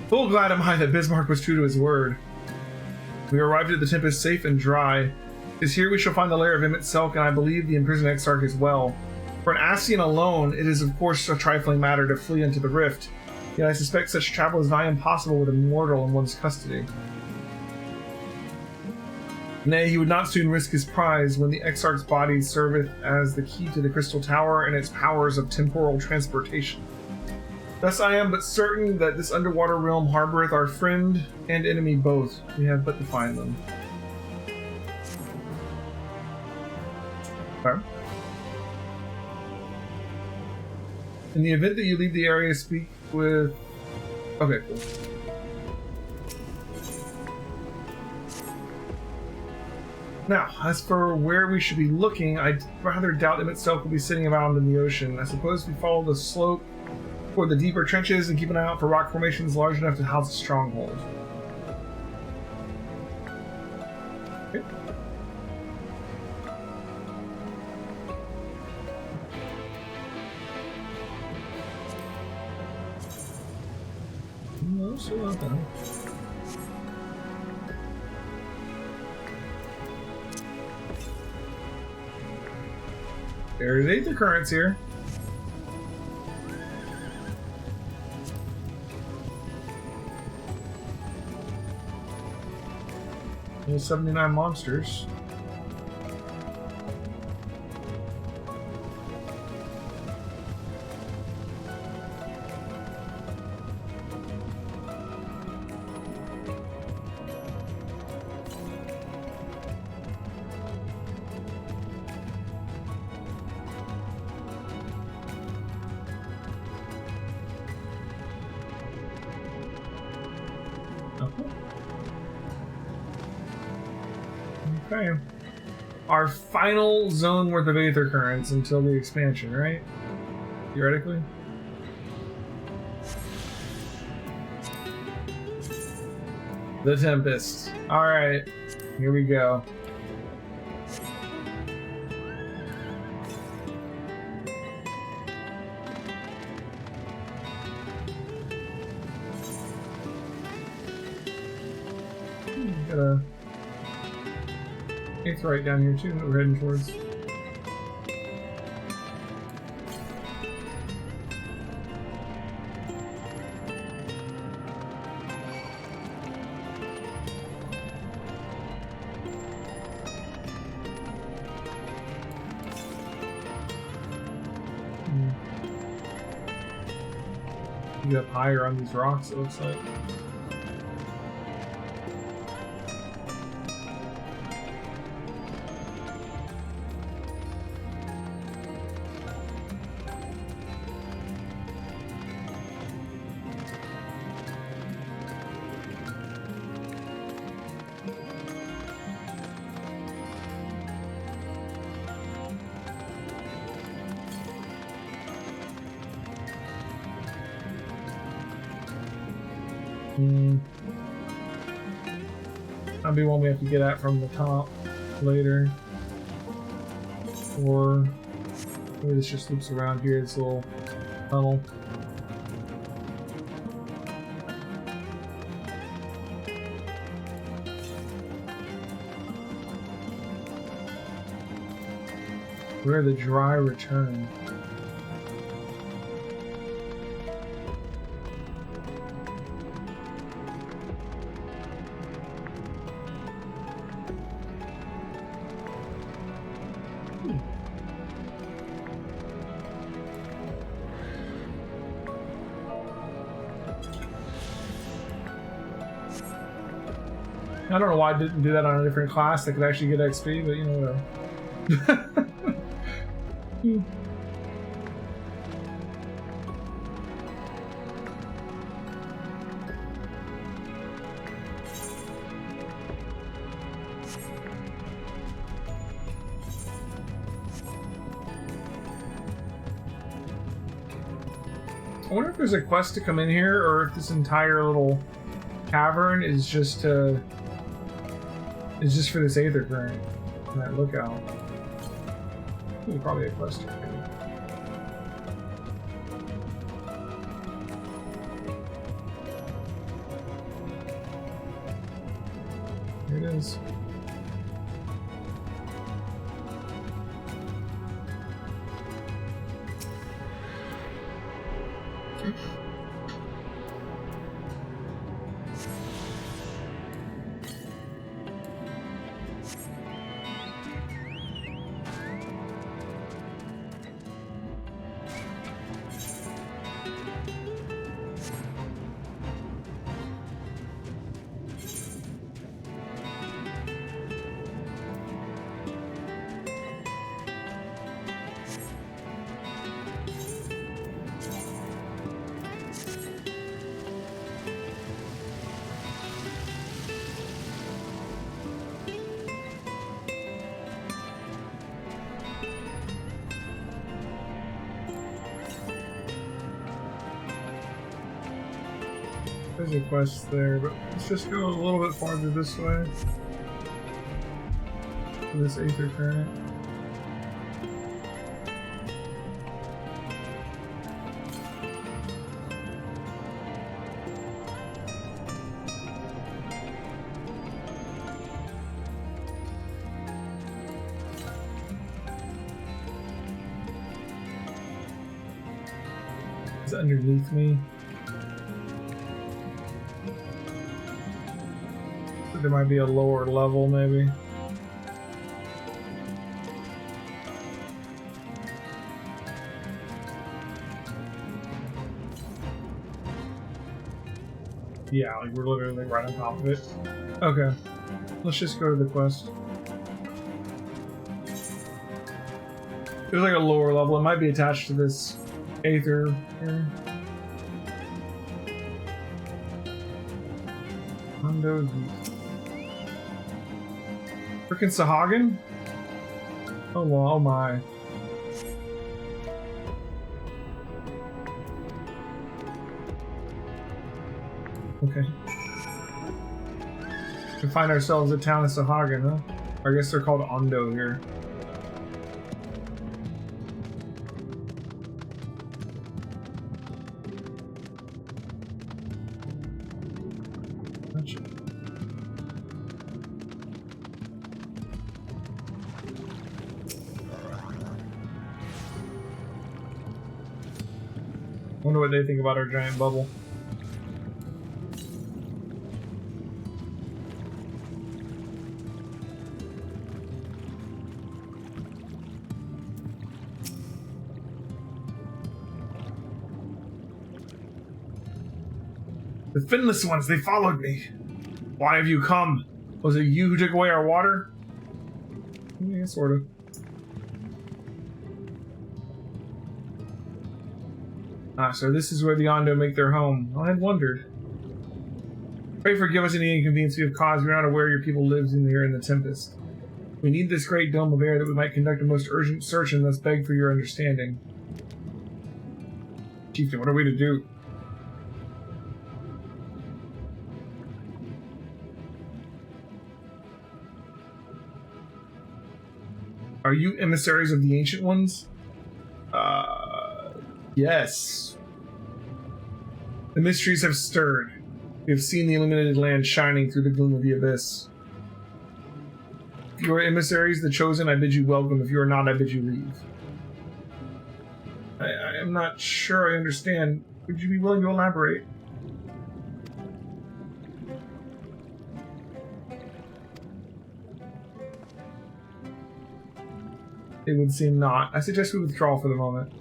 Full glad am I that Bismarck was true to his word. We arrived at the Tempest safe and dry. Is here we shall find the lair of Emmett Selk, and I believe the imprisoned Exarch as well. For an Ascian alone, it is of course a trifling matter to flee into the rift. Yet I suspect such travel is nigh impossible with a mortal in one's custody. Nay, he would not soon risk his prize when the Exarch's body serveth as the key to the Crystal Tower and its powers of temporal transportation. Thus I am but certain that this underwater realm harboreth our friend and enemy both. We have but to find them. Okay. In the event that you leave the area, speak with... Okay, cool. Now, as for where we should be looking, I rather doubt Emmett Selk will be sitting around in the ocean. I suppose we follow the slope toward the deeper trenches and keep an eye out for rock formations large enough to house a stronghold. Okay. No, still not done. There's 8 currents here. There's 79 monsters. Okay. Our final zone worth of Aether Currents until the expansion, right? Theoretically. The Tempest. Alright. Here we go. Got a it's right down here too that we're heading towards. You get up higher on these rocks, it looks like. That'll be one we have to get at from the top later. Or maybe this just loops around here, this little tunnel. Where the dry return. I don't know why I didn't do that on a different class that could actually get XP, but you know, whatever. I wonder if there's a quest to come in here, or if this entire little cavern is just for this Aether current. That lookout. There's probably a quest here. Here it is. There's a quest there, but let's just go a little bit farther this way. For this Aether current. It's underneath me. There might be a lower level, maybe. Yeah, like we're literally right on top of it. Okay, let's just go to the quest. There's like a lower level. It might be attached to this Aether here. Windows. Frickin' Sahagin? Oh, well, oh my. Okay. We find ourselves at town of Sahagin, huh? Or I guess they're called Ondo here. Gotcha. Wonder what they think about our giant bubble. The finless ones, they followed me. Why have you come? Was it you who took away our water? Yeah, sort of. Ah, so this is where the Ondo make their home. I had wondered. Pray forgive us any inconvenience we have caused. We are not aware your people lives in here in the Tempest. We need this great dome of air that we might conduct a most urgent search and thus beg for your understanding. Chieftain, what are we to do? Are you emissaries of the Ancient Ones? Yes. The mysteries have stirred. We have seen the illuminated land shining through the gloom of the abyss. If you are emissaries, the chosen, I bid you welcome. If you are not, I bid you leave. I am not sure I understand. Would you be willing to elaborate? It would seem not. I suggest we withdraw for the moment.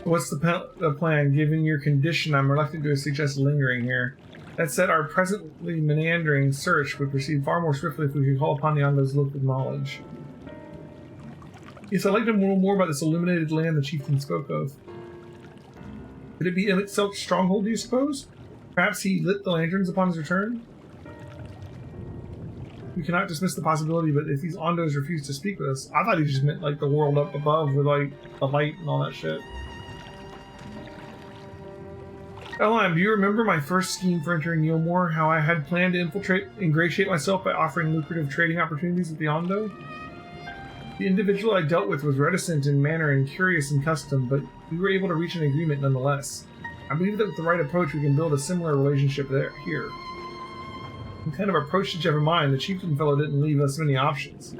What's the plan? Given your condition, I'm reluctant to suggest lingering here. That said, our presently meandering search would proceed far more swiftly if we could call upon the Ondo's look of knowledge. Yes, I'd like to know more about this illuminated land the chieftain spoke of. Could it be Emitsel's stronghold, do you suppose? Perhaps he lit the lanterns upon his return? We cannot dismiss the possibility, but if these Ondos refuse to speak with us, I thought he just meant like the world up above with like the light and all that shit. Eline, do you remember my first scheme for entering Neilmore? How I had planned to ingratiate myself by offering lucrative trading opportunities with the Ondo? The individual I dealt with was reticent in manner and curious in custom, but we were able to reach an agreement nonetheless. I believe that with the right approach we can build a similar relationship here. What kind of approach did you have in mind? The chieftain fellow didn't leave us many options.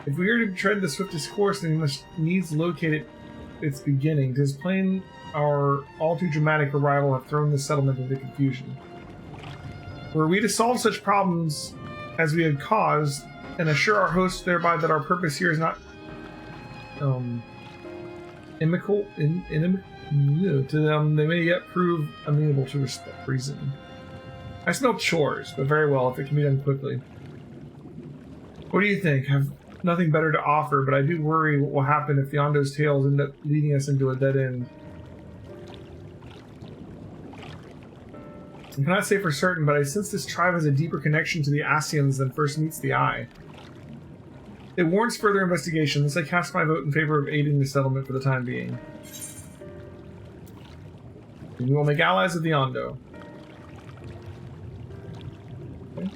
If we are to tread the swiftest course, then we must needs locate it its beginning. 'Tis plain our all too dramatic arrival have thrown this settlement into confusion. Were we to solve such problems as we had caused, and assure our hosts thereby that our purpose here is not inimical to them, they may yet prove amenable to reason. I smell chores, but very well if it can be done quickly. What do you think? I've nothing better to offer, but I do worry what will happen if the Ondo's tales end up leading us into a dead end. I cannot say for certain, but I sense this tribe has a deeper connection to the Asians than first meets the eye. It warrants further investigation, thus I cast my vote in favor of aiding the settlement for the time being. And we will make allies of the Ondo. Okay.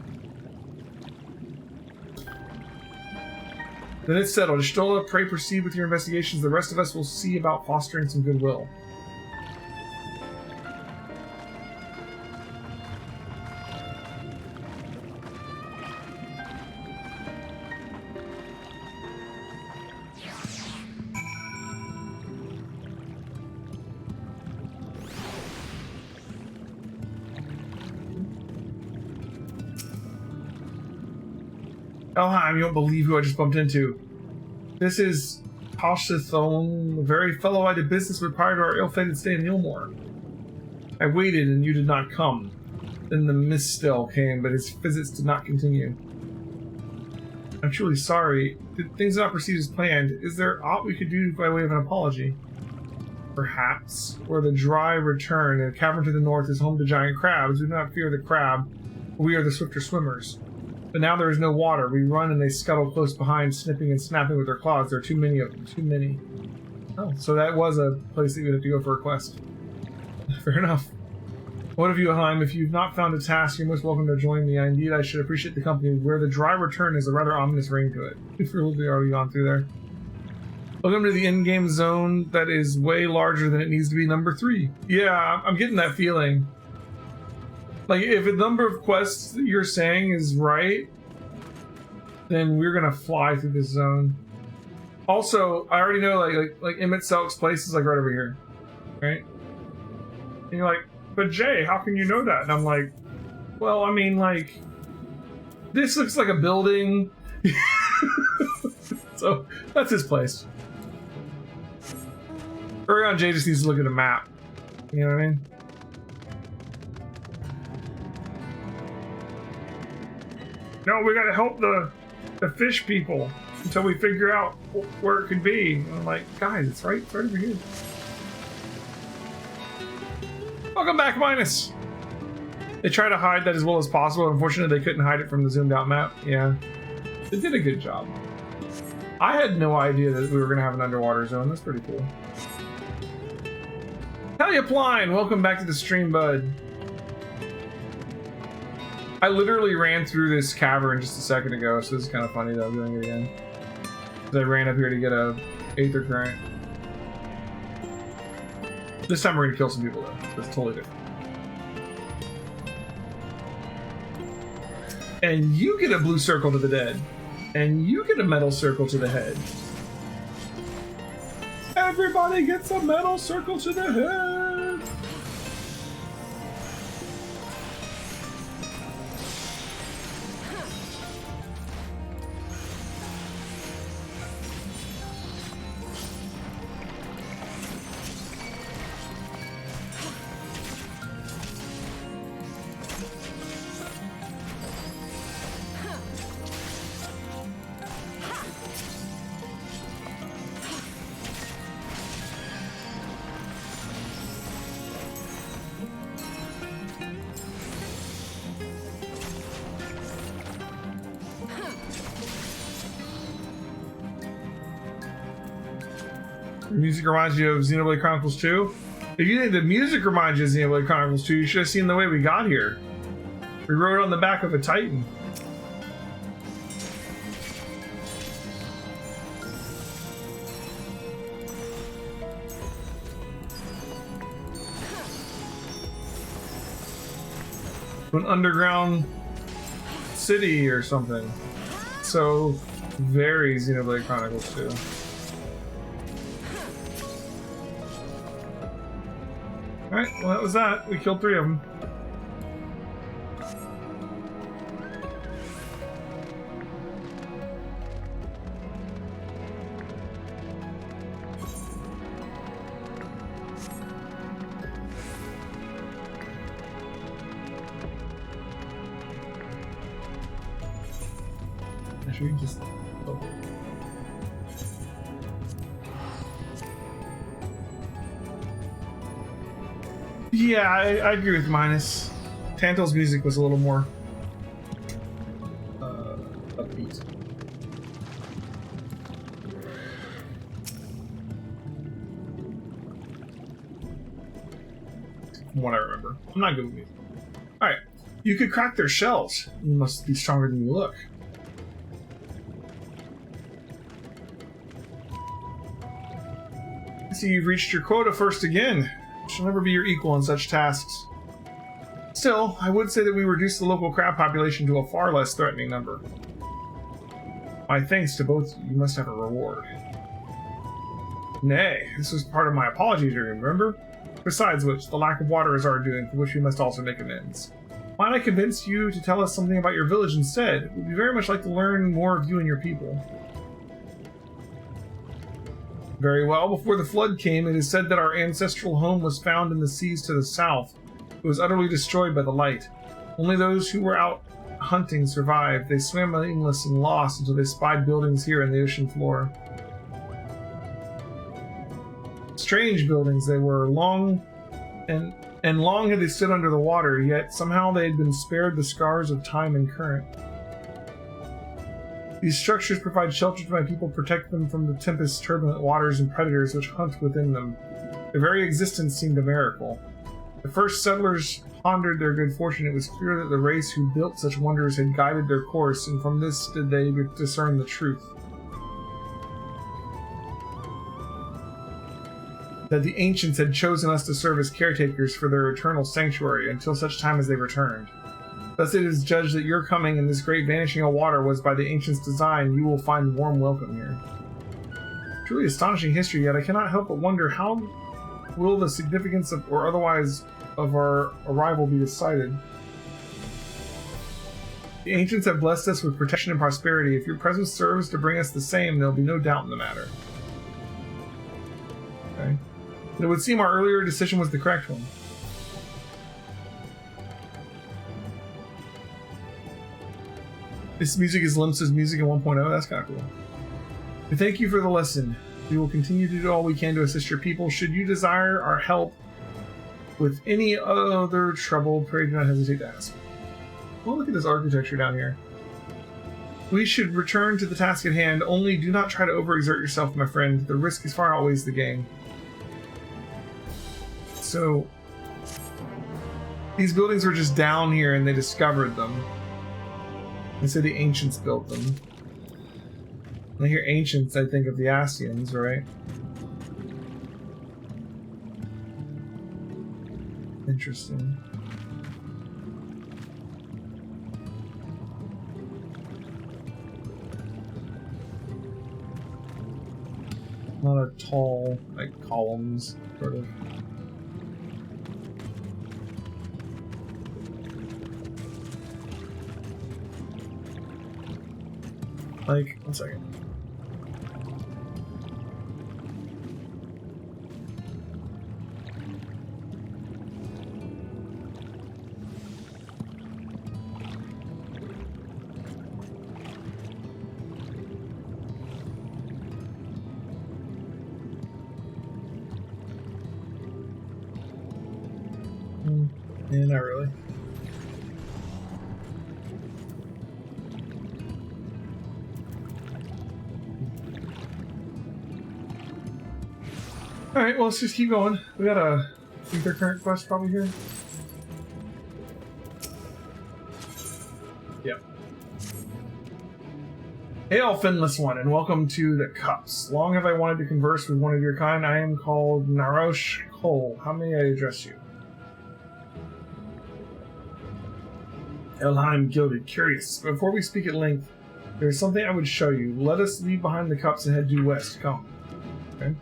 Then it's settled. Ishtola, pray proceed with your investigations. The rest of us will see about fostering some goodwill. Elheim, you don't believe who I just bumped into. This is Toshithone, the very fellow I did business with prior to our ill-fated stay in Neilmore. I waited and you did not come. Then the misspell came, but his visits did not continue. I'm truly sorry. Did things not proceed as planned? Is there aught we could do by way of an apology? Perhaps. Where the dry return, a cavern to the north is home to giant crabs. We do not fear the crab. We are the swifter swimmers. But now there is no water. We run and they scuttle close behind, snipping and snapping with their claws. There are too many of them. Too many. Oh, so that was a place that you would have to go for a quest. Fair enough. What of you, Heim? If you've not found a task, you're most welcome to join me. Indeed, I should appreciate the company. Where the dry return is a rather ominous ring to it. We've really already gone through there. Welcome to the in-game zone that is way larger than it needs to be, number 3. Yeah, I'm getting that feeling. Like, if the number of quests that you're saying is right, then we're gonna fly through this zone. Also, I already know, like Emitsel's place is like right over here, right? And you're like, but Jay, how can you know that? And I'm like, well, I mean, like, this looks like a building. So, that's his place. Early on, Jay just needs to look at a map. You know what I mean? No, we gotta help the fish people until we figure out where it could be. And I'm like, guys, it's right over here. Welcome back, Minus. They try to hide that as well as possible. Unfortunately, they couldn't hide it from the zoomed out map. Yeah, they did a good job. I had no idea that we were gonna have an underwater zone. That's pretty cool. Talia Pline, welcome back to the stream, bud. I literally ran through this cavern just a second ago, so this is kind of funny that I'm doing it again. I ran up here to get a Aether Current. This time we're gonna kill some people though. That's totally different. And you get a blue circle to the dead. And you get a metal circle to the head. Everybody gets a metal circle to the head! Music reminds you of Xenoblade Chronicles 2? If you think the music reminds you of Xenoblade Chronicles 2, you should have seen the way we got here. We rode on the back of a Titan. An underground city or something. So very Xenoblade Chronicles 2. Alright, well that was that. We killed 3 of them. Actually, just... Oh. Yeah, I agree with Minus. Tantal's music was a little more upbeat. From what I remember. I'm not good with music. Alright. You could crack their shells. You must be stronger than you look. I see you've reached your quota first again. Shall never be your equal in such tasks. Still, I would say that we reduced the local crab population to a far less threatening number. My thanks to both of you. You must have a reward. Nay, this was part of my apology, do you remember? Besides which, the lack of water is our doing, for which we must also make amends. Might I convince you to tell us something about your village instead? We'd very much like to learn more of you and your people. Very well. Before the flood came, it is said that our ancestral home was found in the seas to the south. It was utterly destroyed by the light. Only those who were out hunting survived. They swam aimless and lost until they spied buildings here in the ocean floor. Strange buildings they were, long had they stood under the water, yet somehow they had been spared the scars of time and current. These structures provide shelter to my people, protect them from the tempest's turbulent waters and predators which hunt within them. Their very existence seemed a miracle. The first settlers pondered their good fortune. It was clear that the race who built such wonders had guided their course, and from this did they discern the truth. That the ancients had chosen us to serve as caretakers for their eternal sanctuary until such time as they returned. Thus it is judged that your coming and this great vanishing of water was by the ancients' design. You will find warm welcome here. Truly astonishing history, yet I cannot help but wonder how will the significance of, or otherwise of our arrival be decided. The ancients have blessed us with protection and prosperity. If your presence serves to bring us the same, there will be no doubt in the matter. Okay. But it would seem our earlier decision was the correct one. This music is Limsa's music in 1.0. That's kind of cool. We thank you for the lesson. We will continue to do all we can to assist your people. Should you desire our help with any other trouble, pray do not hesitate to ask. Well, look at this architecture down here. We should return to the task at hand. Only do not try to overexert yourself, my friend. The risk is far outweighs the gain. So, these buildings were just down here and they discovered them. They said the ancients built them. When I hear ancients, I think of the Ascians, right? Interesting. A lot of tall, like, columns, sort of. Like, 1 second. Yeah, not really. Alright, well, let's just keep going. We got a ether current quest probably here. Yep. Hail, Finless One, and welcome to the Cups. Long have I wanted to converse with one of your kind. I am called Narosh Cole. How may I address you? Elheim Gilded, curious. Before we speak at length, there is something I would show you. Let us leave behind the cups and head due west. Come. Okay.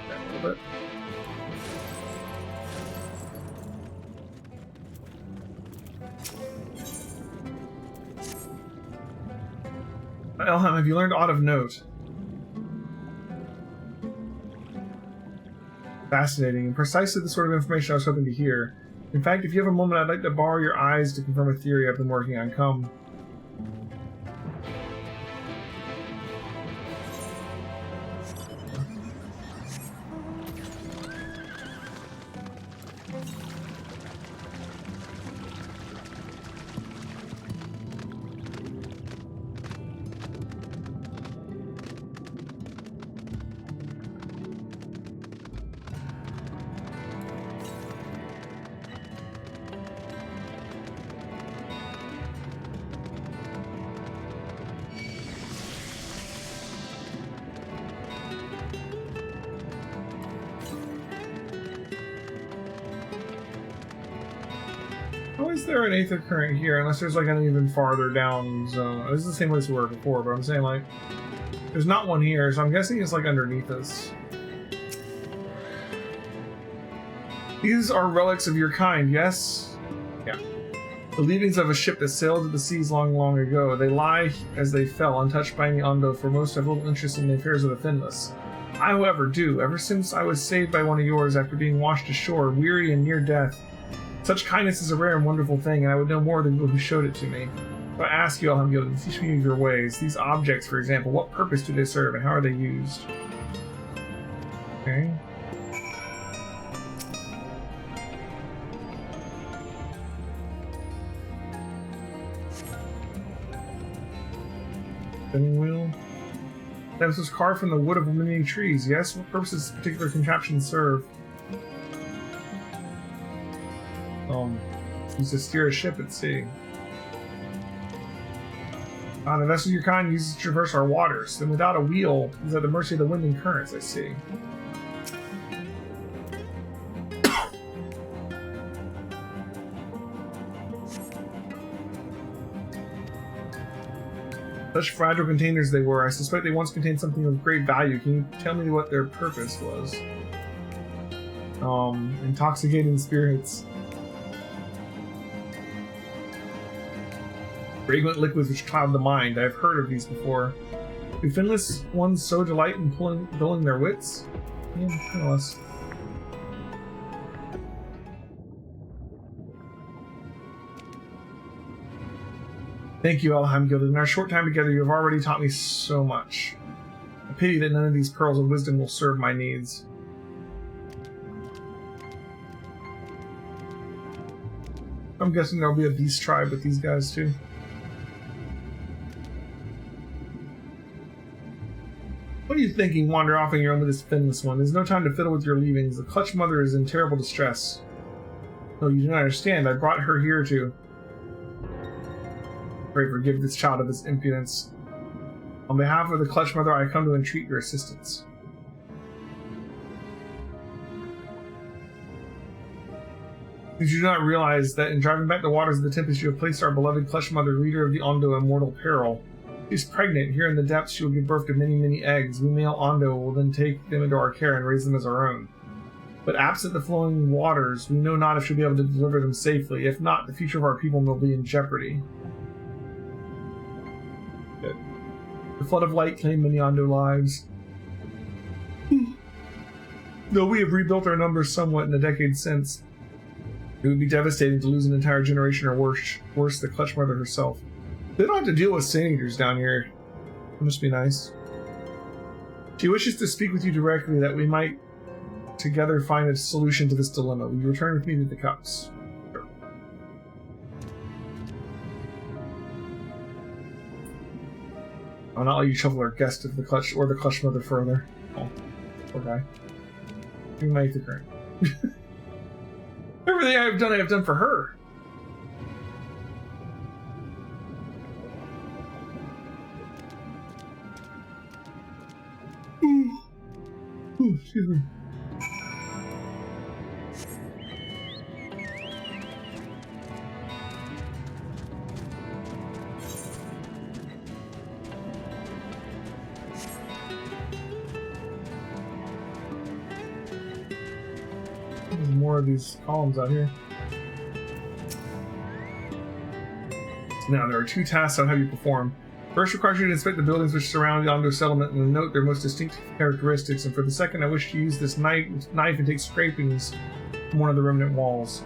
Back a little bit. Elheim, have you learned aught of note? Fascinating, and precisely the sort of information I was hoping to hear. In fact, if you have a moment, I'd like to borrow your eyes to confirm a theory I've been working on. Come. How is there an aether current here? Unless there's like an even farther down zone. This is the same place we were before, but I'm saying like there's not one here, so I'm guessing it's like underneath us. These are relics of your kind, yes? Yeah. The leavings of a ship that sailed to the seas long, long ago. They lie as they fell, untouched by any Ondo, for most have little interest in the affairs of the Finless. I, however, do. Ever since I was saved by one of yours after being washed ashore, weary and near death. Such kindness is a rare and wonderful thing, and I would know more than people who showed it to me. So I ask you, Elheim Gilded, teach me of your ways. These objects, for example, what purpose do they serve, and how are they used? Okay. Spinning wheel. That was carved from the wood of many trees, yes? What purpose does this particular contraption serve? Used to steer a ship at sea. The vessel of your kind uses to traverse our waters, and without a wheel, is at the mercy of the wind and currents, I see. Such fragile containers they were. I suspect they once contained something of great value. Can you tell me what their purpose was? Intoxicating spirits. Fragrant liquids which cloud the mind. I have heard of these before. Do Finless ones so delight in dulling their wits? Yeah, kind of less. Thank you, Elheim Gilded. In our short time together, you have already taught me so much. A pity that none of these pearls of wisdom will serve my needs. I'm guessing there'll be a beast tribe with these guys too. What are you thinking, wander off on your own with this Finless one? There's no time to fiddle with your leavings. The Clutch Mother is in terrible distress. No, you do not understand. I brought her here to... Pray forgive this child of his impudence. On behalf of the Clutch Mother, I come to entreat your assistance. Did you not realize that in driving back the waters of the Tempest, you have placed our beloved Clutch Mother, leader of the Ondo, in mortal peril? She's pregnant. Here in the depths, she will give birth to many, many eggs. We male Ondo will then take them into our care and raise them as our own. But absent the flowing waters, we know not if she'll be able to deliver them safely. If not, the future of our people will be in jeopardy. Good. The flood of light claimed many Ondo lives. Though we have rebuilt our numbers somewhat in the decades since, it would be devastating to lose an entire generation, or worse, the Clutch Mother herself. They don't have to deal with Sand Eaters down here. It must be nice. She wishes to speak with you directly that we might together find a solution to this dilemma. Will you return with me to the Cups? Sure. I'll not let you trouble our guest of the Clutch or the Clutch Mother further. Oh. Poor guy. You might the current. Everything I have done for her. Ooh, excuse me. There's more of these columns out here. Now, there are 2 tasks I'll have you perform. First requires you to inspect the buildings which surround the Ondo settlement and note their most distinct characteristics, and for the second I wish to use this knife and take scrapings from one of the remnant walls.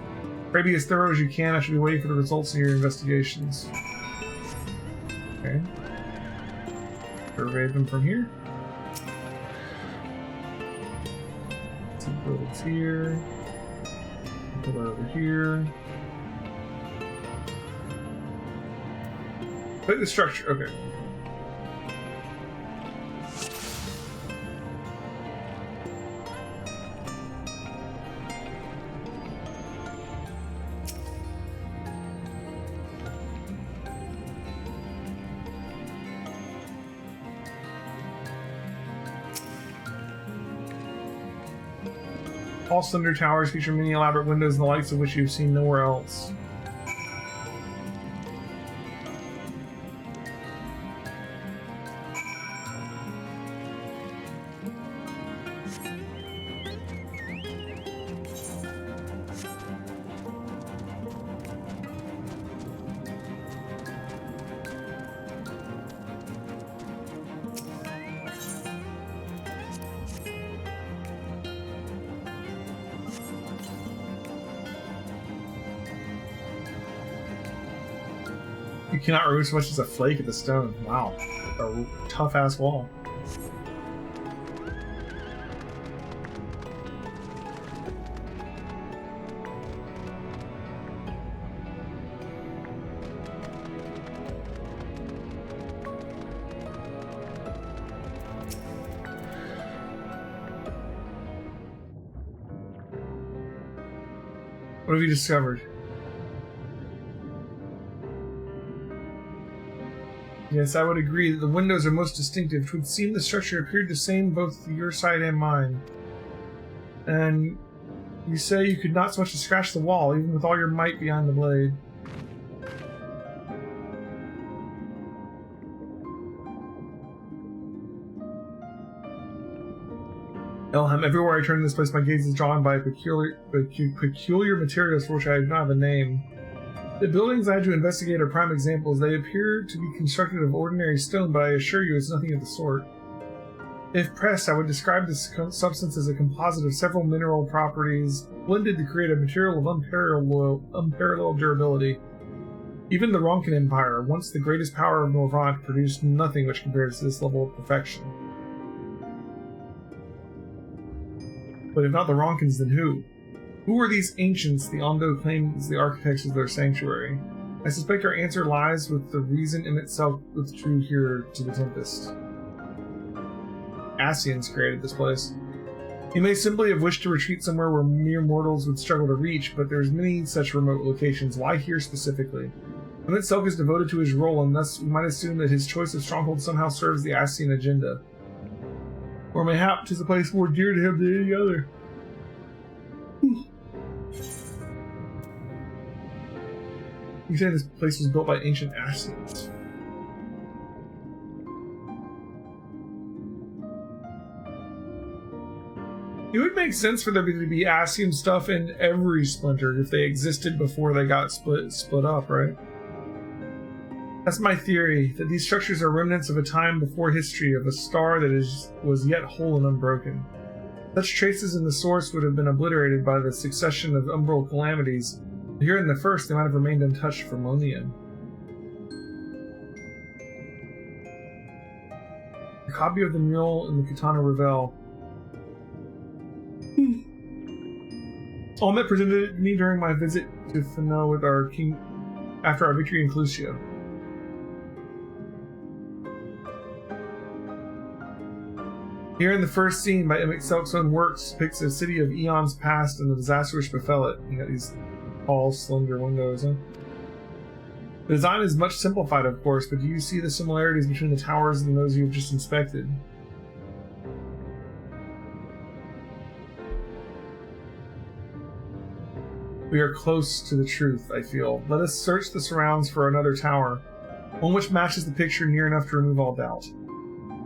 Pray be as thorough as you can. I shall be waiting for the results of your investigations. Okay. Survey them from here. Some buildings here. Pillar over here. Click the structure. Okay. All slender towers feature many elaborate windows, the likes of which you've seen nowhere else. You cannot remove so much as a flake of the stone. Wow. A tough-ass wall. What have you discovered? Yes, I would agree that the windows are most distinctive. It would seem the structure appeared the same both to your side and mine. And you say you could not so much as scratch the wall, even with all your might behind the blade. Elham, everywhere I turn in this place, my gaze is drawn by peculiar materials for which I do not have a name. The buildings I had to investigate are prime examples. They appear to be constructed of ordinary stone, but I assure you it's nothing of the sort. If pressed, I would describe this substance as a composite of several mineral properties blended to create a material of unparalleled durability. Even the Ronkin Empire, once the greatest power of Norvant, produced nothing which compares to this level of perfection. But if not the Ronkins, then who? Who are these ancients the Ondo claims the architects of their sanctuary? I suspect our answer lies with the reason in itself withdrew here to the Tempest. Ascians created this place. He may simply have wished to retreat somewhere where mere mortals would struggle to reach, but there's many such remote locations. Why here specifically? Emmett Selk is devoted to his role, and thus we might assume that his choice of stronghold somehow serves the Ascian agenda. Or mayhap 'tis a place more dear to him than any other. You say this place was built by ancient Ascians. It would make sense for there to be Ascian stuff in every splinter if they existed before they got split up, right? That's my theory, that these structures are remnants of a time before history, of a star that was yet whole and unbroken. Such traces in the source would have been obliterated by the succession of umbral calamities. Here in the first, they might have remained untouched for millennia. A copy of the mural in the Katana Revel. Olmet presented it to me during my visit to Fano with our king after our victory in Clusia. Here in the first scene by Selk's own works depicts a city of eons past and the disaster which befell it. You got these tall, slender windows, huh? The design is much simplified, of course, but do you see the similarities between the towers and those you've just inspected? We are close to the truth, I feel. Let us search the surrounds for another tower, one which matches the picture near enough to remove all doubt.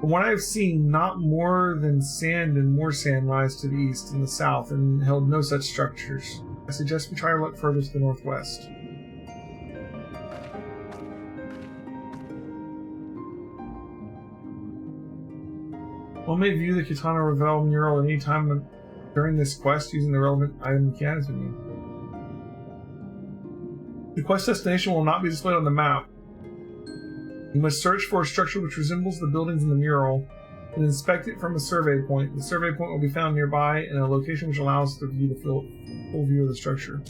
From what I have seen, not more than sand and more sand lies to the east and the south, and held no such structures. I suggest we try to look further to the northwest. One may view the Kitana Revel mural at any time during this quest using the relevant item mechanics menu. The quest destination will not be displayed on the map. You must search for a structure which resembles the buildings in the mural and inspect it from a survey point. The survey point will be found nearby in a location which allows to view the full view of the structure.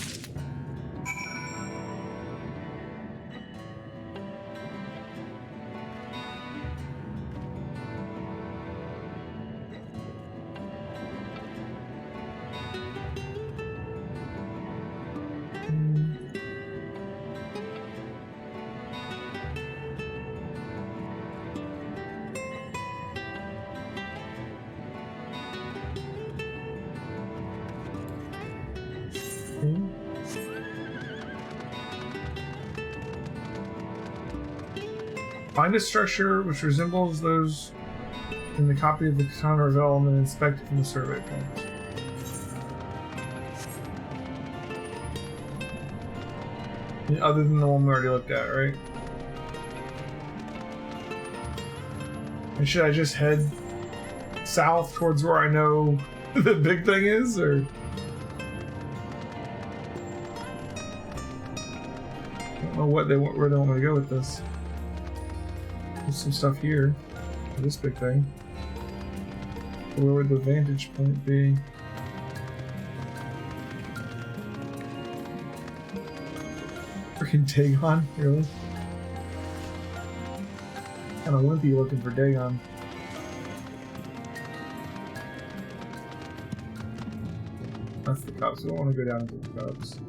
Find a structure which resembles those in the copy of the Kitana Revel and inspect it from the survey point. Other than the one we already looked at, right? And should I just head south towards where I know the big thing is, or? I don't know where they want me to go with this. There's some stuff here. This big thing. Where would the vantage point be? Freaking Dagon, really? Kinda wimpy looking for Dagon. That's the cops. We don't want to go down into the cops.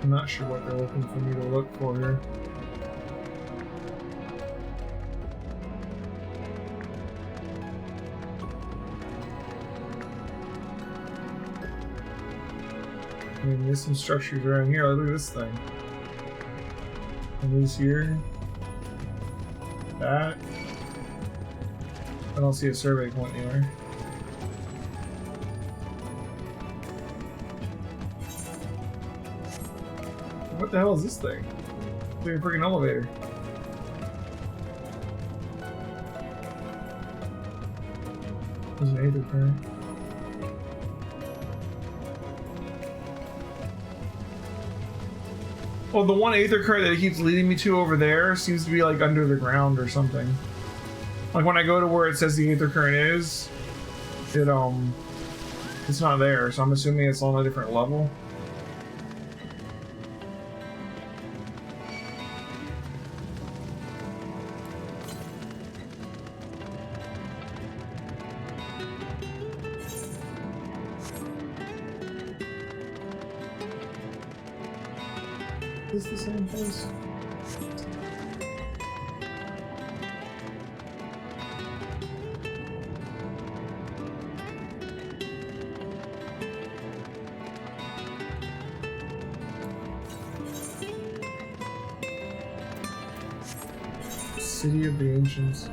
I'm not sure what they're looking for me to look for here. I mean, there's some structures around here. Look at this thing. And this here. That. I don't see a survey point anywhere. What the hell is this thing? It's like a freaking elevator. There's an aether current. Well, the one aether current that it keeps leading me to over there seems to be like under the ground or something. Like when I go to where it says the aether current is, it's not there, so I'm assuming it's on a different level. Is this the same place? City of the Ancients.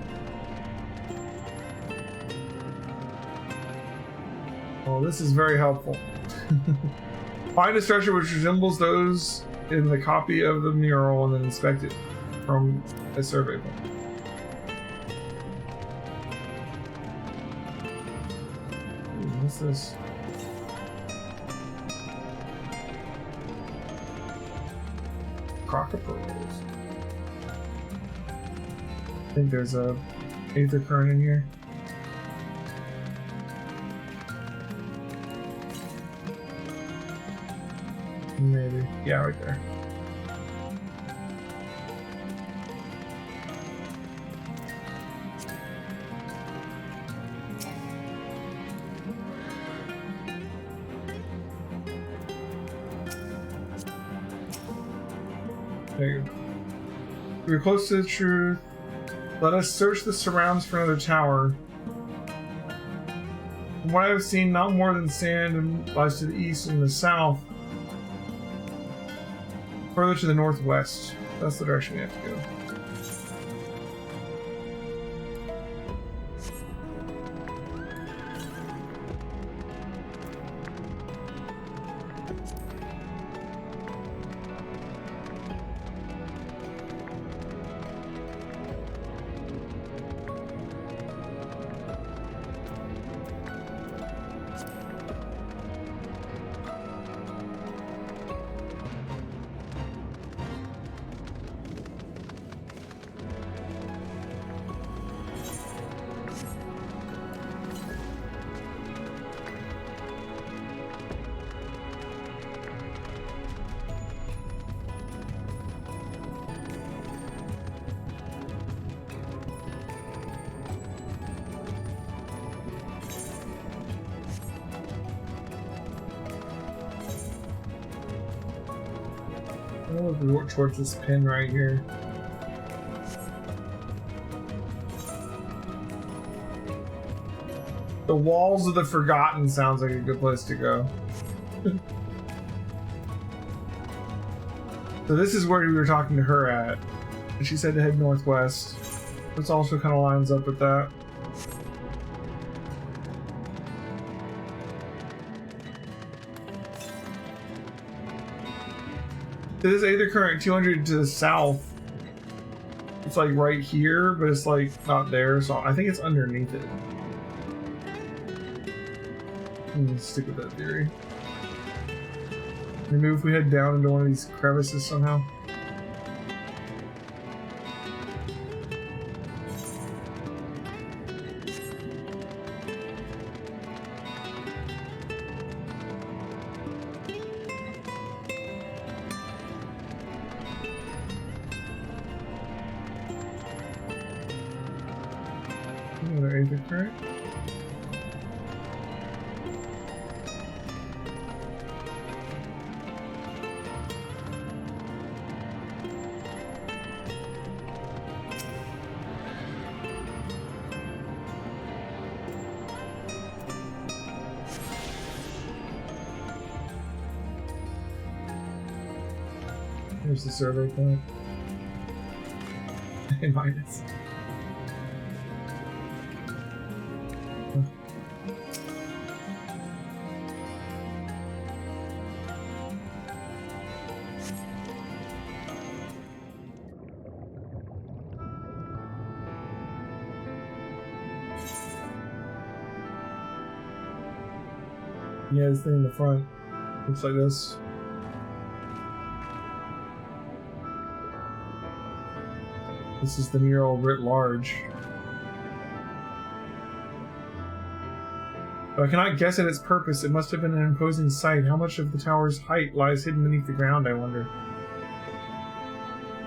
Oh, this is very helpful. Find a structure which resembles those in the copy of the mural and then inspect it from a survey book. What's this? Crocodiles. I think there's a aether current in here. Maybe. Yeah, right there. There you go. We're close to the truth. Let us search the surrounds for another tower. From what I've seen, not more than sand lies to the east and the south. Further to the northwest. That's the direction we have to go. Work towards this pin right here. The Walls of the Forgotten sounds like a good place to go. So this is where we were talking to her at, and she said to head northwest. This also kind of lines up with that. This aether current 200 to the south. It's like right here, but it's like not there, so I think it's underneath it. I'm gonna stick with that theory. Maybe if we head down into one of these crevices somehow. Another aether current. Here's the survey point. Minus. Yeah, this thing in the front looks like this. This is the mural writ large. But I cannot guess at its purpose. It must have been an imposing sight. How much of the tower's height lies hidden beneath the ground, I wonder.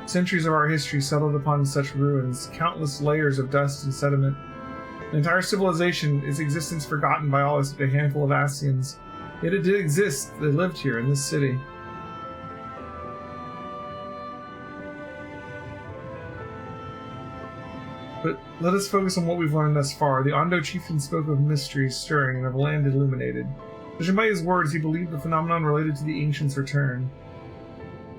Centuries of our history settled upon such ruins, countless layers of dust and sediment. An entire civilization, its existence forgotten by all except a handful of Ascians. Yet it did exist. They lived here in this city. But let us focus on what we've learned thus far. The Ondo chieftain spoke of mysteries stirring and of land illuminated. Judging by his words, he believed the phenomenon related to the ancients' return.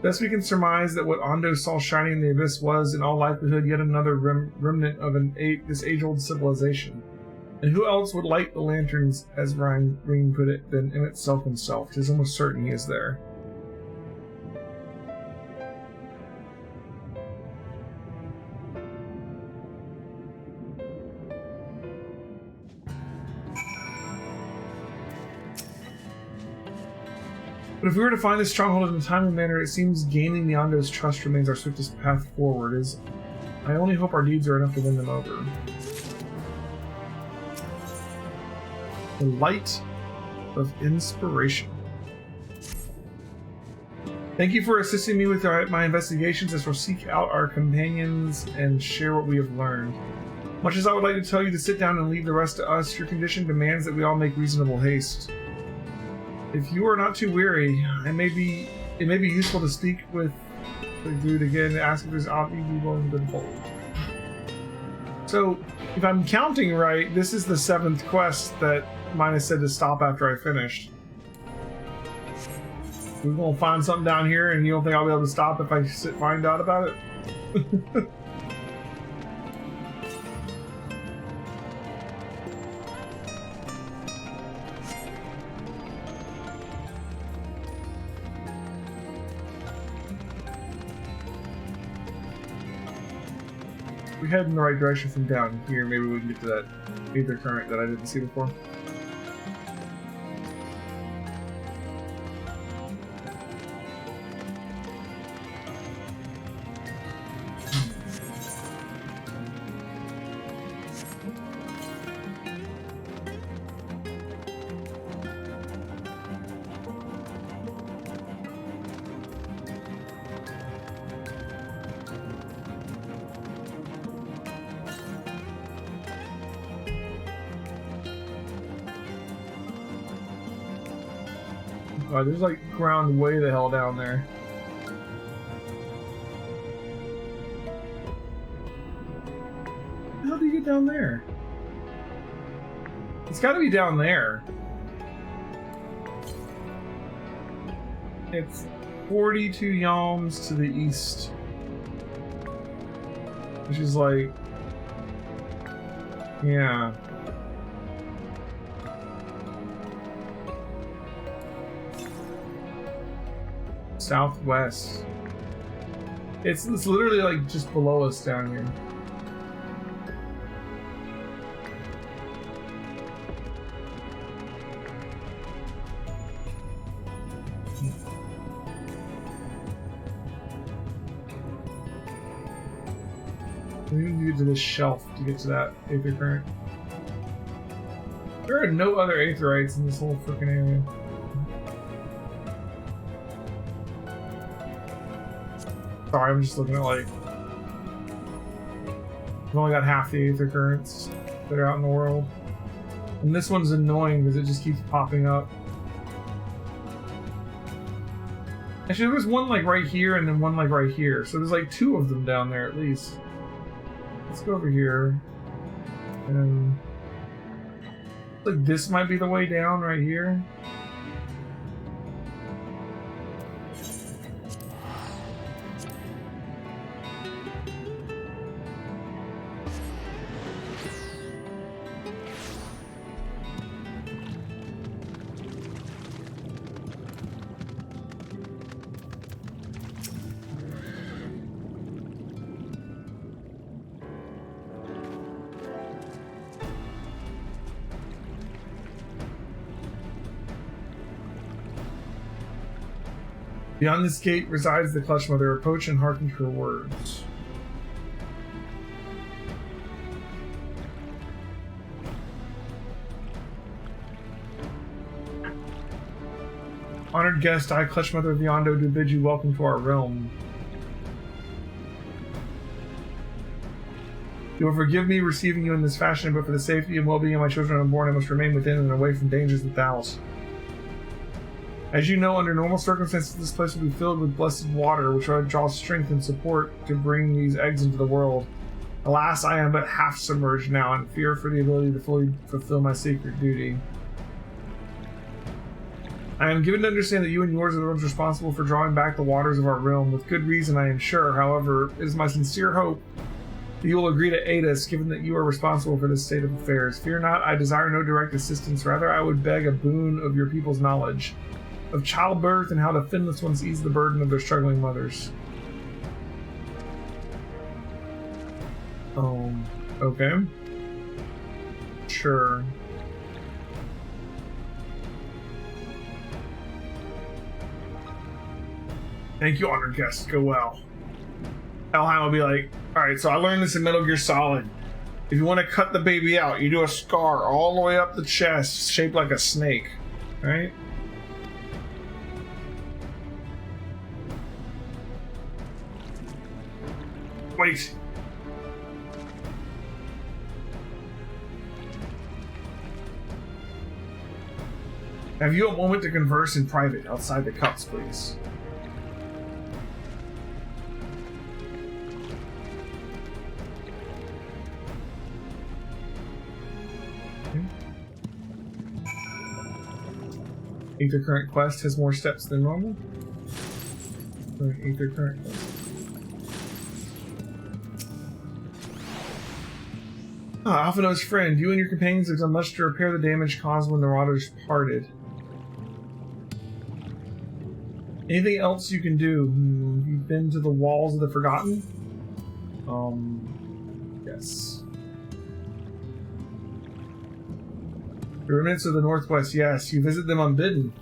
Thus we can surmise that what Ondo saw shining in the abyss was, in all likelihood, yet another remnant of this age-old civilization. And who else would light the lanterns, as Ring put it, than Emmett Self himself? It is almost certain he is there. But if we were to find this stronghold in a timely manner, it seems gaining Leondo's trust remains our swiftest path forward. I only hope our deeds are enough to win them over. The light of inspiration. Thank you for assisting me with my investigations as we'll seek out our companions and share what we have learned. Much as I would like to tell you to sit down and leave the rest to us, your condition demands that we all make reasonable haste. If you are not too weary, it may be useful to speak with the dude again and ask if there's Avi be willing to fold. So, if I'm counting right, this is the 7th quest that Mina said to stop after I finished. We're gonna find something down here, and you don't think I'll be able to stop if I find out about it? If we head in the right direction from down here, maybe we can get to that Aether Current that I didn't see before. There's like ground way the hell down there. How do you get down there? It's got to be down there. It's 42 yalms to the east, which is like, yeah. Southwest. It's literally like just below us down here. We need to get to this shelf to get to that Aether Current. There are no other Aetherites in this whole freaking area. Sorry, I'm just looking at like... We've only got half the Aether Currents that are out in the world. And this one's annoying because it just keeps popping up. Actually, there was one like right here and then one like right here. So there's like 2 of them down there at least. Let's go over here. And... like this might be the way down right here. Beyond this gate resides the Clutch Mother. Approach and hearken to her words. Honored guest, I, Clutch Mother of Leondo, do bid you welcome to our realm. You will forgive me receiving you in this fashion, but for the safety and well-being of my children unborn, I must remain within and away from dangers without. As you know, under normal circumstances, this place will be filled with blessed water, which will draw strength and support to bring these eggs into the world. Alas, I am but half submerged now, and fear for the ability to fully fulfill my sacred duty. I am given to understand that you and yours are the ones responsible for drawing back the waters of our realm, with good reason, I am sure. However, it is my sincere hope You will agree to aid us, given that you are responsible for this state of affairs. Fear not, I desire no direct assistance. Rather, I would beg a boon of your people's knowledge of childbirth and how the finless ones ease the burden of their struggling mothers. Okay. Sure. Thank you, honored guests. Go well. Elheim will be like, alright, so I learned this in Metal Gear Solid. If you want to cut the baby out, you do a scar all the way up the chest, shaped like a snake. Right? Wait. Have you a moment to converse in private outside the cups, please? Aether Current quest has more steps than normal. Aether Current quest. Alphino's friend, you and your companions have done much to repair the damage caused when the Marauders parted. Anything else you can do? You've been to the Walls of the Forgotten? Yes. The remnants of the Northwest, yes. You visit them unbidden.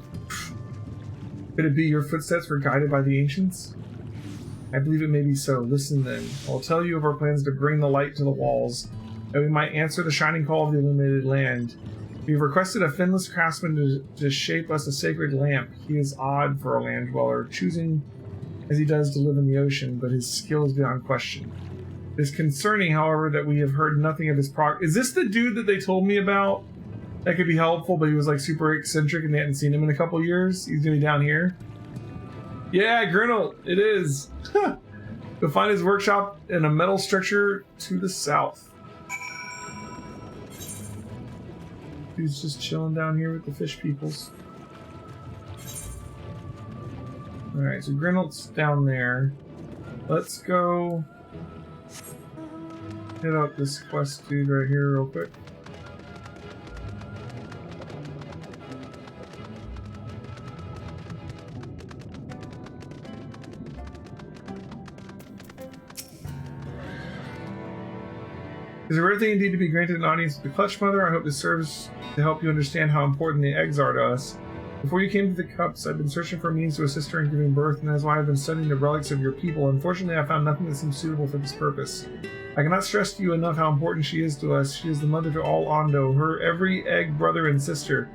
Could it be your footsteps were guided by the ancients? I believe it may be so. Listen then. I'll tell you of our plans to bring the light to the walls, that we might answer the shining call of the illuminated land. We've requested a finless craftsman to shape us a sacred lamp. He is odd for a land dweller, choosing as he does to live in the ocean, but his skill is beyond question. It is concerning, however, that we have heard nothing of his progress. Is this the dude that they told me about? That could be helpful, but he was like super eccentric and they hadn't seen him in a couple years. He's gonna be down here. Yeah, Grinnell, it is. You'll find his workshop in a metal structure to the south. He's just chilling down here with the fish peoples. Alright, so Grinnell's down there. Let's go hit up this quest dude right here real quick. Is a rare thing indeed to be granted an audience with the Clutch Mother. I hope this serves to help you understand how important the eggs are to us. Before you came to the cups, I've been searching for a means to assist her in giving birth, and that's why I've been studying the relics of your people. Unfortunately, I found nothing that seems suitable for this purpose. I cannot stress to you enough how important she is to us. She is the mother to all Ondo, her every egg brother and sister.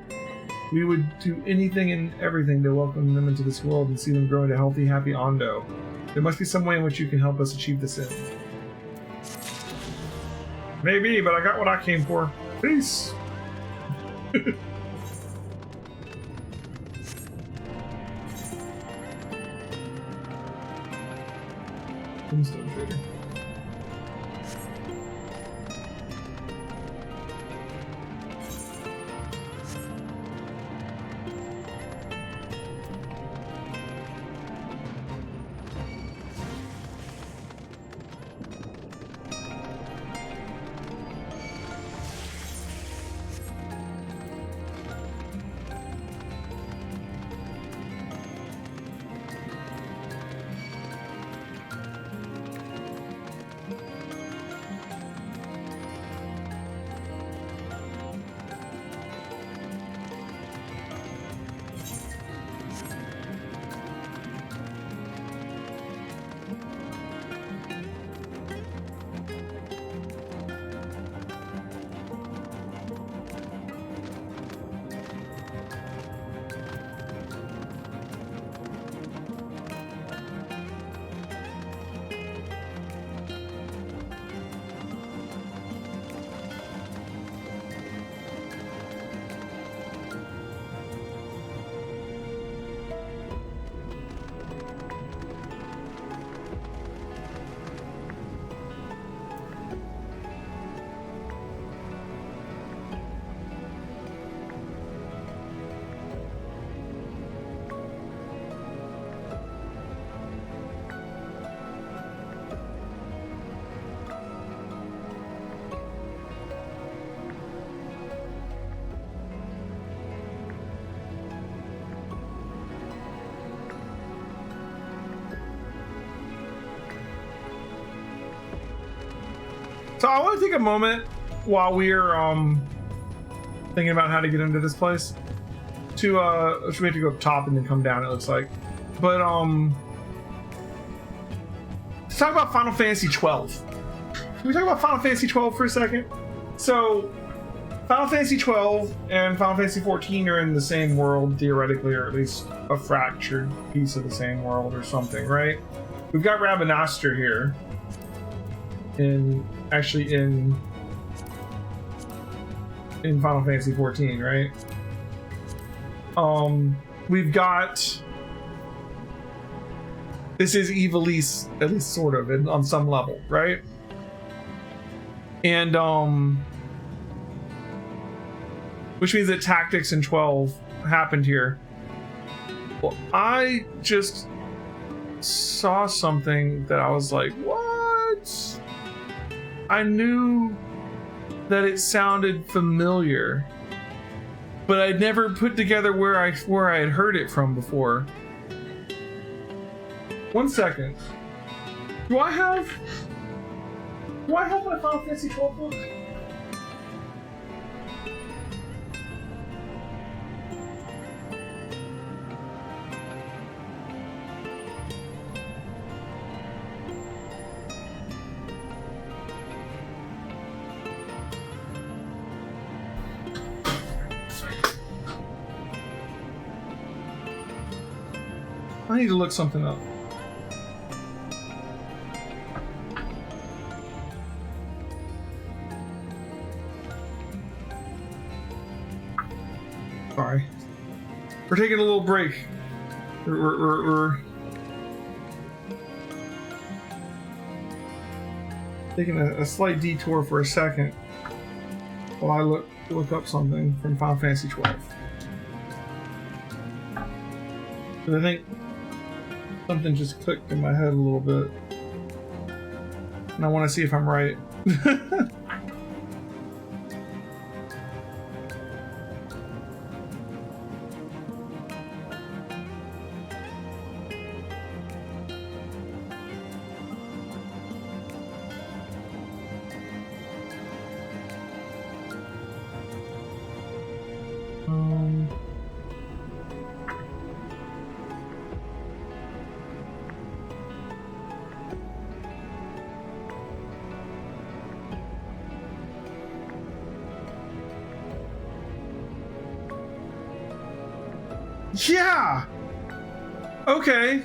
We would do anything and everything to welcome them into this world and see them grow into healthy, happy Ondo. There must be some way in which you can help us achieve this end. Maybe, but I got what I came for. Peace! Tombstone trader. So I want to take a moment while we're thinking about how to get into this place to we have to go up top and then come down, it looks like. But let's talk about Final Fantasy XII. Can we talk about Final Fantasy XII for a second? So Final Fantasy XII and Final Fantasy XIV are in the same world theoretically, or at least a fractured piece of the same world or something, right? We've got Rabanastre here in Final Fantasy XIV, right? We've got, this is Ivalice, at least sort of, on some level, right? And which means that Tactics in 12 happened here. Well, I just saw something that I was like, what? I knew that it sounded familiar, but I'd never put together where I had heard it from before. 1 second. Do I have my Final Fantasy 12 book? I need to look something up. Sorry. We're taking a little break. We're taking a slight detour for a second while I look up something from Final Fantasy XII. Because I think something just clicked in my head a little bit, and I want to see if I'm right. Yeah! Okay.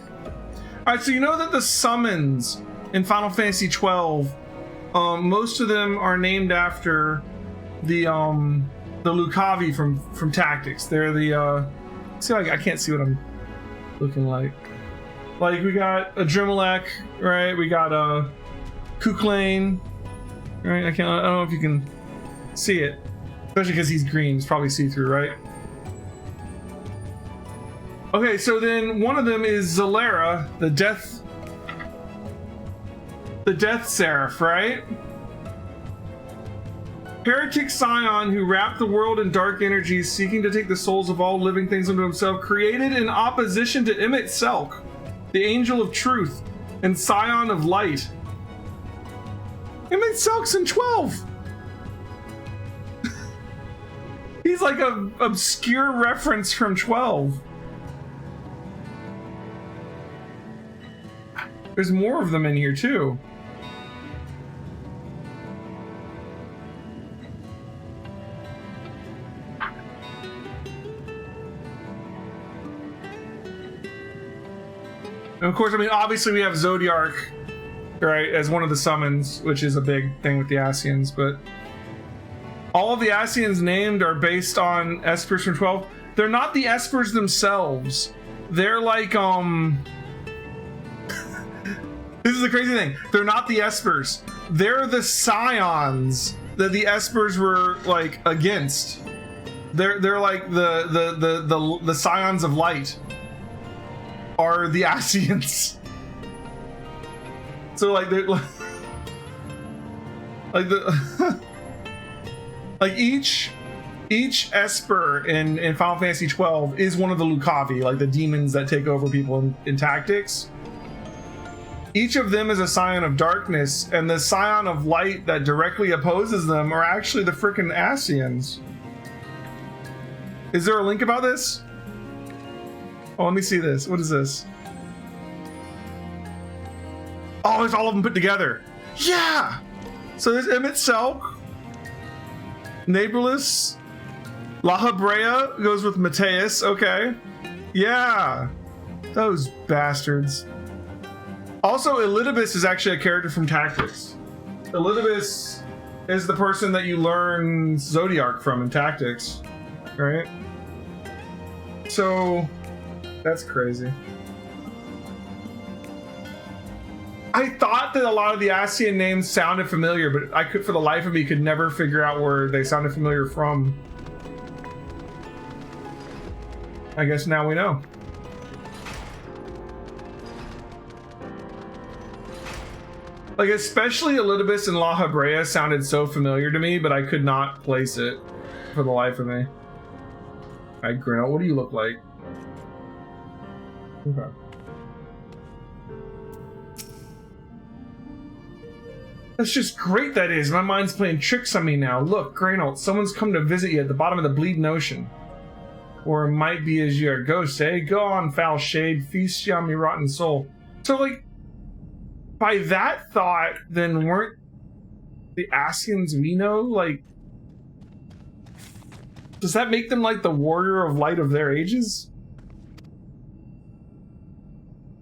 Alright, so you know that the summons in Final Fantasy XII, most of them are named after the Lucavi from Tactics. They're the, see, I can't see what I'm looking like. Like, we got a Drimelech, right? We got a Kuklane, right? I don't know if you can see it. Especially because he's green, it's probably see-through, right? Okay, so then one of them is Zalera, the Death Seraph, right? Heretic Scion, who wrapped the world in dark energies, seeking to take the souls of all living things unto himself, created in opposition to Emmett Selk, the Angel of Truth, and Scion of Light. Emmett Selk's in 12! He's like an obscure reference from 12. There's more of them in here too. And of course, I mean, obviously we have Zodiark, right, as one of the summons, which is a big thing with the Ascians, but all of the Ascians named are based on Espers from 12. They're not the Espers themselves. They're like, this is the crazy thing. They're not the Espers. They're the Scions that the Espers were like against. They're like the Scions of Light are the Ascians. So like they're like the like each Esper in Final Fantasy XII is one of the Lucavi, like the demons that take over people in Tactics. Each of them is a scion of darkness, and the scion of light that directly opposes them are actually the frickin' Ascians. Is there a link about this? Oh, let me see this. What is this? Oh, it's all of them put together. Yeah! So there's Emmett Selk, Neighborless, La Habrea goes with Mateus. Okay. Yeah. Those bastards. Also, Elidibus is actually a character from Tactics. Elidibus is the person that you learn Zodiac from in Tactics, right? So, that's crazy. I thought that a lot of the Ascian names sounded familiar, but I could, for the life of me, could never figure out where they sounded familiar from. I guess now we know. Like, especially Elidibus and La Habrea sounded so familiar to me, but I could not place it for the life of me. Alright, Grinnell, what do you look like? Okay. That's just great, that is. My mind's playing tricks on me now. Look, Graynalt, someone's come to visit you at the bottom of the bleeding ocean. Or it might be as you're a ghost, eh? Go on, foul shade. Feast you on me rotten soul. So, like, by that thought, then weren't the Ascians we know, like... Does that make them like the warrior of light of their ages?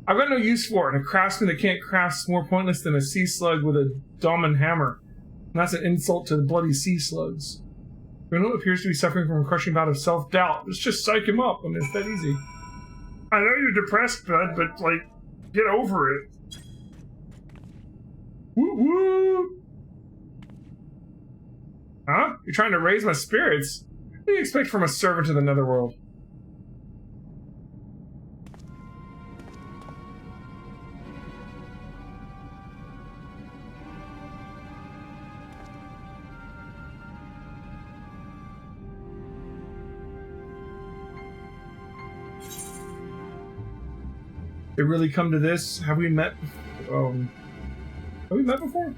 I've got no use for it. A craftsman that can't craft's more pointless than a sea slug with a Domin hammer. And that's an insult to the bloody sea slugs. Bruno appears to be suffering from a crushing bout of self-doubt. Let's just psych him up. I mean, it's that easy. I know you're depressed, bud, but, like, get over it. Woo woo! Huh? You're trying to raise my spirits? What do you expect from a servant of the netherworld? It really come to this? Have we met? Have we met before?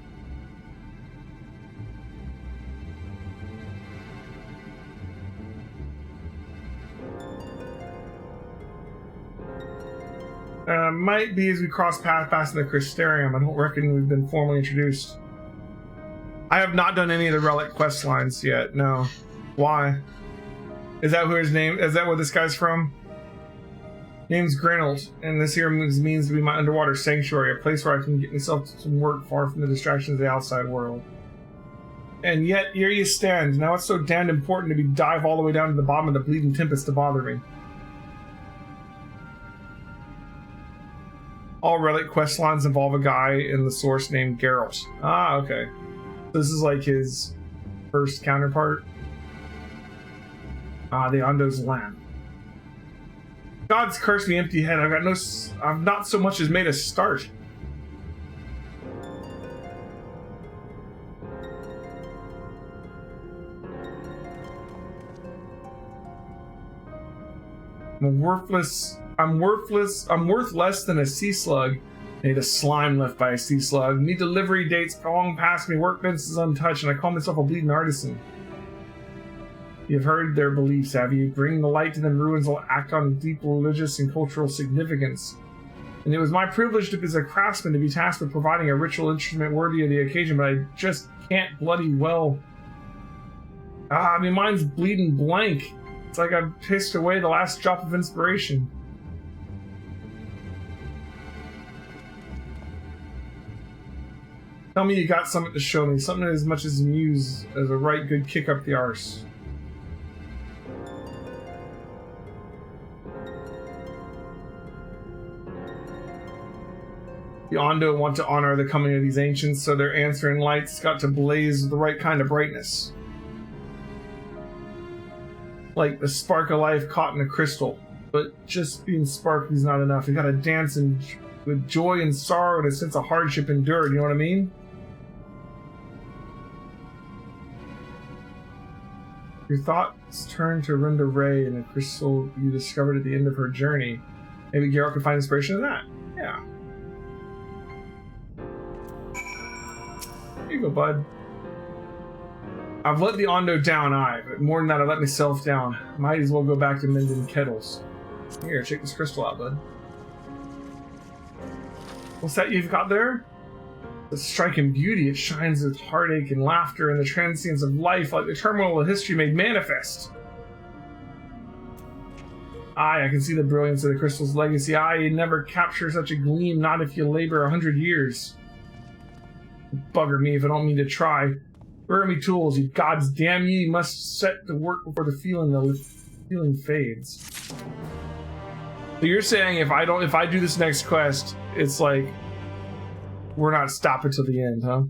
Might be as we cross paths past the Crystarium. I don't reckon we've been formally introduced. I have not done any of the relic quest lines yet. No. Why? Is that who his name? Is that where this guy's from? Name's Grinnell, and this here means to be my underwater sanctuary, a place where I can get myself some work far from the distractions of the outside world. And yet, here you stand. Now it's so damned important to be dive all the way down to the bottom of the bleeding tempest to bother me. All relic quest lines involve a guy in the source named Geralt. Ah, okay. This is like his first counterpart. Ah, the Ondo's Lamb. God's cursed me empty head. I've not so much as made a start. I'm worth less than a sea slug. I need a slime left by a sea slug. Need delivery dates long past me. Workbench is untouched, and I call myself a bleeding artisan. You've heard their beliefs, have you? Bring the light to them ruins will act on deep religious and cultural significance. And it was my privilege as a craftsman to be tasked with providing a ritual instrument worthy of the occasion, but I just can't bloody well. I mean, mine's bleeding blank. It's like I've pissed away the last drop of inspiration. Tell me you got something to show me, something as much as muse as a right good kick up the arse. The Ondo want to honor the coming of these ancients, so their answering lights got to blaze with the right kind of brightness. Like the spark of life caught in a crystal. But just being sparkly is not enough. You gotta dance with joy and sorrow and a sense of hardship endured, you know what I mean? Your thoughts turn to Renda Ray and the crystal you discovered at the end of her journey. Maybe Geralt could find inspiration in that. Yeah. Here you go, bud. I've let the Ondo down, but more than that, I let myself down. Might as well go back to mending kettles. Here, check this crystal out, bud. What's that you've got there? The striking beauty. It shines with heartache and laughter and the transience of life, like the turmoil of history made manifest. I can see the brilliance of the crystal's legacy. You'd never capture such a gleam, not if you labor 100 years. Bugger me if I don't mean to try. Where are me tools? You gods damn you must set to work before the feeling fades. So you're saying if I do this next quest, it's like we're not stopping till the end, huh?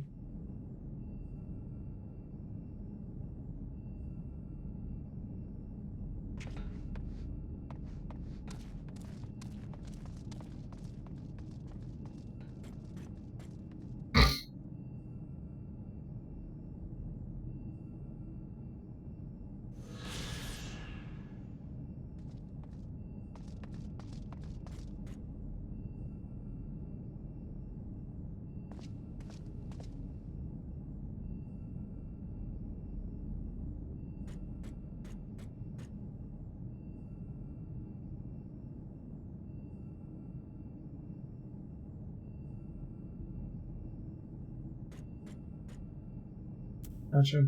Gotcha.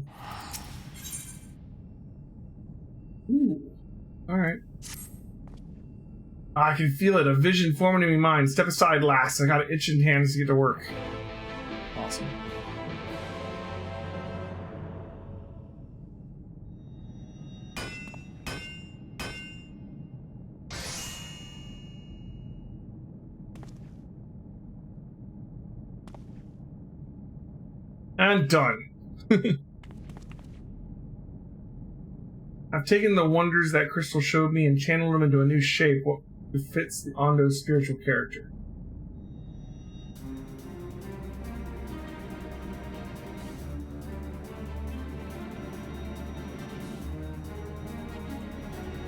Ooh. Alright. I can feel it, a vision forming in my mind. Step aside, lass. I got itching hands to get to work. Awesome. And done. I've taken the wonders that crystal showed me and channeled them into a new shape, what fits the Ondo's spiritual character.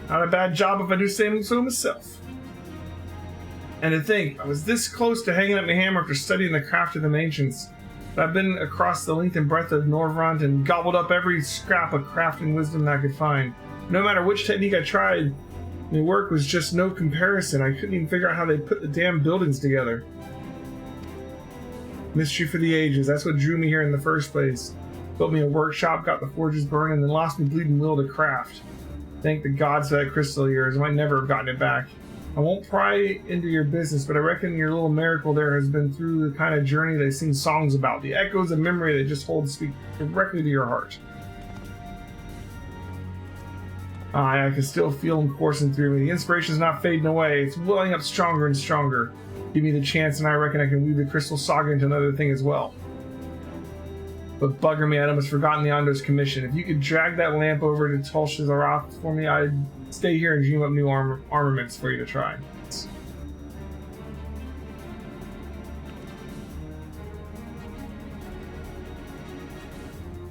Not a bad job if I do say so myself. And to think, I was this close to hanging up my hammer after studying the craft of the ancients. I've been across the length and breadth of Norvrant and gobbled up every scrap of craft and wisdom that I could find. No matter which technique I tried, my work was just no comparison. I couldn't even figure out how they put the damn buildings together. Mystery for the ages, that's what drew me here in the first place. Built me a workshop, got the forges burning, and then lost me bleeding will to craft. Thank the gods for that crystal of yours. I might never have gotten it back. I won't pry into your business, but I reckon your little miracle there has been through the kind of journey they sing songs about. The echoes of memory that just hold speak directly to your heart. I can still feel them coursing through me. The inspiration's not fading away. It's welling up stronger and stronger. Give me the chance and I reckon I can weave the Crystal Saga into another thing as well. But bugger me, I'd almost forgotten the Ondo's commission. If you could drag that lamp over to Tul Shazarath for me, I'd stay here and dream up new armaments for you to try.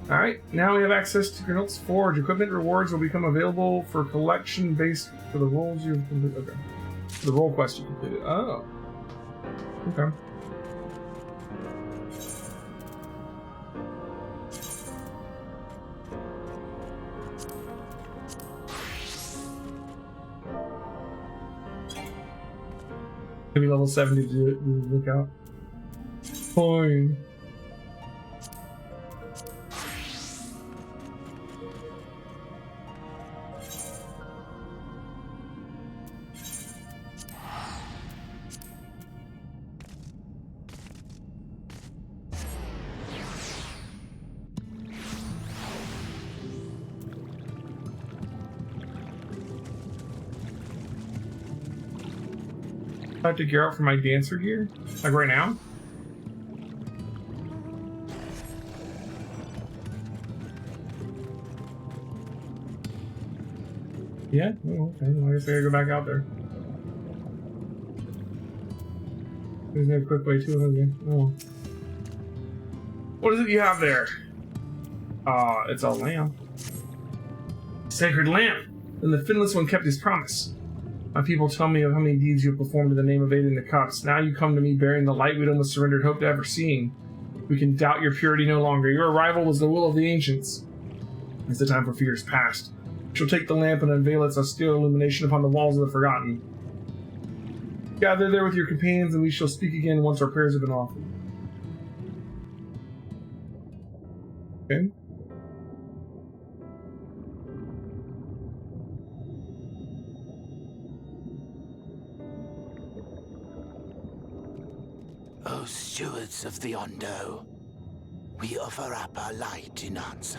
Alright, now we have access to Granul's Forge. Equipment rewards will become available for collection based for the roles you've completed. Okay. The role quest you completed. Oh. Okay. Maybe level 70 to do it. Look out. Fine. I have to gear up for my dancer gear? Like right now? Yeah? Oh, okay. Well, I guess I gotta go back out there. There's no quick way to it, okay. Oh. What is it you have there? It's a lamp. Sacred lamp! Then the finless one kept his promise. My people tell me of how many deeds you have performed in the name of aiding the cups. Now you come to me bearing the light we'd almost surrendered hope to ever seeing. We can doubt your purity no longer. Your arrival was the will of the ancients. As the time for fear is past, we shall take the lamp and unveil its austere illumination upon the walls of the Forgotten. Gather there with your companions, and we shall speak again once our prayers have been offered. Okay. O stewards of the Ondo, we offer up our light in answer.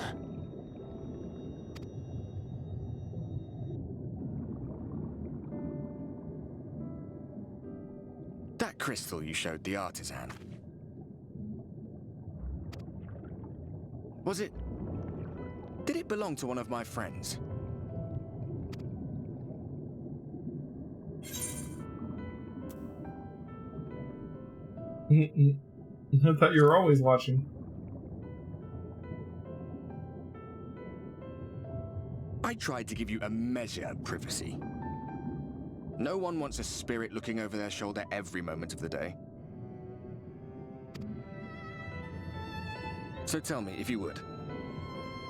That crystal you showed the artisan. Was it... Did it belong to one of my friends? I thought you were always watching. I tried to give you a measure of privacy. No one wants a spirit looking over their shoulder every moment of the day. So tell me, if you would,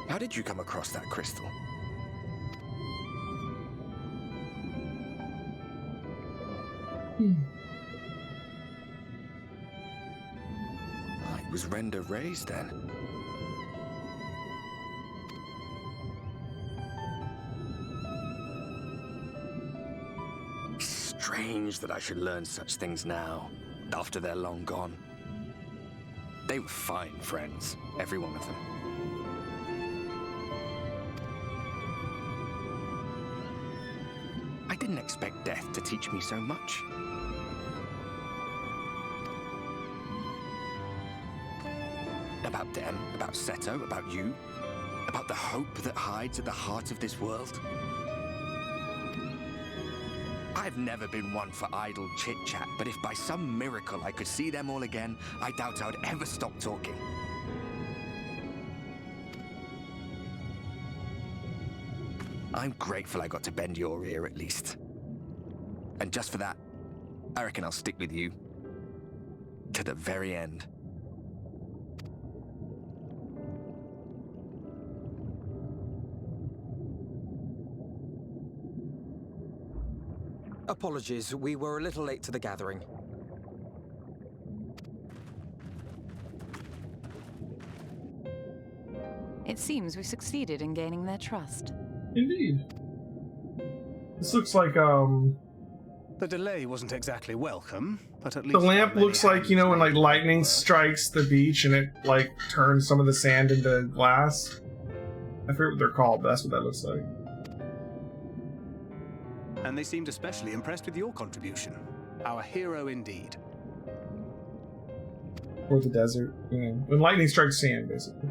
how did you come across that crystal? It was render raised then. Strange that I should learn such things now, after they're long gone. They were fine friends, every one of them. I didn't expect death to teach me so much. About them, about Seto, about you, about the hope that hides at the heart of this world. I've never been one for idle chit-chat, but if by some miracle I could see them all again, I doubt I would ever stop talking. I'm grateful I got to bend your ear at least. And just for that, I reckon I'll stick with you to the very end. Apologies, we were a little late to the gathering. It seems we succeeded in gaining their trust. Indeed. This looks like, The delay wasn't exactly welcome, but at least... The lamp looks like, you know, when, like, lightning strikes the beach and it, like, turns some of the sand into glass. I forget what they're called, but that's what that looks like. And they seemed especially impressed with your contribution. Our hero indeed. Or the desert, you know, when lightning strikes sand, basically.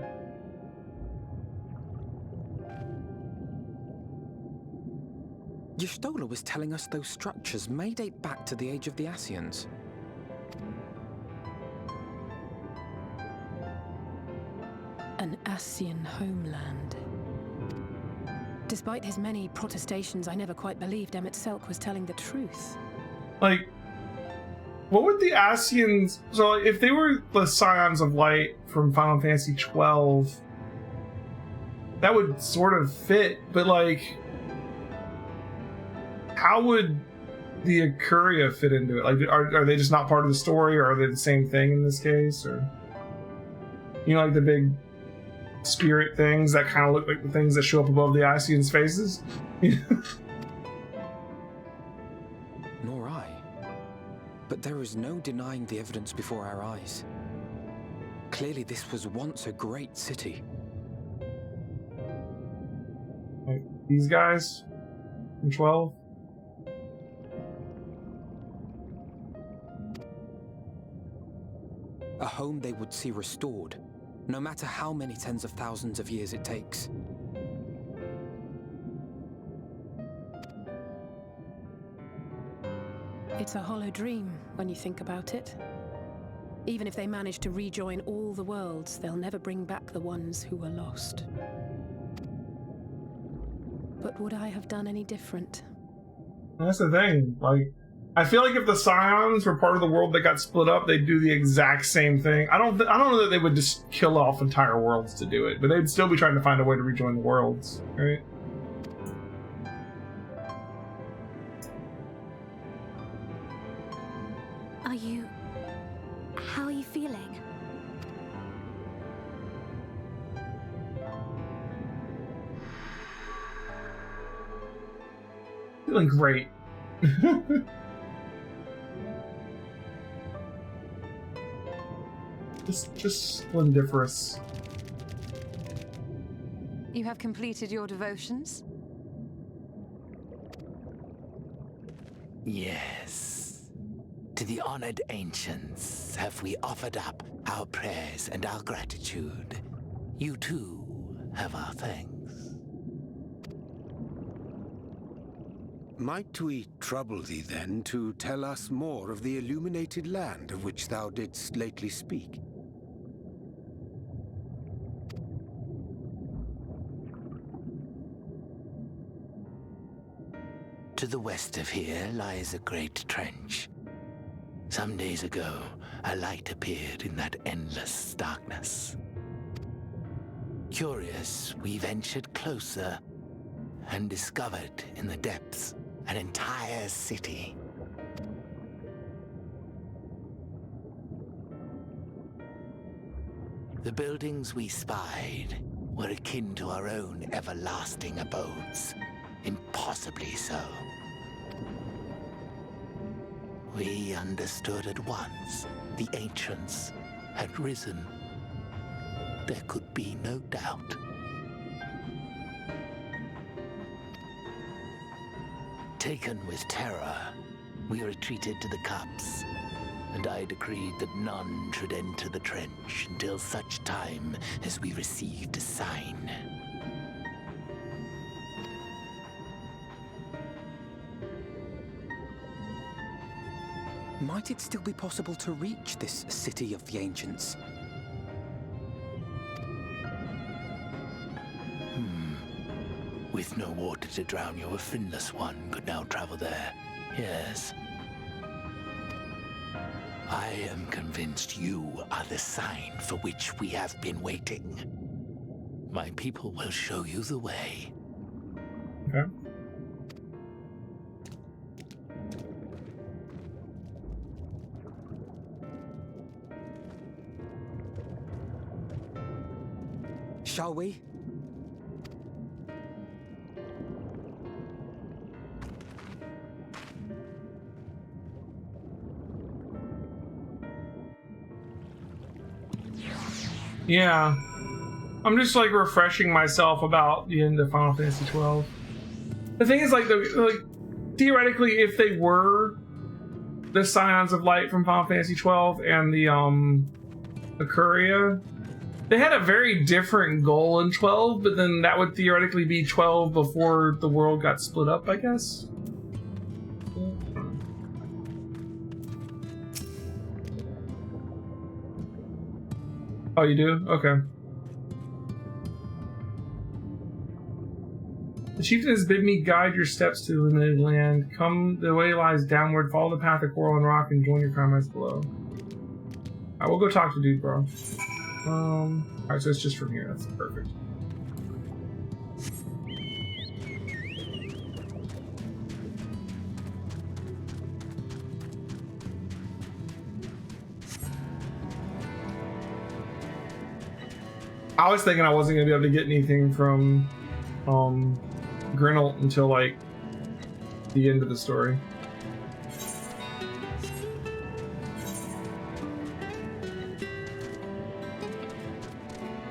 Y'shtola was telling us those structures may date back to the age of the Ascians. An Ascian homeland. Despite his many protestations, I never quite believed Emmett Selk was telling the truth. Like, what would the Ascians... So, like, if they were the Scions of Light from Final Fantasy XII, that would sort of fit, but, like... How would the Ikuria fit into it? Like, are they just not part of the story, or are they the same thing in this case? Or, you know, like the big spirit things that kind of look like the things that show up above the Ascians' faces? Nor I. But there is no denying the evidence before our eyes. Clearly this was once a great city. Like, these guys from 12? A home they would see restored, no matter how many tens of thousands of years it takes. It's a hollow dream when you think about it. Even if they manage to rejoin all the worlds, they'll never bring back the ones who were lost. But would I have done any different? That's the thing. Like, I feel like if the Scions were part of the world that got split up, they'd do the exact same thing. I don't know that they would just kill off entire worlds to do it, but they'd still be trying to find a way to rejoin the worlds, right? How are you feeling? Feeling great. just splendiferous. You have completed your devotions? Yes. To the honored ancients have we offered up our prayers and our gratitude. You too have our thanks. Might we trouble thee then to tell us more of the illuminated land of which thou didst lately speak? To the west of here lies a great trench. Some days ago, a light appeared in that endless darkness. Curious, we ventured closer and discovered in the depths an entire city. The buildings we spied were akin to our own everlasting abodes, impossibly so. We understood at once the ancients had risen. There could be no doubt. Taken with terror, we retreated to the cups, and I decreed that none should enter the trench until such time as we received a sign. Might it still be possible to reach this city of the ancients? With no water to drown you, a finless one could now travel there. Yes. I am convinced you are the sign for which we have been waiting. My people will show you the way. Okay. Shall we? Yeah. I'm just like refreshing myself about the end of Final Fantasy XII. The thing is, like, theoretically, if they were the Scions of Light from Final Fantasy XII and the Akuria, they had a very different goal in 12, but then that would theoretically be 12 before the world got split up, I guess. Oh, you do? Okay. The chieftain has bid me guide your steps to the limited land. Come, the way lies downward, follow the path of coral and rock, and join your comrades below. I will go talk to dude, bro. Alright, so it's just from here. That's perfect. I was thinking I wasn't gonna be able to get anything from Grinnell until like the end of the story.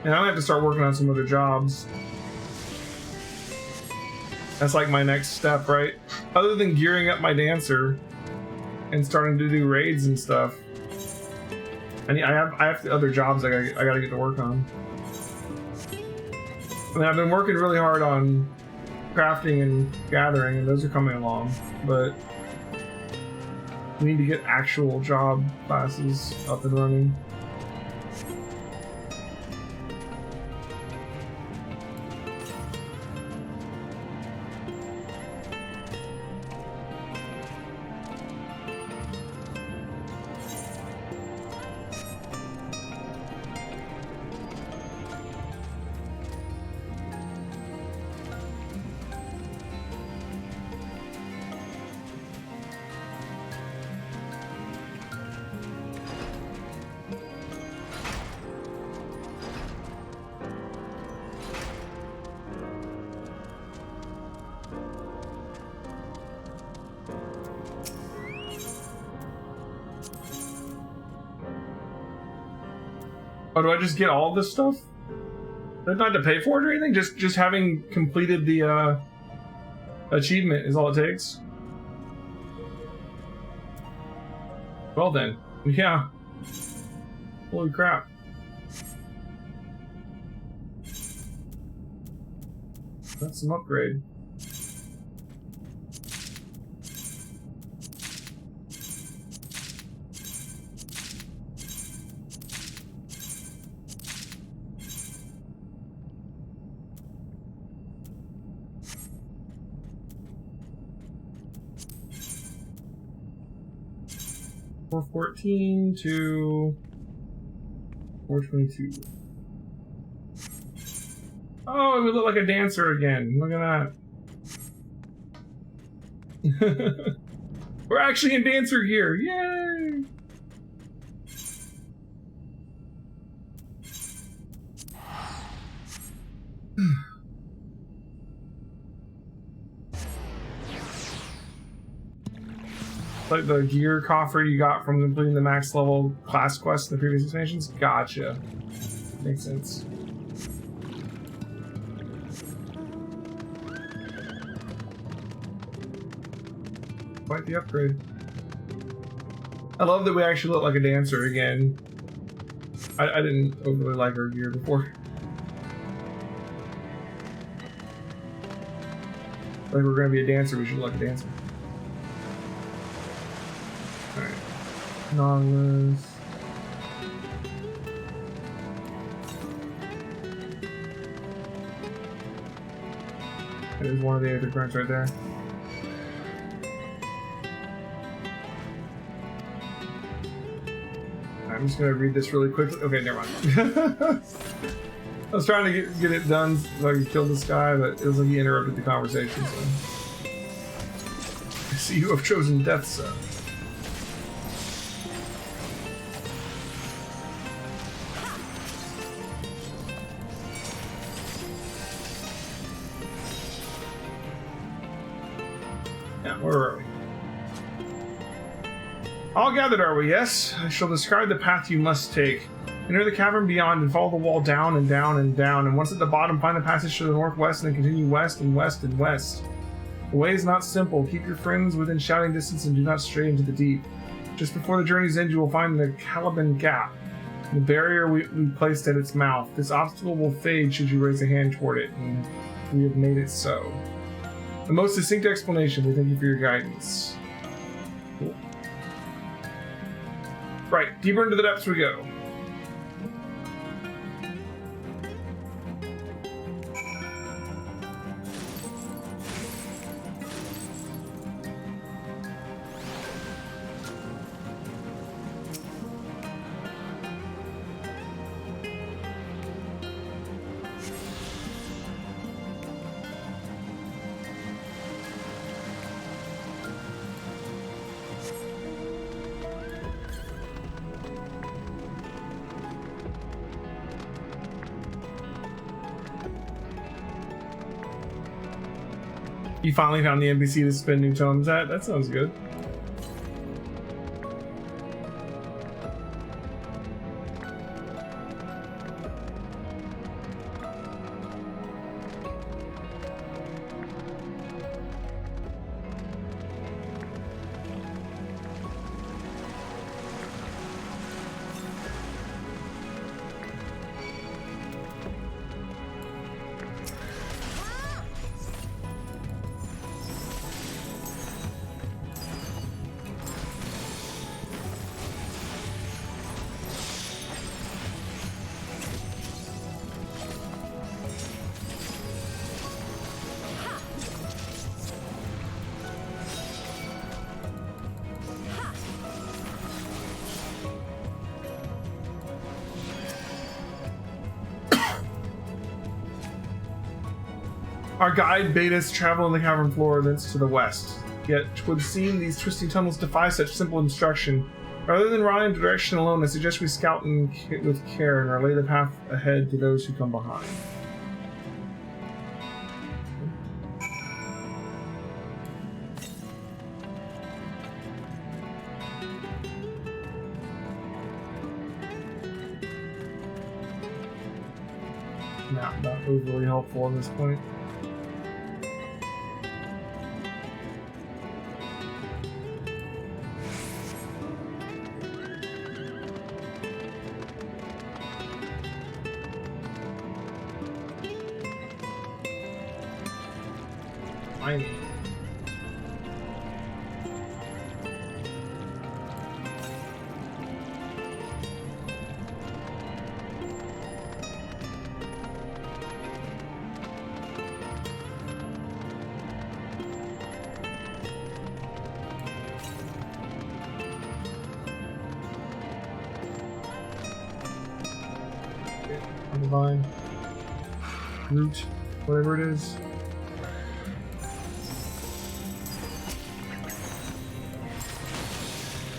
And I'm gonna have to start working on some other jobs. That's like my next step, right? Other than gearing up my dancer and starting to do raids and stuff. I have the other jobs I gotta get to work on. I mean, I've been working really hard on crafting and gathering, and those are coming along, but we need to get actual job classes up and running. Oh, do I just get all this stuff? Do I not have to pay for it or anything? Just having completed the achievement is all it takes? Well then, yeah. Holy crap. That's some upgrade. $414 to $422. Oh, we look like a dancer again. Look at that. We're actually in dancer gear. Yay! Like the gear coffer you got from completing the max level class quest in the previous expansions? Gotcha. Makes sense. Quite the upgrade. I love that we actually look like a dancer again. I didn't overly like our gear before. Like we're gonna be a dancer, we should look like a dancer. Alright. Nautilus. There's one of the other grunts right there. I'm just gonna read this really quickly. Okay, never mind. I was trying to get it done so I could kill this guy, but it was like he interrupted the conversation, so. I see you have chosen death, sir. Yeah, where are we? All gathered are we, yes? I shall describe the path you must take. Enter the cavern beyond and follow the wall down and down and down, and once at the bottom, find the passage to the northwest and then continue west and west and west. The way is not simple. Keep your friends within shouting distance and do not stray into the deep. Just before the journey's end, you will find the Caliban Gap, the barrier we placed at its mouth. This obstacle will fade should you raise a hand toward it, and we have made it so. The most succinct explanation. We thank you for your guidance. Cool. Right, deeper into the depths we go. You finally found the NPC to spend new tomes at? That sounds good. Our guide bade us travel in the cavern floor, thence to the west. Yet, 'twould seem these twisting tunnels defy such simple instruction. Rather than rely in direction alone, I suggest we scout with care and relay the path ahead to those who come behind. Not overly helpful at this point. Fine. Vine, root, whatever it is.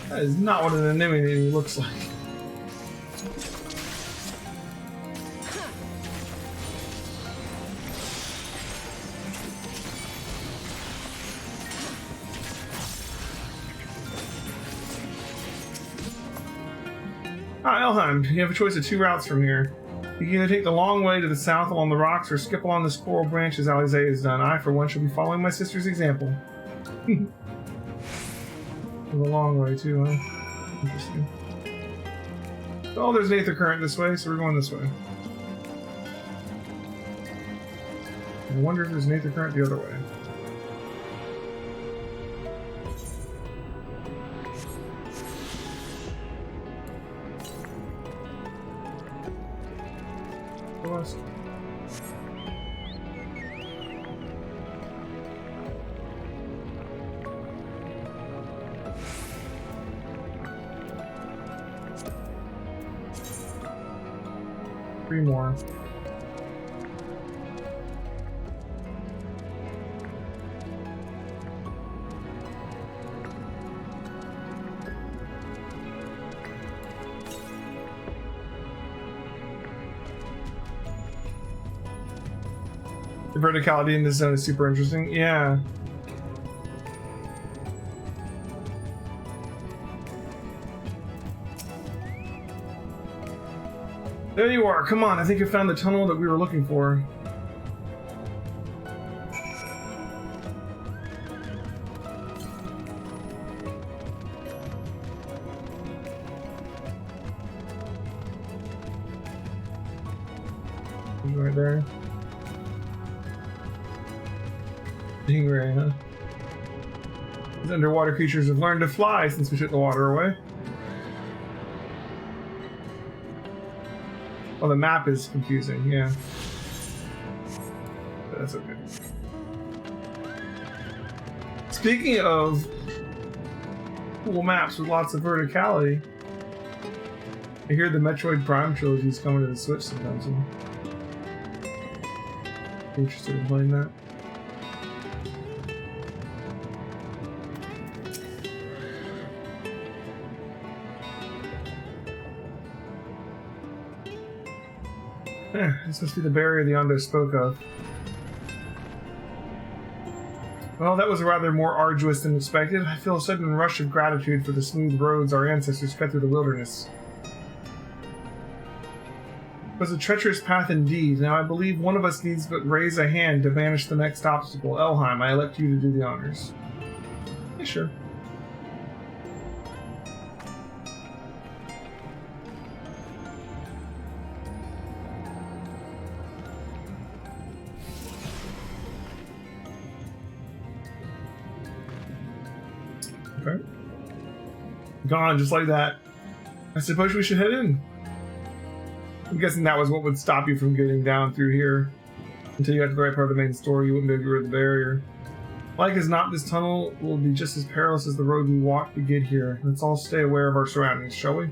That is not what an anemone looks like. Elheim, you have a choice of 2 routes from here. You can either take the long way to the south along the rocks or skip along this coral branch as Alize has done. I, for one, shall be following my sister's example. The long way, too, huh? Interesting. Oh, there's an Aether Current this way, so we're going this way. I wonder if there's an Aether Current the other way. West. 3 more. The verticality in this zone is super interesting. Yeah. There you are. Come on. I think I found the tunnel that we were looking for. Right there. Stingray, huh? These underwater creatures have learned to fly since we took the water away. Oh, the map is confusing, yeah. But that's okay. Speaking of cool maps with lots of verticality, I hear the Metroid Prime trilogy is coming to the Switch sometime soon. Interested in playing that? This must be the barrier the Ondo spoke of. Well, that was rather more arduous than expected. I feel a sudden rush of gratitude for the smooth roads our ancestors cut through the wilderness. It was a treacherous path indeed. Now I believe one of us needs but raise a hand to banish the next obstacle. Elheim, I elect you to do the honors. Yeah, sure. Okay. Gone, just like that. I suppose we should head in. I'm guessing that was what would stop you from getting down through here. Until you got to the right part of the main story, you wouldn't be able to get rid of the barrier. Like as not, this tunnel will be just as perilous as the road we walked to get here. Let's all stay aware of our surroundings, shall we?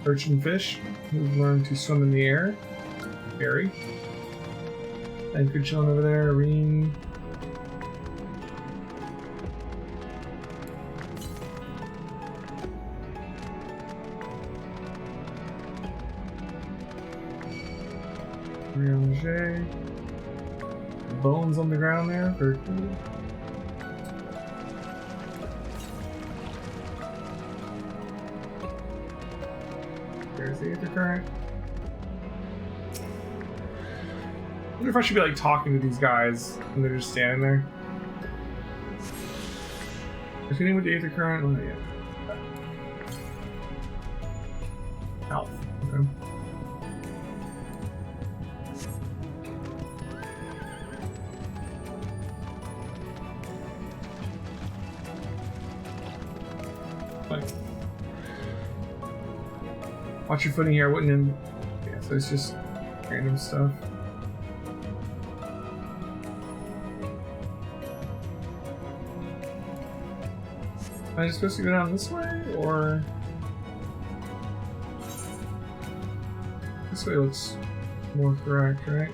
Urchin fish, who've learned to swim in the air. Barry. Anchor chilling over there. Arene. gildedJ. Bones on the ground there. Very cool. There's the ether current. I wonder if I should be like talking to these guys and they're just standing there. Proceeding with the ether current. Oh, yeah. Health. Okay. Watch your footing here. I wouldn't. Yeah, so it's just random stuff. Am I supposed to go down this way, or this way looks more correct, right?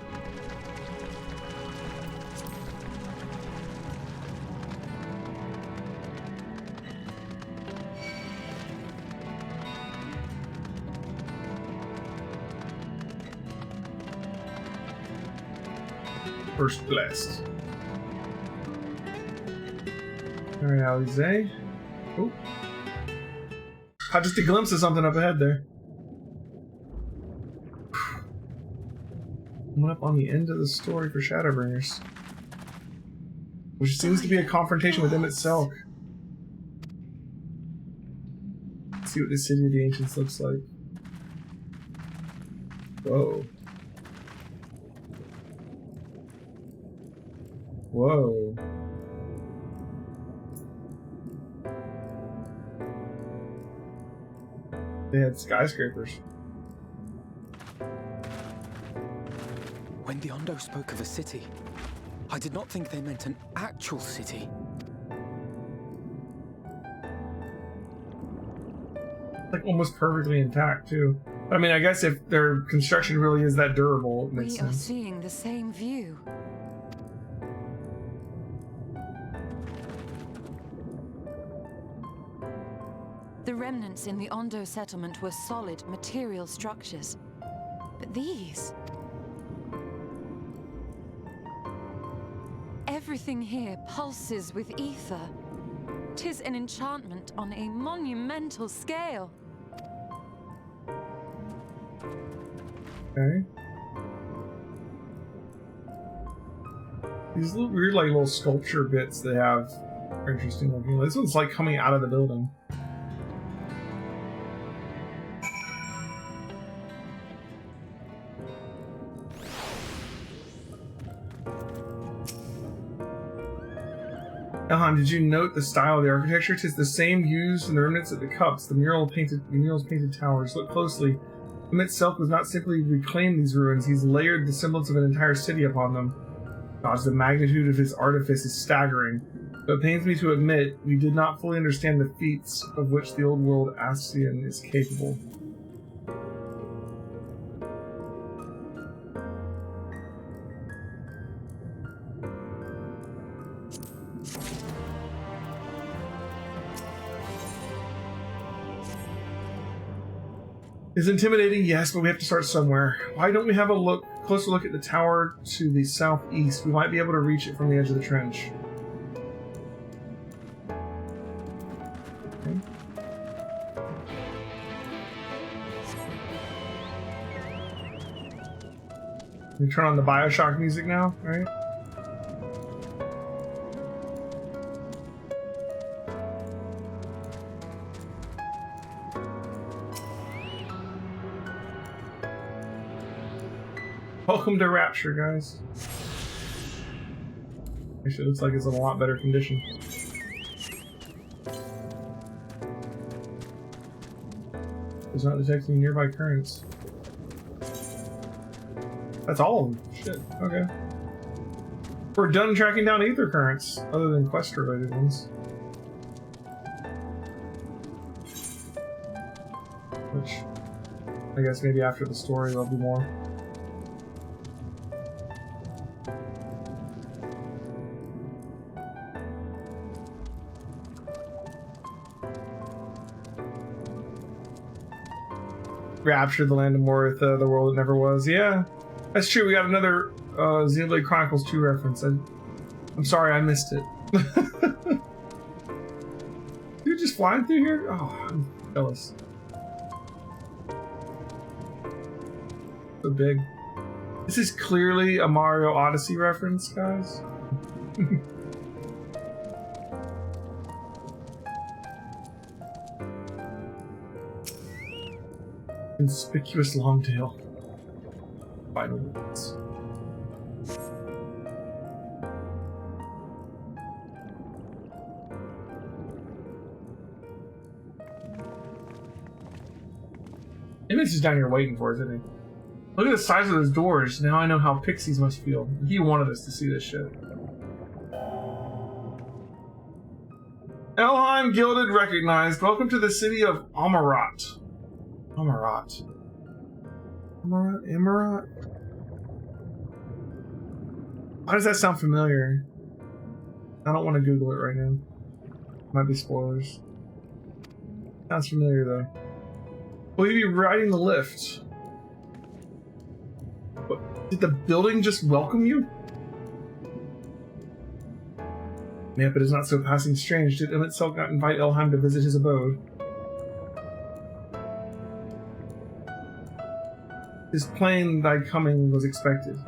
First blast. Alright, Alize. Oh. Caught just a glimpse of something up ahead there. Coming up on the end of the story for Shadowbringers. Which seems to be a confrontation with them itself. Let's see what the City of the Ancients looks like. Whoa. Whoa. They had skyscrapers. When the Ondo spoke of a city, I did not think they meant an actual city. Like almost perfectly intact too. I mean, I guess if their construction really is that durable, it makes We are sense. seeing the same view. The remnants in the Ondo settlement were solid material structures. But these... Everything here pulses with ether. 'Tis an enchantment on a monumental scale. Okay. These little weird, like little sculpture bits they have are interesting looking. This one's like coming out of the building. Elhan, did you note the style of the architecture? 'Tis the same used in the remnants of the cups, the murals painted towers. Look closely. Him itself was not simply reclaimed these ruins, he's layered the semblance of an entire city upon them. Gosh, the magnitude of his artifice is staggering. But it pains me to admit, we did not fully understand the feats of which the old world Ascian is capable. It's intimidating, yes, but we have to start somewhere. Why don't we have a closer look at the tower to the southeast? We might be able to reach it from the edge of the trench. Okay. We turn on the Bioshock music now, right? Welcome to Rapture, guys. Actually, it looks like it's in a lot better condition. It's not detecting nearby currents. That's all of them. Shit. Okay. We're done tracking down ether currents, other than quest-related ones. Which, I guess maybe after the story there'll be more. Rapture, the land of Morith, the world that never was. Yeah. That's true. We got another Xenoblade Chronicles 2 reference. I'm sorry I missed it. You're just flying through here? Oh, I'm jealous. So big. This is clearly a Mario Odyssey reference, guys. Conspicuous longtail. Final words. Image is down here waiting for us, isn't he? Look at the size of those doors. Now I know how Pixies must feel. He wanted us to see this shit. Elheim Gilded recognized. Welcome to the city of Amarat. Amarat. Amarat? Why does that sound familiar? I don't want to Google it right now. Might be spoilers. Sounds familiar though. Will you be riding the lift? What? Did the building just welcome you? Man, but it's not so passing strange. Did Emmett Selk not invite Elheim to visit his abode? His plain thy coming was expected.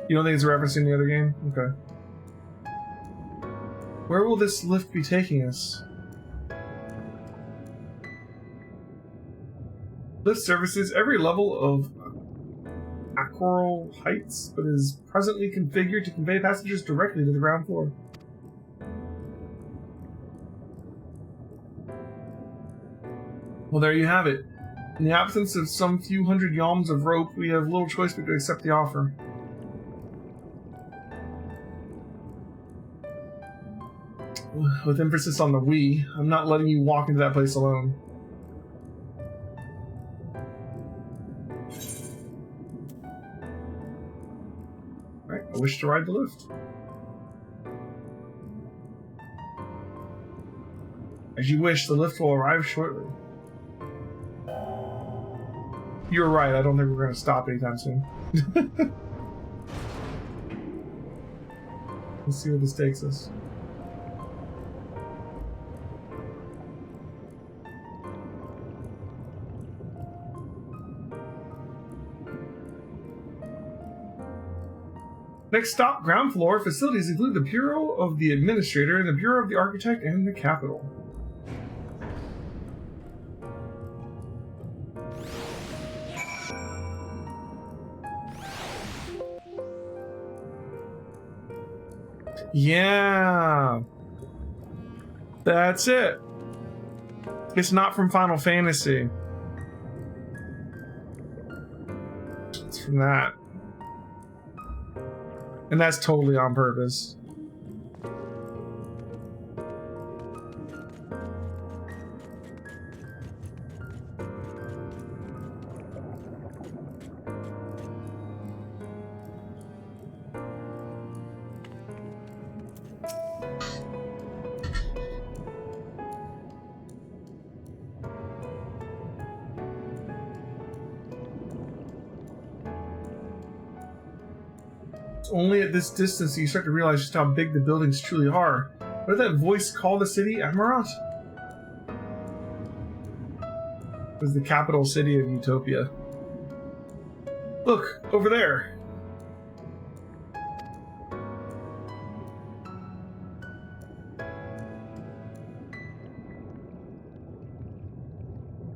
You don't think it's referencing the other game? Okay. Where will this lift be taking us? Lift services every level of Aquaral Heights, but is presently configured to convey passengers directly to the ground floor. Well, there you have it. In the absence of some few hundred yalms of rope, we have little choice but to accept the offer. With emphasis on the we, I'm not letting you walk into that place alone. Alright, I wish to ride the lift. As you wish, the lift will arrive shortly. You're right, I don't think we're going to stop anytime soon. Let's see where this takes us. Next stop, ground floor. Facilities include the Bureau of the Administrator and the Bureau of the Architect and the Capitol. Yeah. That's it. It's not from Final Fantasy. It's from that. And that's totally on purpose. Only at this distance do you start to realize just how big the buildings truly are. What did that voice call the city? Amarat? It was the capital city of Utopia. Look, over there.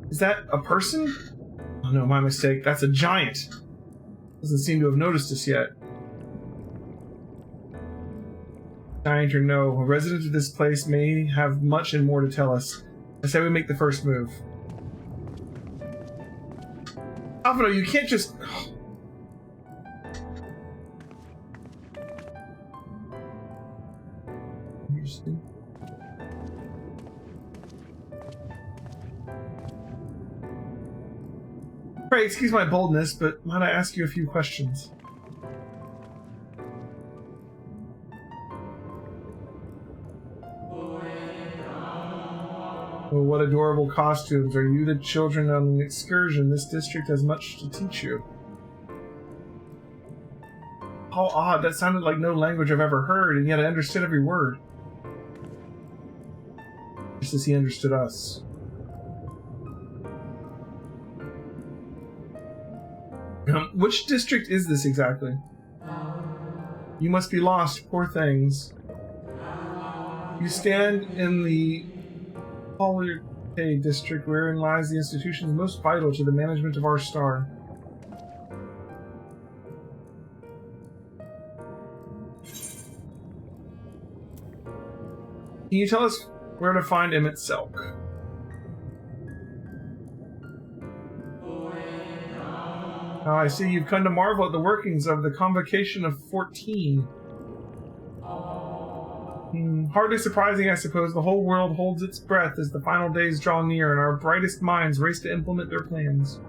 Is that a person? Oh no, my mistake. That's a giant. Doesn't seem to have noticed us yet. Giant or no, a resident of this place may have much and more to tell us. I say we make the first move. Alvaro, you can't just... Interesting. Pray, excuse my boldness, but might I ask you a few questions? Well, what adorable costumes. Are you the children on an excursion? This district has much to teach you. How odd. That sounded like no language I've ever heard, and yet I understood every word. Just as he understood us. Which district is this exactly? You must be lost, poor things. You stand in the Gilded district, wherein lies the institution most vital to the management of our star. Can you tell us where to find Emmett Selk? Oh, I see you've come to marvel at the workings of the Convocation of 14. Hardly surprising, I suppose. The whole world holds its breath as the final days draw near and our brightest minds race to implement their plans.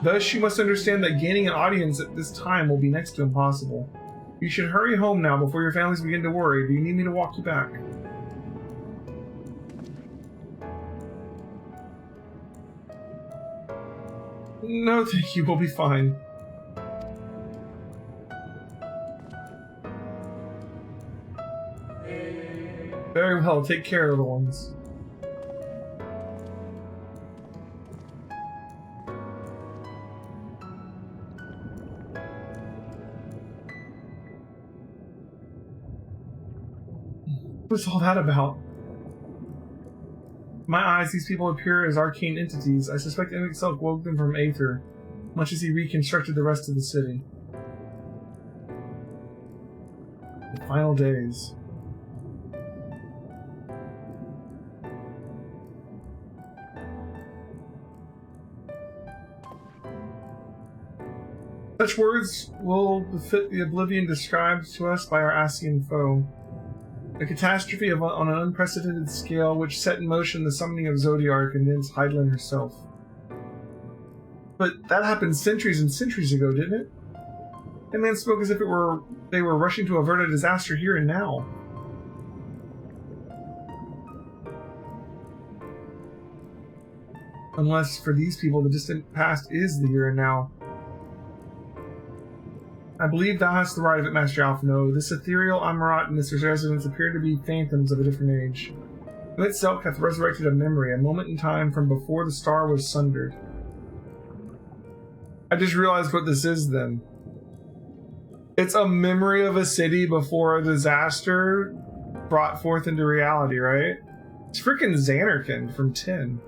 Thus, you must understand that gaining an audience at this time will be next to impossible. You should hurry home now before your families begin to worry. Do you need me to walk you back? No, thank you. We'll be fine. Very well. Take care, little ones. What's all that about? In my eyes, these people appear as arcane entities. I suspect Emmett Selk woke them from Aether, much as he reconstructed the rest of the city. The final days. Such words will befit the oblivion described to us by our Ascian foe. A catastrophe on an unprecedented scale which set in motion the summoning of Zodiark and thence Hydaelyn herself. But that happened centuries and centuries ago, didn't it? That man spoke as if they were rushing to avert a disaster here and now. Unless, for these people, the distant past is the here and now. I believe thou hast the right of it, Master Alpha. No, this ethereal Amarat and this residence appear to be phantoms of a different age. Emmett Selk hath resurrected a memory, a moment in time from before the star was sundered. I just realized what this is then. It's a memory of a city before a disaster brought forth into reality, right? It's freaking Xanarkand from 10.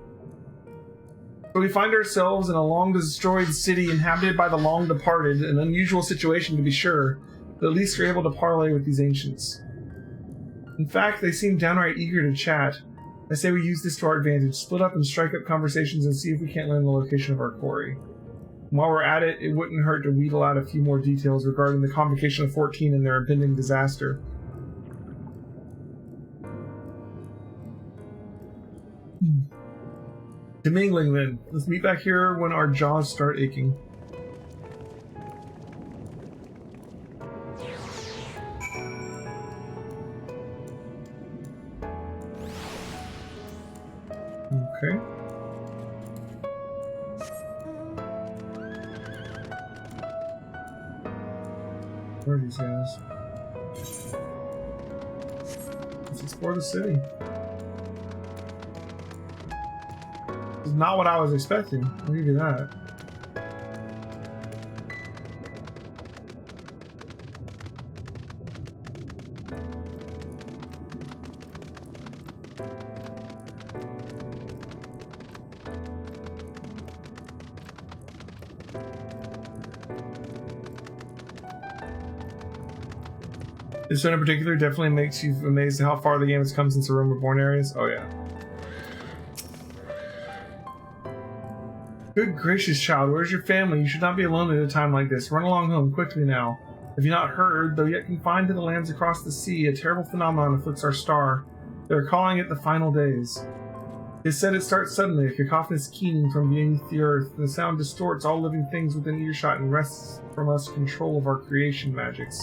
So we find ourselves in a long-destroyed city inhabited by the long-departed, an unusual situation to be sure, but at least we're able to parley with these ancients. In fact, they seem downright eager to chat. I say we use this to our advantage, split up and strike up conversations and see if we can't learn the location of our quarry. And while we're at it, it wouldn't hurt to wheedle out a few more details regarding the Convocation of 14 and their impending disaster. Demingling then. Let's meet back here when our jaws start aching. Okay. Where are these guys? Let's explore the city. It's not what I was expecting. I'll give you that. This one in particular definitely makes you amazed at how far the game has come since the Realm Reborn areas. Oh yeah. Good gracious, child, where's your family? You should not be alone at a time like this. Run along home, quickly now. Have you not heard, though yet confined to the lands across the sea, a terrible phenomenon afflicts our star. They are calling it the final days. It is said it starts suddenly, a cacophonous keening from beneath the earth. The sound distorts all living things within earshot and wrests from us control of our creation magics.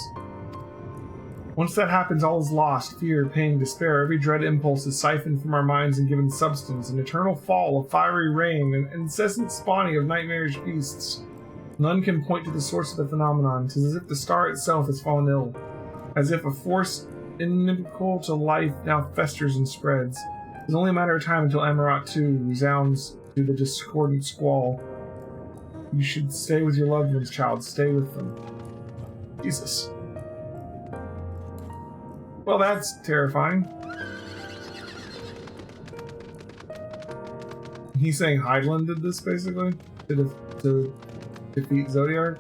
Once that happens, all is lost. Fear, pain, despair, every dread impulse is siphoned from our minds and given substance. An eternal fall of fiery rain, an incessant spawning of nightmarish beasts. None can point to the source of the phenomenon. 'Tis as if the star itself has fallen ill. As if a force inimical to life now festers and spreads. It's only a matter of time until Amarat too resounds to the discordant squall. You should stay with your loved ones, child. Stay with them. Jesus. Well, that's terrifying. He's saying Hydaelyn did this, basically? To defeat Zodiark?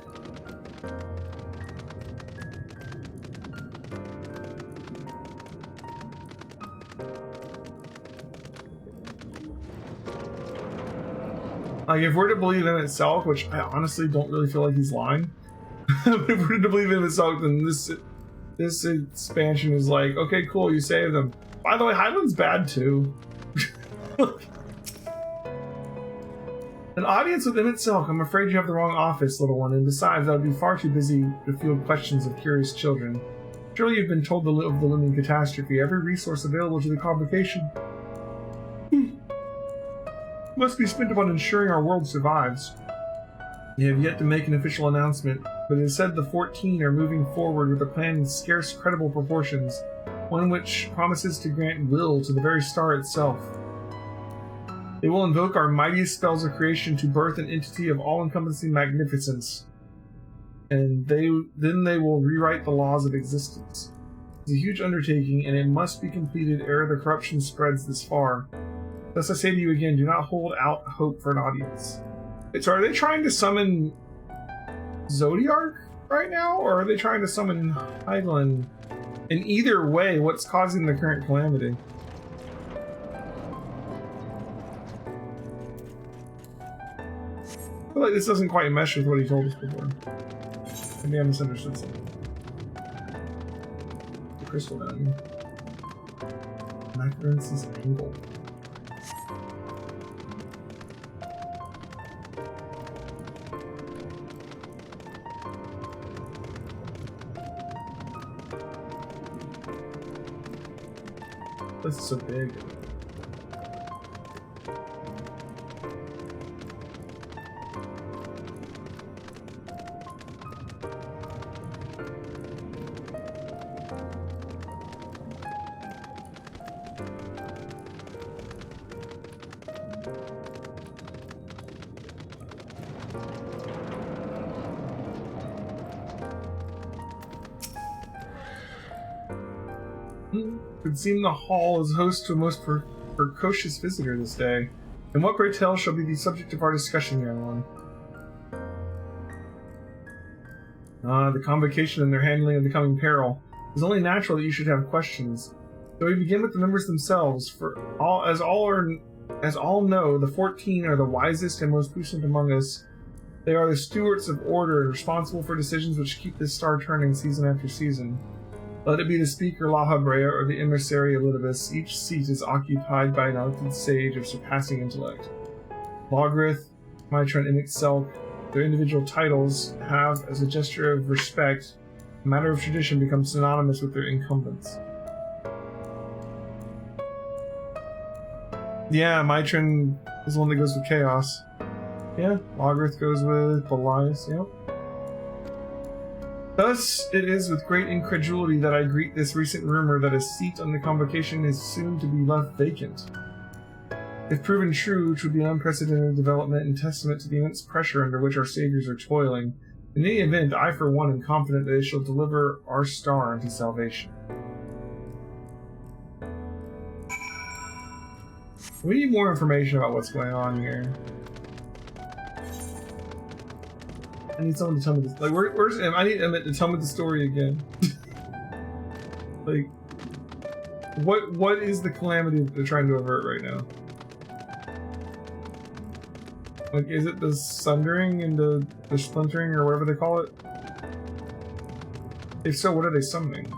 Like, if we're to believe in itself, which I honestly don't really feel like he's lying, but if we're to believe in itself, then this expansion is like, okay, cool, you saved them. By the way, Hydaelyn's bad too. An audience within itself. I'm afraid you have the wrong office, little one, and besides, I would be far too busy to field questions of curious children. Surely you've been told of the looming catastrophe, every resource available to the convocation must be spent upon ensuring our world survives. They have yet to make an official announcement, but it is said the 14 are moving forward with a plan in scarce credible proportions, one which promises to grant will to the very star itself. They will invoke our mightiest spells of creation to birth an entity of all-encompassing magnificence, and then they will rewrite the laws of existence. It's a huge undertaking, and it must be completed ere the corruption spreads this far. Thus I say to you again, do not hold out hope for an audience. So are they trying to summon Zodiark right now, or are they trying to summon Hydaelyn? In either way, what's causing the current calamity? I feel like this doesn't quite mesh with what he told us before. Maybe I misunderstood something. The crystal down here. Macaron's angle. This is so big. It would seem the hall is host to a most precocious visitor this day. And what great tale shall be the subject of our discussion, young one? The convocation and their handling of the coming peril. It is only natural that you should have questions. So we begin with the members themselves. As all know, the 14 are the wisest and most puissant among us. They are the stewards of order and responsible for decisions which keep this star turning season after season. Let it be the speaker La Habrea or the emissary Elidibus, each seat is occupied by an elected sage of surpassing intellect. Logrith, Mitron, and Ixelk, their individual titles have, as a gesture of respect, a matter of tradition become synonymous with their incumbents. Yeah, Mitron is the one that goes with Chaos. Yeah, Logrith goes with Belias, yep. Thus, it is with great incredulity that I greet this recent rumor that a seat on the convocation is soon to be left vacant. If proven true, which would be an unprecedented development and testament to the immense pressure under which our saviors are toiling. In any event, I for one am confident that they shall deliver our star into salvation. We need more information about what's going on here. I need someone to tell me this. Like, where's Em? I need Emmett to tell me the story again. Like, what is the calamity that they're trying to avert right now? Like, is it the sundering and the splintering or whatever they call it? If so, what are they summoning?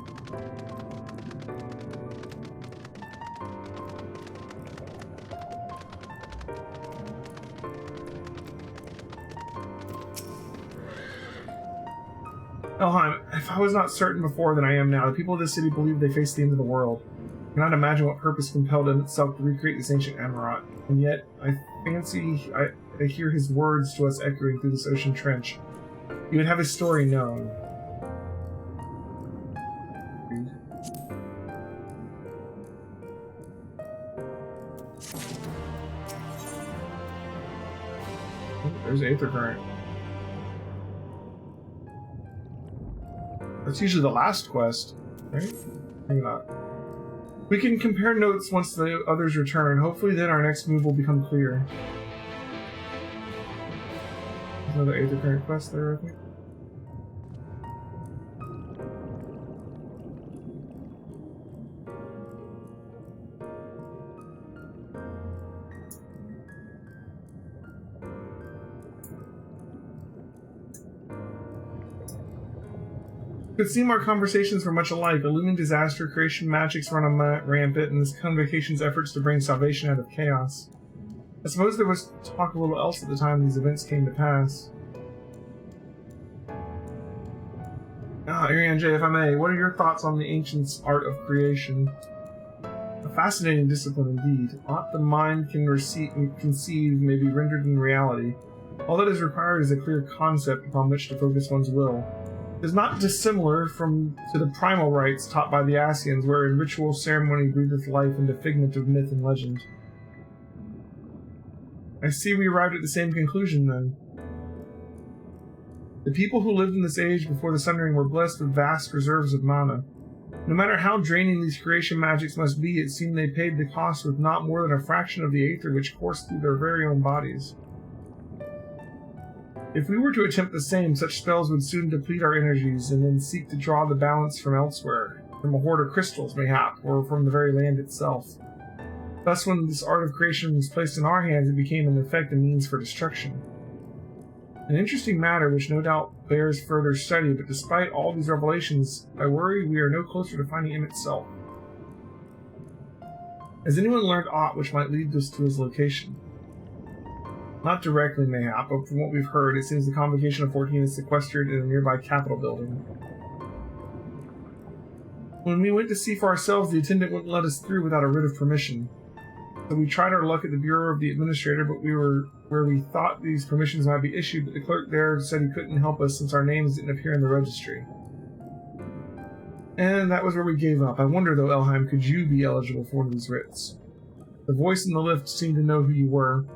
Elheim, If I was not certain before than I am now, the people of this city believe they face the end of the world. I cannot imagine what purpose compelled in itself to recreate this ancient Amarat, and yet I fancy I hear his words to us echoing through this ocean trench. He would have his story known. Oh, there's Aether Current. That's usually the last quest, right? Maybe not. We can compare notes once the others return. Hopefully then our next move will become clear. There's another Aether Current quest there, I think. It would seem our conversations were much alike. A looming disaster, creation magics run rampant, and this convocation's efforts to bring salvation out of chaos. I suppose there was talk a little else at the time these events came to pass. Ariane J, if I may, what are your thoughts on the ancients' art of creation? A fascinating discipline indeed. Aught the mind can conceive may be rendered in reality. All that is required is a clear concept upon which to focus one's will. It is not dissimilar to the primal rites taught by the Asians, where in ritual ceremony breatheth life into figment of myth and legend. I see we arrived at the same conclusion then. The people who lived in this age before the Sundering were blessed with vast reserves of mana. No matter how draining these creation magics must be, it seemed they paid the cost with not more than a fraction of the aether which coursed through their very own bodies. If we were to attempt the same, such spells would soon deplete our energies, and then seek to draw the balance from elsewhere, from a hoard of crystals, mayhap, or from the very land itself. Thus, when this art of creation was placed in our hands, it became in effect a means for destruction. An interesting matter which no doubt bears further study, but despite all these revelations, I worry we are no closer to finding him itself. Has anyone learned aught which might lead us to his location? Not directly, mayhap, but from what we've heard, it seems the Convocation of 14 is sequestered in a nearby Capitol building. When we went to see for ourselves, the attendant wouldn't let us through without a writ of permission. So we tried our luck at the Bureau of the Administrator, but we were where we thought these permissions might be issued, but the clerk there said he couldn't help us since our names didn't appear in the registry. And that was where we gave up. I wonder, though, Elheim, could you be eligible for one of these writs? The voice in the lift seemed to know who you were.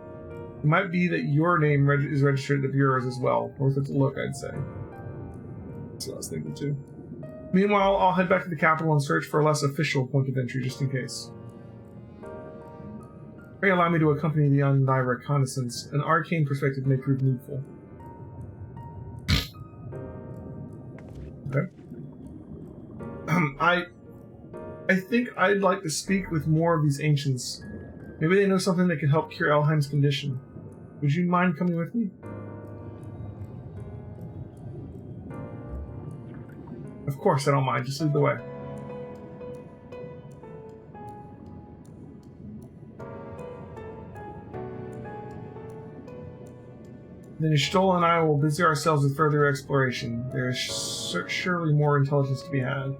It might be that your name is registered at the bureaus as well. Worth a look, I'd say. That's what I was thinking, too. Meanwhile, I'll head back to the capital and search for a less official point of entry, just in case. Pray allow me to accompany thee on thy reconnaissance. An arcane perspective may prove needful. Okay. I think I'd like to speak with more of these ancients. Maybe they know something that can help cure Elheim's condition. Would you mind coming with me? Of course, I don't mind. Just lead the way. Then Stoll and I will busy ourselves with further exploration. There is surely more intelligence to be had.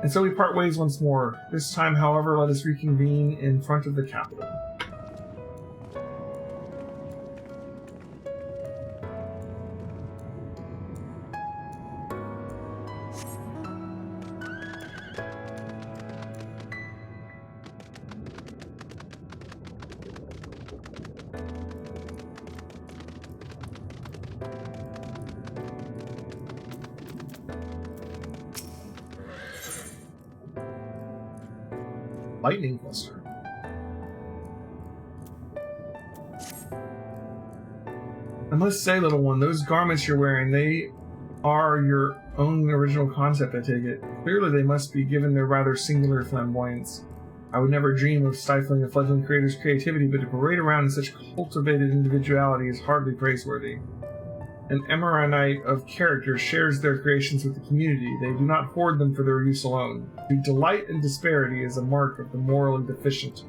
And so we part ways once more. This time, however, let us reconvene in front of the capital. Lightning cluster. I must say, little one, those garments you're wearing, they are your own original concept, I take it. Clearly they must be given their rather singular flamboyance. I would never dream of stifling a fledgling creator's creativity, but to parade around in such cultivated individuality is hardly praiseworthy. An Emeranite of character shares their creations with the community. They do not hoard them for their use alone. To delight in disparity is a mark of the morally deficient.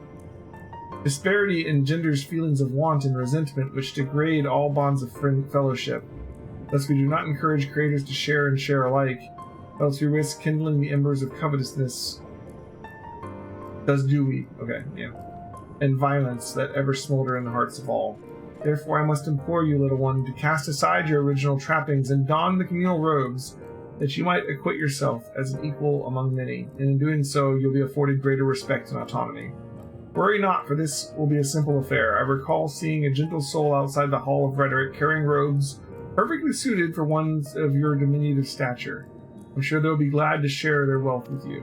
Disparity engenders feelings of want and resentment which degrade all bonds of fellowship. Thus, we do not encourage creators to share and share alike, else we risk kindling the embers of covetousness. Thus do we, okay, yeah, and violence that ever smolder in the hearts of all. Therefore, I must implore you, little one, to cast aside your original trappings and don the communal robes, that you might acquit yourself as an equal among many, and in doing so, you'll be afforded greater respect and autonomy. Worry not, for this will be a simple affair. I recall seeing a gentle soul outside the Hall of Rhetoric carrying robes perfectly suited for ones of your diminutive stature. I'm sure they'll be glad to share their wealth with you.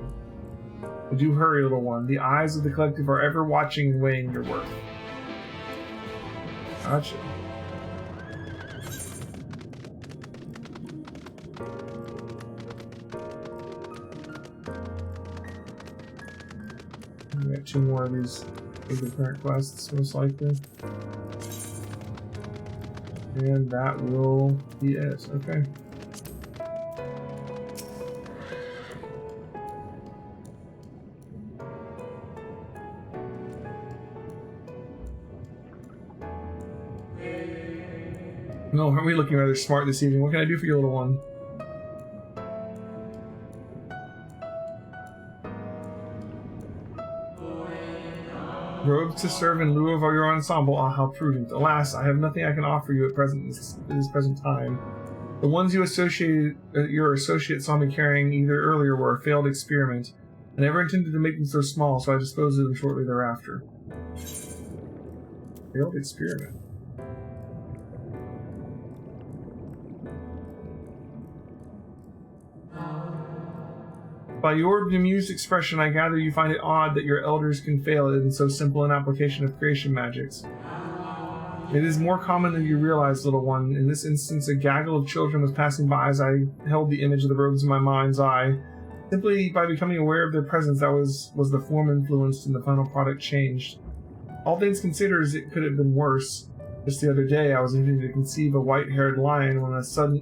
But do hurry, little one. The eyes of the collective are ever watching and weighing your worth. Gotcha. We got 2 more of these current quests, most likely. And that will be it. Okay. No, aren't we looking rather smart this evening? What can I do for you, little one? Robes to serve in lieu of your ensemble. Ah, how prudent. Alas, I have nothing I can offer you at this present time. The ones your associate saw me carrying either earlier were a failed experiment. I never intended to make them so small, so I disposed of them shortly thereafter. Failed experiment. By your bemused expression, I gather you find it odd that your elders can fail in so simple an application of creation magics. It is more common than you realize, little one. In this instance, a gaggle of children was passing by as I held the image of the robes in my mind's eye. Simply by becoming aware of their presence, that was the form influenced and the final product changed. All things considered, it could have been worse. Just the other day, I was intending to conceive a white-haired lion when a sudden...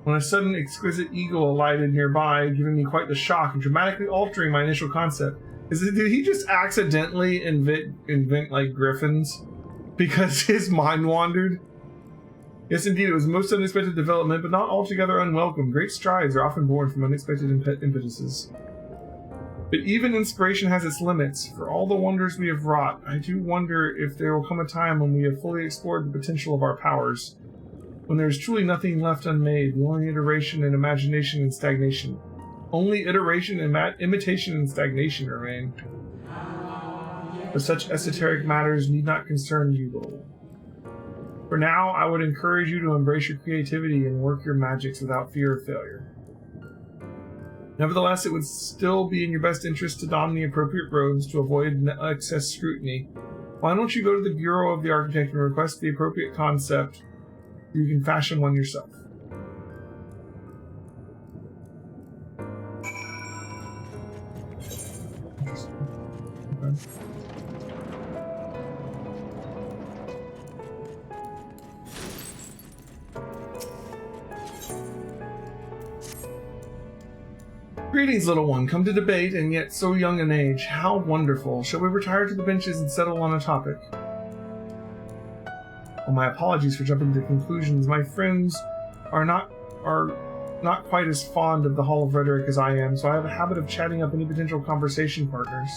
When a sudden exquisite eagle alighted nearby, giving me quite the shock and dramatically altering my initial concept. Did he just accidentally invent like griffins? Because his mind wandered? Yes, indeed, it was a most unexpected development, but not altogether unwelcome. Great strides are often born from unexpected impetuses. But even inspiration has its limits. For all the wonders we have wrought, I do wonder if there will come a time when we have fully explored the potential of our powers. When there is truly nothing left unmade, the only iteration and imagination and stagnation. Only iteration and imitation and stagnation remain. But such esoteric matters need not concern you, little. For now, I would encourage you to embrace your creativity and work your magics without fear of failure. Nevertheless, it would still be in your best interest to don the appropriate robes to avoid excess scrutiny. Why don't you go to the Bureau of the Architect and request the appropriate concept? You can fashion one yourself. Okay. Greetings, little one. Come to debate, and yet so young an age. How wonderful. Shall we retire to the benches and settle on a topic? Well, my apologies for jumping to conclusions. My friends are not quite as fond of the Hall of Rhetoric as I am, so I have a habit of chatting up any potential conversation partners.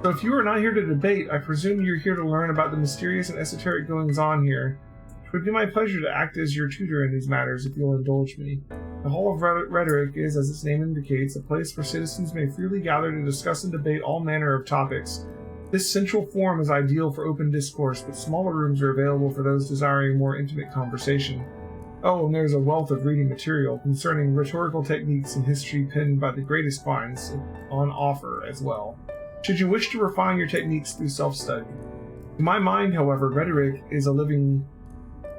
So if you are not here to debate, I presume you're here to learn about the mysterious and esoteric goings-on here. It would be my pleasure to act as your tutor in these matters, if you'll indulge me. The Hall of Rhetoric is, as its name indicates, a place where citizens may freely gather to discuss and debate all manner of topics. This central forum is ideal for open discourse, but smaller rooms are available for those desiring more intimate conversation. Oh, and there's a wealth of reading material concerning rhetorical techniques and history penned by the greatest minds on offer as well, should you wish to refine your techniques through self-study. To my mind, however, rhetoric is a living,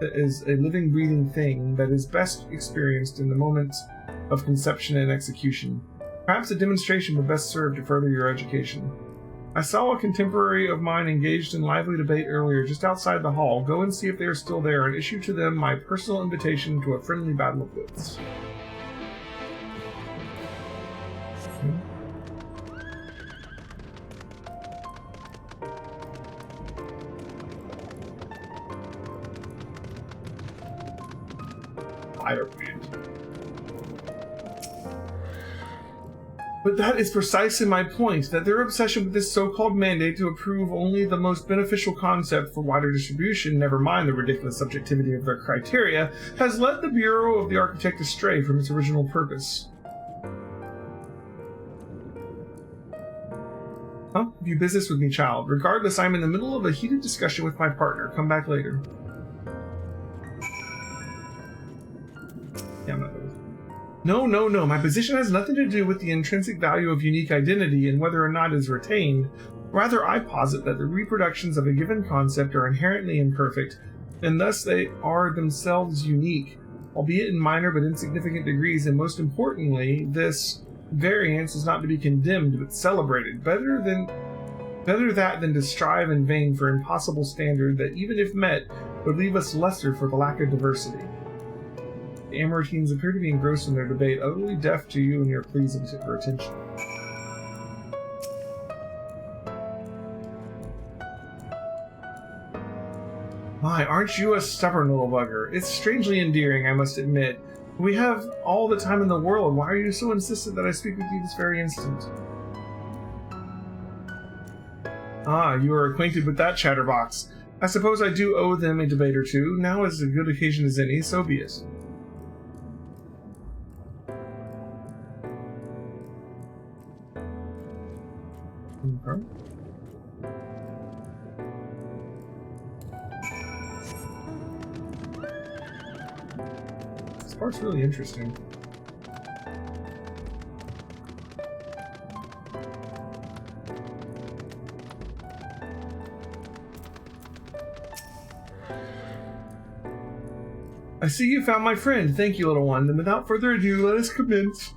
breathing thing that is best experienced in the moments of conception and execution. Perhaps a demonstration would best serve to further your education. I saw a contemporary of mine engaged in lively debate earlier just outside the hall. Go and see if they are still there and issue to them my personal invitation to a friendly battle of wits. Spider-Man. But that is precisely my point, that their obsession with this so-called mandate to approve only the most beneficial concept for wider distribution, never mind the ridiculous subjectivity of their criteria, has led the Bureau of the Architect astray from its original purpose. Huh? Do business with me, child. Regardless, I'm in the middle of a heated discussion with my partner. Come back later. Yeah, I'm not going. No. My position has nothing to do with the intrinsic value of unique identity and whether or not it is retained. Rather, I posit that the reproductions of a given concept are inherently imperfect, and thus they are themselves unique, albeit in minor but insignificant degrees, and most importantly, this variance is not to be condemned but celebrated. Better that than to strive in vain for impossible standard that, even if met, would leave us lesser for the lack of diversity. The Amorotines appear to be engrossed in their debate, utterly deaf to you and your pleas for attention. My, aren't you a stubborn little bugger? It's strangely endearing, I must admit. We have all the time in the world. Why are you so insistent that I speak with you this very instant? Ah, you are acquainted with that chatterbox. I suppose I do owe them a debate or two. Now is as good occasion as any, so be it. Okay. This part's really interesting. I see you found my friend. Thank you, little one. Then without further ado, let us commence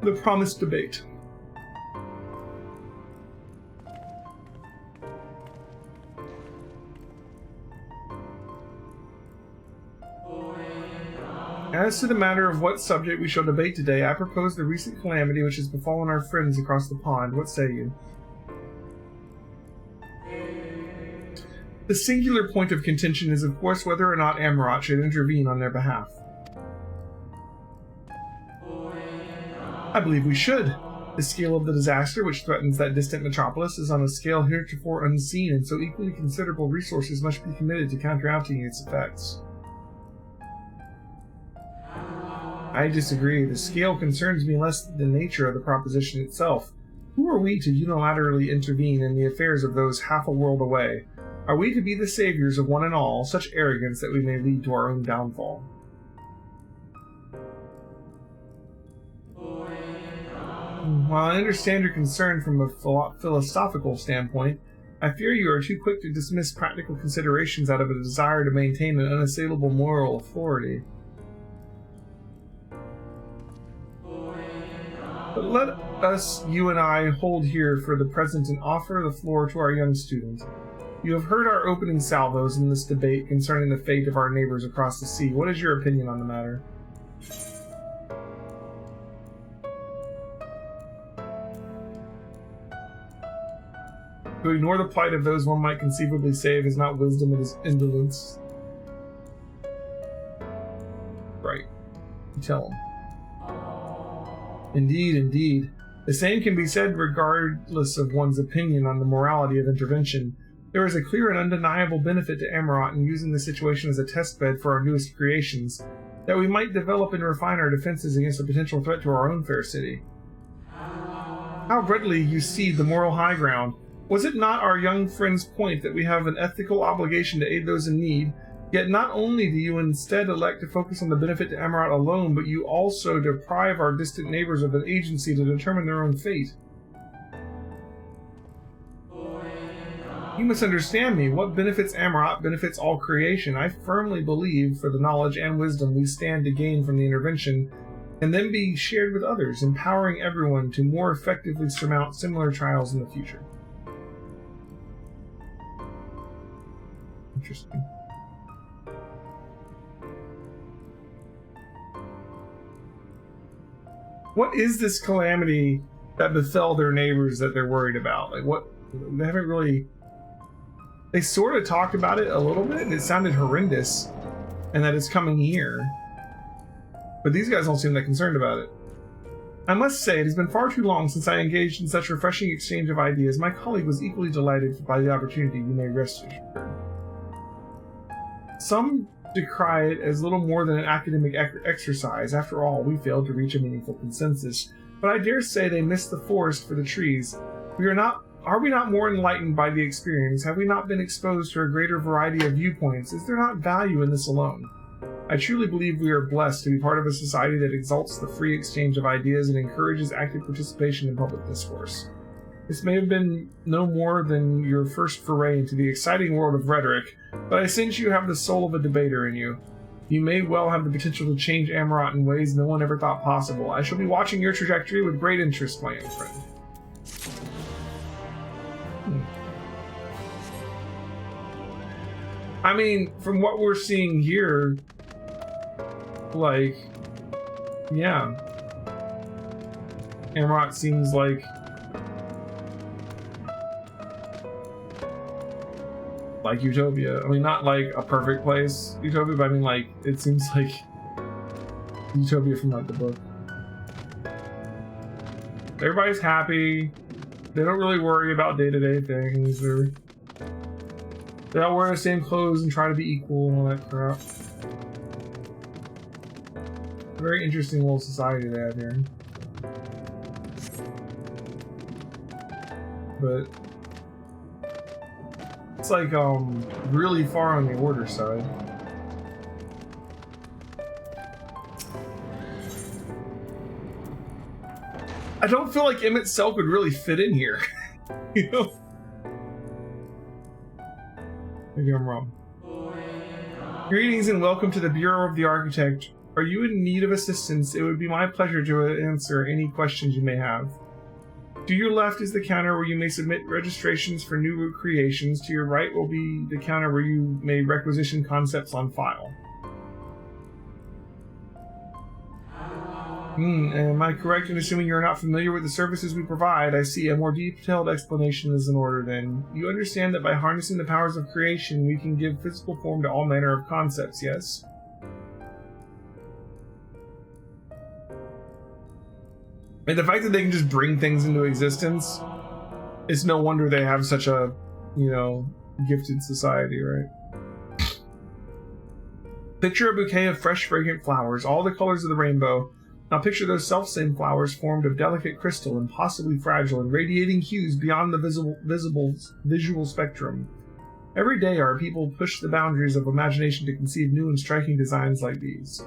the promised debate. As to the matter of what subject we shall debate today, I propose the recent calamity which has befallen our friends across the pond. What say you? The singular point of contention is, of course, whether or not Amarot should intervene on their behalf. I believe we should. The scale of the disaster which threatens that distant metropolis is on a scale heretofore unseen, and so equally considerable resources must be committed to counteracting its effects. I disagree. The scale concerns me less than the nature of the proposition itself. Who are we to unilaterally intervene in the affairs of those half a world away? Are we to be the saviors of one and all, such arrogance that we may lead to our own downfall? While I understand your concern from a philosophical standpoint, I fear you are too quick to dismiss practical considerations out of a desire to maintain an unassailable moral authority. But let us, you and I, hold here for the present and offer the floor to our young student. You have heard our opening salvos in this debate concerning the fate of our neighbors across the sea. What is your opinion on the matter? To ignore the plight of those one might conceivably save is not wisdom, it is indolence. Right. You tell him. Indeed. The same can be said regardless of one's opinion on the morality of intervention. There is a clear and undeniable benefit to Amarot in using the situation as a testbed for our newest creations, that we might develop and refine our defenses against a potential threat to our own fair city. How readily you cede the moral high ground. Was it not our young friend's point that we have an ethical obligation to aid those in need? Yet not only do you instead elect to focus on the benefit to Amarot alone, but you also deprive our distant neighbors of an agency to determine their own fate. You misunderstand me. What benefits Amarot benefits all creation. I firmly believe, for the knowledge and wisdom we stand to gain from the intervention, and then be shared with others, empowering everyone to more effectively surmount similar trials in the future. Interesting. What is this calamity that befell their neighbors that they're worried about? Like, what? They haven't really... They sort of talked about it a little bit, and it sounded horrendous, and that it's coming here. but these guys don't seem that concerned about it. I must say, it has been far too long since I engaged in such refreshing exchange of ideas. My colleague was equally delighted by the opportunity, you may rest assured. Some decry it as little more than an academic exercise. After all, we failed to reach a meaningful consensus. But I dare say they missed the forest for the trees. Are we not more enlightened by the experience? Have we not been exposed to a greater variety of viewpoints? Is there not value in this alone? I truly believe we are blessed to be part of a society that exalts the free exchange of ideas and encourages active participation in public discourse. This may have been no more than your first foray into the exciting world of rhetoric, but I sense you have the soul of a debater in you. You may well have the potential to change Amarant in ways no one ever thought possible. I shall be watching your trajectory with great interest, my young friend. I mean, from what we're seeing here, like, yeah. Amarant seems like Utopia. I mean, not like a perfect place, Utopia, but I mean, like, it seems like Utopia from, like, the book. Everybody's happy. They don't really worry about day-to-day things. They all wear the same clothes and try to be equal and all that crap. A very interesting little society they have here. But it's like really far on the order side. I don't feel like Emmett Selk would really fit in here. You know? Maybe I'm wrong. Greetings and welcome to the Bureau of the Architect. Are you in need of assistance? It would be my pleasure to answer any questions you may have. To your left is the counter where you may submit registrations for new creations. To your right will be the counter where you may requisition concepts on file. Am I correct in assuming you're not familiar with the services we provide? I see. A more detailed explanation is in order then. You understand that by harnessing the powers of creation, we can give physical form to all manner of concepts, yes? And the fact that they can just bring things into existence, it's no wonder they have such a, you know, gifted society, right? Picture a bouquet of fresh, fragrant flowers, all the colors of the rainbow. Now picture those self-same flowers formed of delicate crystal, impossibly fragile, and radiating hues beyond the visual spectrum. Every day our people push the boundaries of imagination to conceive new and striking designs like these.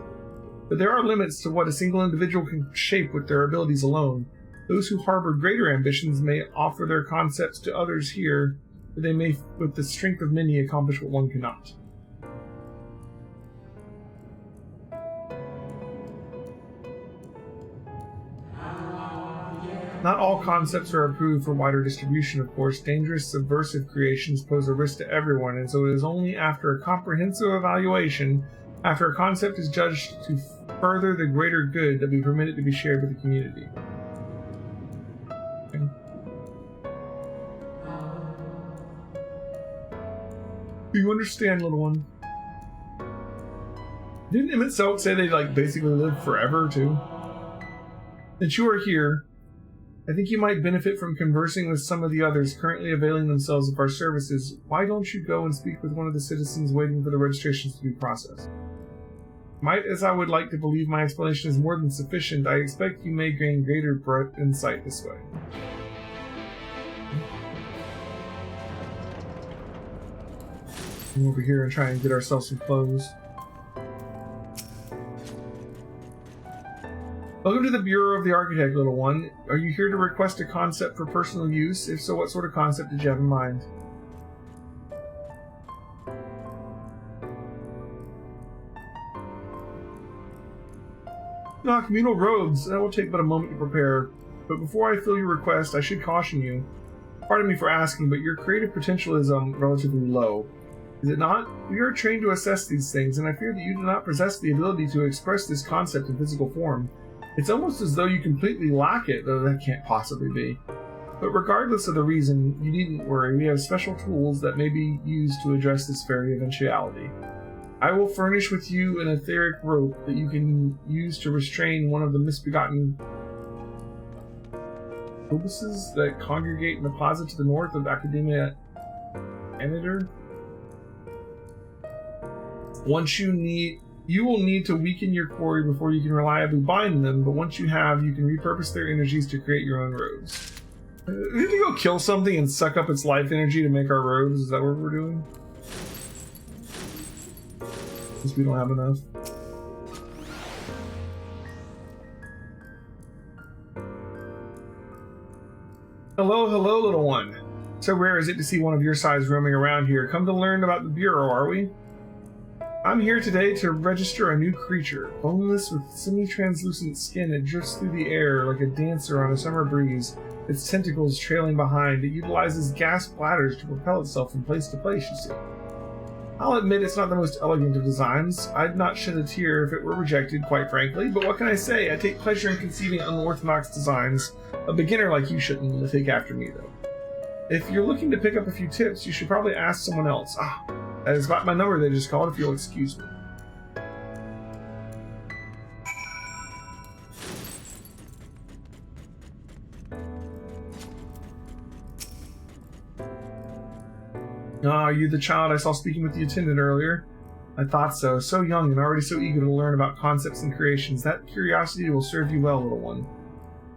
But there are limits to what a single individual can shape with their abilities alone. Those who harbor greater ambitions may offer their concepts to others here, but they may, with the strength of many, accomplish what one cannot. Not all concepts are approved for wider distribution, of course. Dangerous, subversive creations pose a risk to everyone, and so it is only after a comprehensive evaluation, after a concept is judged to further the greater good, that we permit it to be shared with the community. Okay. Do you understand, little one? Didn't Emmett Selk say they, like, basically live forever, too? Since you are here, I think you might benefit from conversing with some of the others currently availing themselves of our services. Why don't you go and speak with one of the citizens waiting for the registrations to be processed? Might as I would like to believe my explanation is more than sufficient, I expect you may gain greater insight this way. Come over here and try and get ourselves some clothes. Welcome to the Bureau of the Architect, little one. Are you here to request a concept for personal use? If so, what sort of concept did you have in mind? No, communal robes. That will take but a moment to prepare. But before I fill your request, I should caution you. Pardon me for asking, but your creative potential is relatively low. Is it not? We are trained to assess these things, and I fear that you do not possess the ability to express this concept in physical form. It's almost as though you completely lack it, though that can't possibly be. But regardless of the reason, you needn't worry. We have special tools that may be used to address this very eventuality. I will furnish with you an etheric rope that you can use to restrain one of the misbegotten obuses that congregate in the plaza to the north of Academia Anitor. You will need to weaken your quarry before you can reliably bind them, but once you have, you can repurpose their energies to create your own robes. We have to go kill something and suck up its life energy to make our robes? Is that what we're doing? Because we don't have enough. Hello, hello, little one. So rare is it to see one of your size roaming around here. Come to learn about the Bureau, are we? I'm here today to register a new creature. Boneless with semi-translucent skin, it drifts through the air like a dancer on a summer breeze, its tentacles trailing behind. It utilizes gas bladders to propel itself from place to place, you see. I'll admit it's not the most elegant of designs. I'd not shed a tear if it were rejected, quite frankly, but what can I say? I take pleasure in conceiving unorthodox designs. A beginner like you shouldn't take after me, though. If you're looking to pick up a few tips, you should probably ask someone else. That is about my number they just called, if you'll excuse me. Are you the child I saw speaking with the attendant earlier? I thought so. So young and already so eager to learn about concepts and creations. That curiosity will serve you well, little one.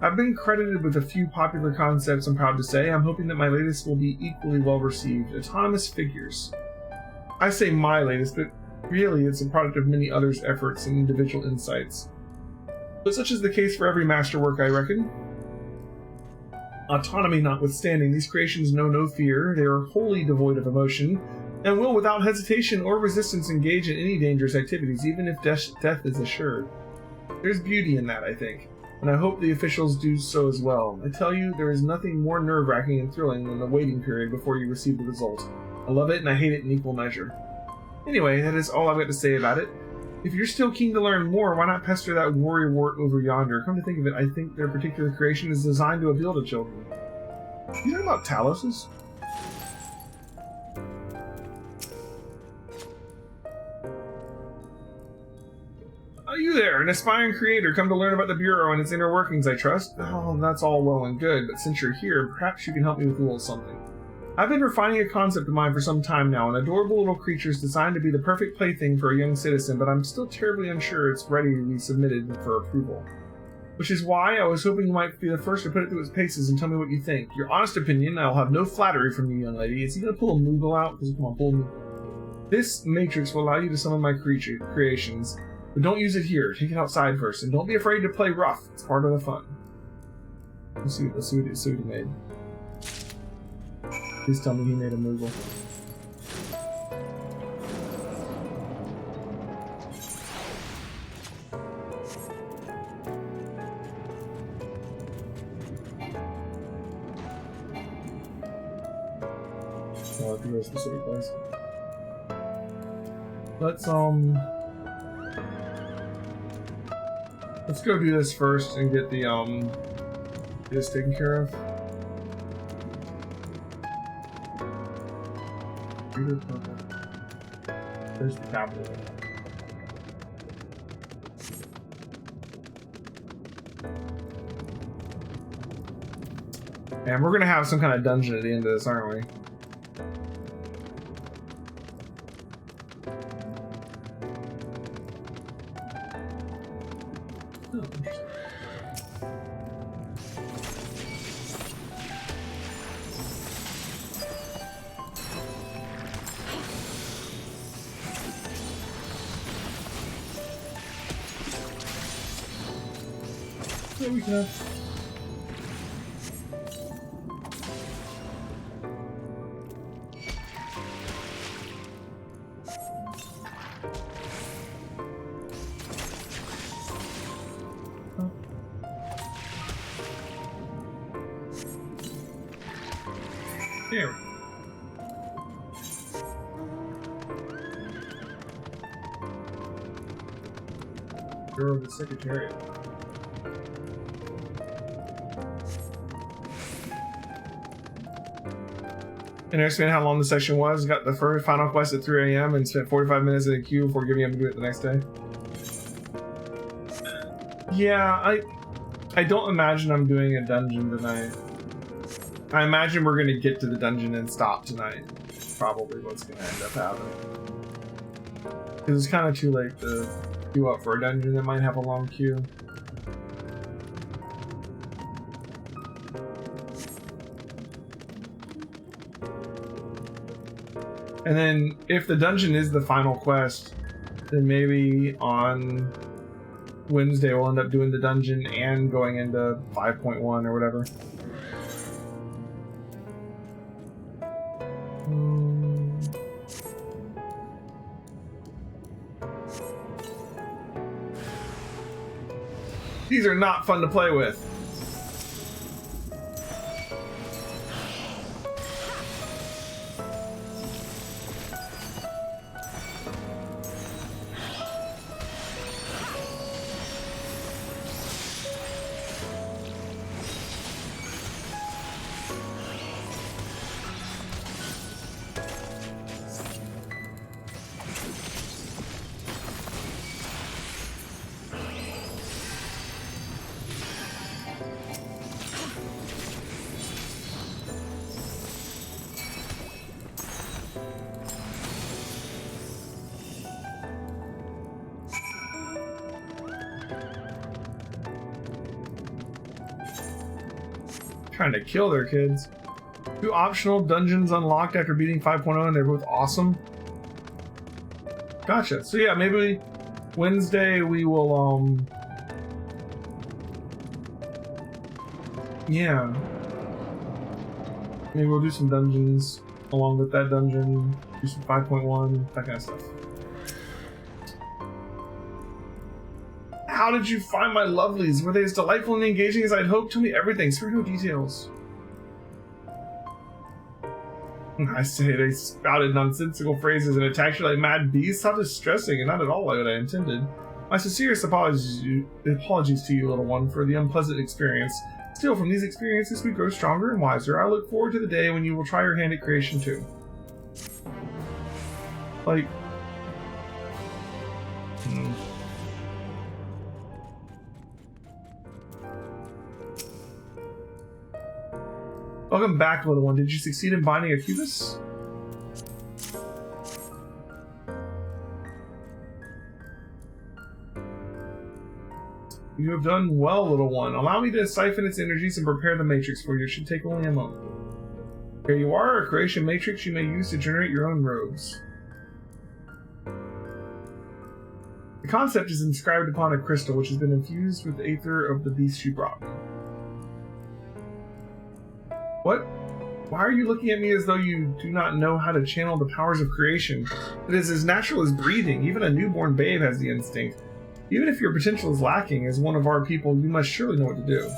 I've been credited with a few popular concepts, I'm proud to say. I'm hoping that my latest will be equally well received. Autonomous figures. I say my latest, but really it's a product of many others' efforts and individual insights. But such is the case for every masterwork, I reckon. Autonomy notwithstanding, these creations know no fear, they are wholly devoid of emotion, and will without hesitation or resistance engage in any dangerous activities, even if death is assured. There's beauty in that, I think, and I hope the officials do so as well. I tell you, there is nothing more nerve-wracking and thrilling than the waiting period before you receive the result. I love it and I hate it in equal measure. Anyway, that is all I've got to say about it. If you're still keen to learn more, why not pester that warrior wart over yonder? Come to think of it, I think their particular creation is designed to appeal to children. You talking about Taloses? Are you there, an aspiring creator, come to learn about the Bureau and its inner workings, I trust? Oh, that's all well and good, but since you're here, perhaps you can help me with a little something. I've been refining a concept of mine for some time now, an adorable little creature is designed to be the perfect plaything for a young citizen, but I'm still terribly unsure it's ready to be submitted for approval. Which is why I was hoping you might be the first to put it through its paces and tell me what you think. Your honest opinion, I'll have no flattery from you, young lady. Is he going to pull a Moogle out? Because come on, pull a Moogle. This matrix will allow you to summon my creations, but don't use it here. Take it outside first, and don't be afraid to play rough. It's part of the fun. Let's see what he made. Please tell me he made a Moogle. Oh, I have to go to a specific place. Let's go do this first and get the this taken care of. There's the capital. And we're gonna have some kind of dungeon at the end of this, aren't we? There we go. Here. Bureau of the Secretariat. Interesting how long the session was. Got the first final quest at 3 a.m. and spent 45 minutes in a queue before giving up to do it the next day. Yeah, I don't imagine I'm doing a dungeon tonight. I imagine we're gonna get to the dungeon and stop tonight. Probably what's gonna end up happening. Because it's kind of too late to queue up for a dungeon that might have a long queue. And then if the dungeon is the final quest, then maybe on Wednesday we'll end up doing the dungeon and going into 5.1 or whatever. These are not fun to play with. Trying to kill their kids. 2 optional dungeons unlocked after beating 5.0 and they're both awesome. Gotcha. So yeah, maybe Wednesday we will yeah. Maybe we'll do some dungeons along with that dungeon, do some 5.1, that kind of stuff. How did you find my lovelies? Were they as delightful and engaging as I'd hoped? Tell me everything, spare no details. I say they spouted nonsensical phrases and attacked you like mad beasts. How distressing, and not at all like what I intended. My sincerest apologies to you, little one, for the unpleasant experience. Still, from these experiences we grow stronger and wiser. I look forward to the day when you will try your hand at creation too. Like... Welcome back, little one. Did you succeed in binding a cubus? You have done well, little one. Allow me to siphon its energies and prepare the matrix for you. It should take only a moment. Here you are, a creation matrix you may use to generate your own robes. The concept is inscribed upon a crystal which has been infused with the aether of the beast you brought me. What? Why are you looking at me as though you do not know how to channel the powers of creation? It is as natural as breathing. Even a newborn babe has the instinct. Even if your potential is lacking, as one of our people, you must surely know what to do.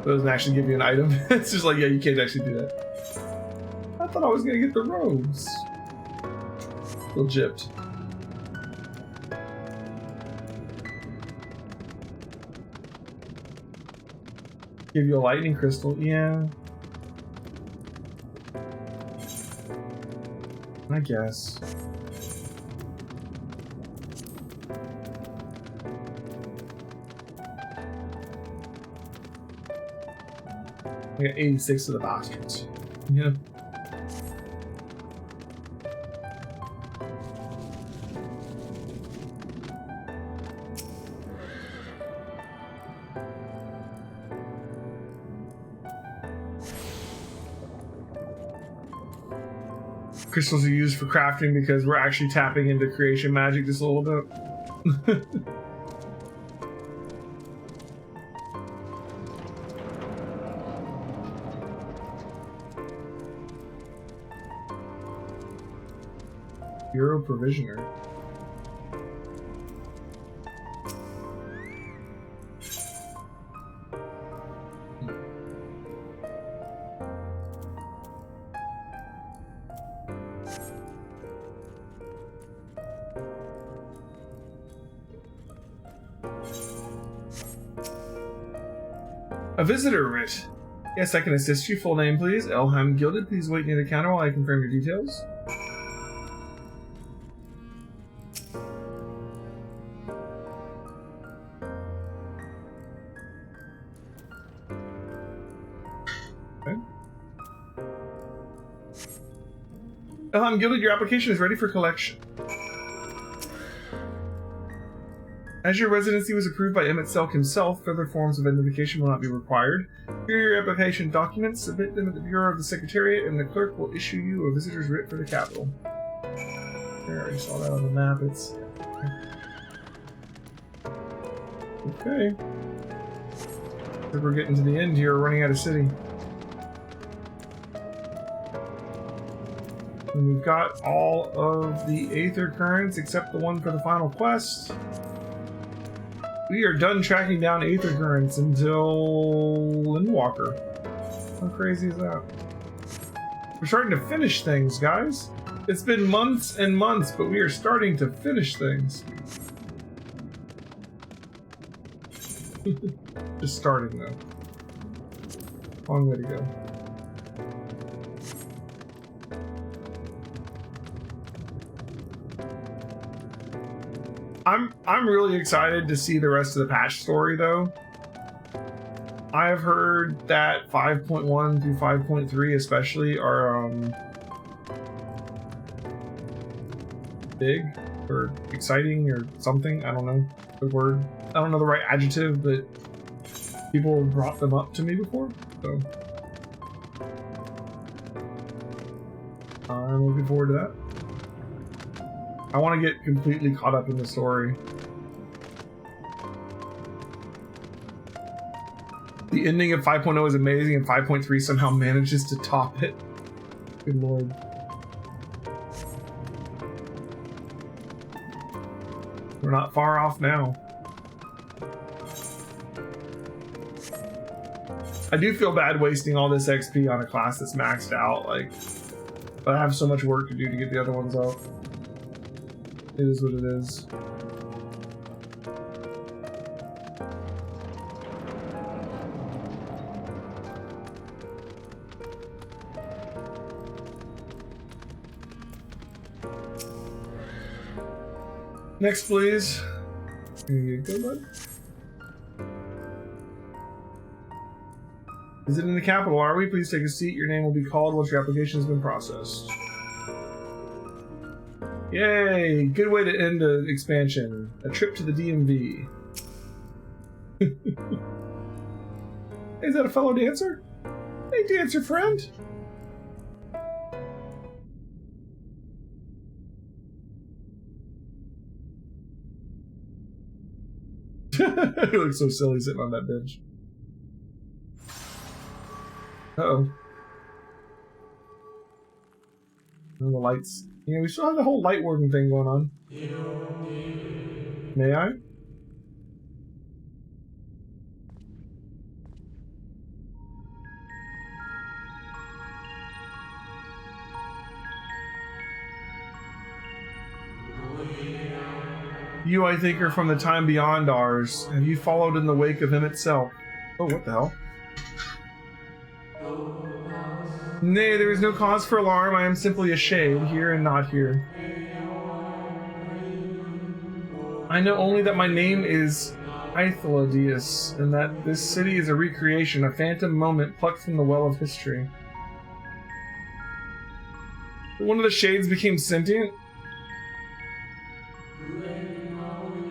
It doesn't actually give you an item. It's just like, yeah, you can't actually do that. I thought I was gonna get the robes. Little gypped. Give you a lightning crystal, yeah. I guess. I got 86 of the bastards. Yeah. Crystals are used for crafting because we're actually tapping into creation magic just a little bit. Bureau Provisioner. A visitor writ. Yes, I can assist you. Full name, please. Elham Gilded. Please wait near the counter while I confirm your details. Okay. Elham Gilded, your application is ready for collection. As your residency was approved by Emmett Selk himself, further forms of identification will not be required. Here are your application documents. Submit them at the Bureau of the Secretariat, and the clerk will issue you a visitor's writ for the capital. I already saw that on the map. It's okay. I think we're getting to the end here. We're running out of city. And we've got all of the Aether currents except the one for the final quest. We are done tracking down Aether currents until Lindwalker. How crazy is that? We're starting to finish things, guys. It's been months and months, but we are starting to finish things. Just starting, though. Long way to go. I'm really excited to see the rest of the patch story, though. I have heard that 5.1 through 5.3 especially are big or exciting or something. I don't know the word. I don't know the right adjective, but people have brought them up to me before, so I'm looking forward to that. I want to get completely caught up in the story. The ending of 5.0 is amazing, and 5.3 somehow manages to top it. Good lord. We're not far off now. I do feel bad wasting all this XP on a class that's maxed out, like, but I have so much work to do to get the other ones up. It is what it is. Next, please. Here you go, bud. Is it in the capital, are we? Please take a seat. Your name will be called once your application has been processed. Yay! Good way to end an expansion. A trip to the DMV. Is that a fellow dancer? Hey, dancer friend! He looks so silly sitting on that bench. Uh-oh. Oh, the lights. Yeah, we still have the whole light warden thing going on. May I? You, I think, are from the time beyond ours. Have you followed in the wake of him itself? Oh, what the hell? Nay, there is no cause for alarm. I am simply a shade, here and not here. I know only that my name is Aethelodius, and that this city is a recreation, a phantom moment plucked from the well of history. One of the shades became sentient?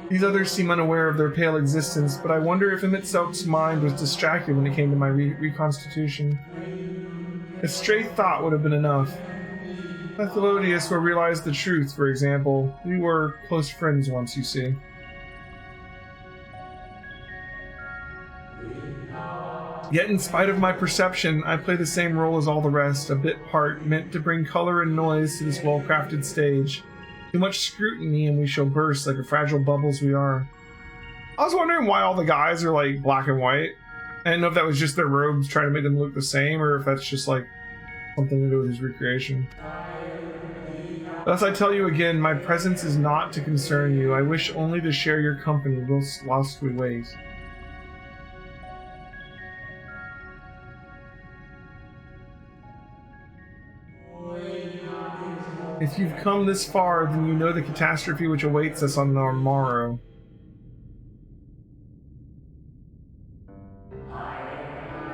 These others seem unaware of their pale existence, but I wonder if Emmett Selk's mind was distracted when it came to my reconstitution. A stray thought would have been enough. Aethelodius will realize the truth, for example. We were close friends once, you see. Yet in spite of my perception, I play the same role as all the rest, a bit part meant to bring color and noise to this well-crafted stage. Too much scrutiny and we shall burst like the fragile bubbles we are. I was wondering why all the guys are like black and white. I didn't know if that was just their robes trying to make them look the same, or if that's just like something to do with his recreation. Thus I tell you again, my presence is not to concern you. I wish only to share your company whilst we wait. If you've come this far, then you know the catastrophe which awaits us on our morrow.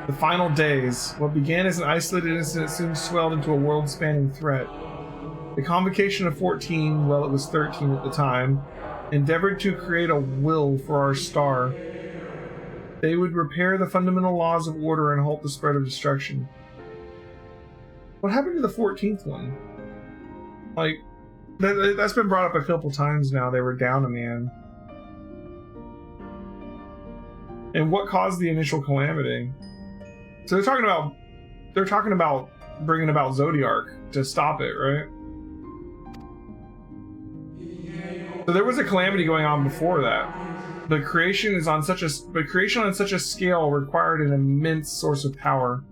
The final days. What began as an isolated incident soon swelled into a world-spanning threat. The Convocation of 14, well, it was 13 at the time, endeavored to create a will for our star. They would repair the fundamental laws of order and halt the spread of destruction. What happened to the 14th one? Like, that's been brought up a couple times now. They were down a man. And what caused the initial calamity? So they're talking about bringing about Zodiark to stop it, right? So there was a calamity going on before that. But creation on such a scale required an immense source of power.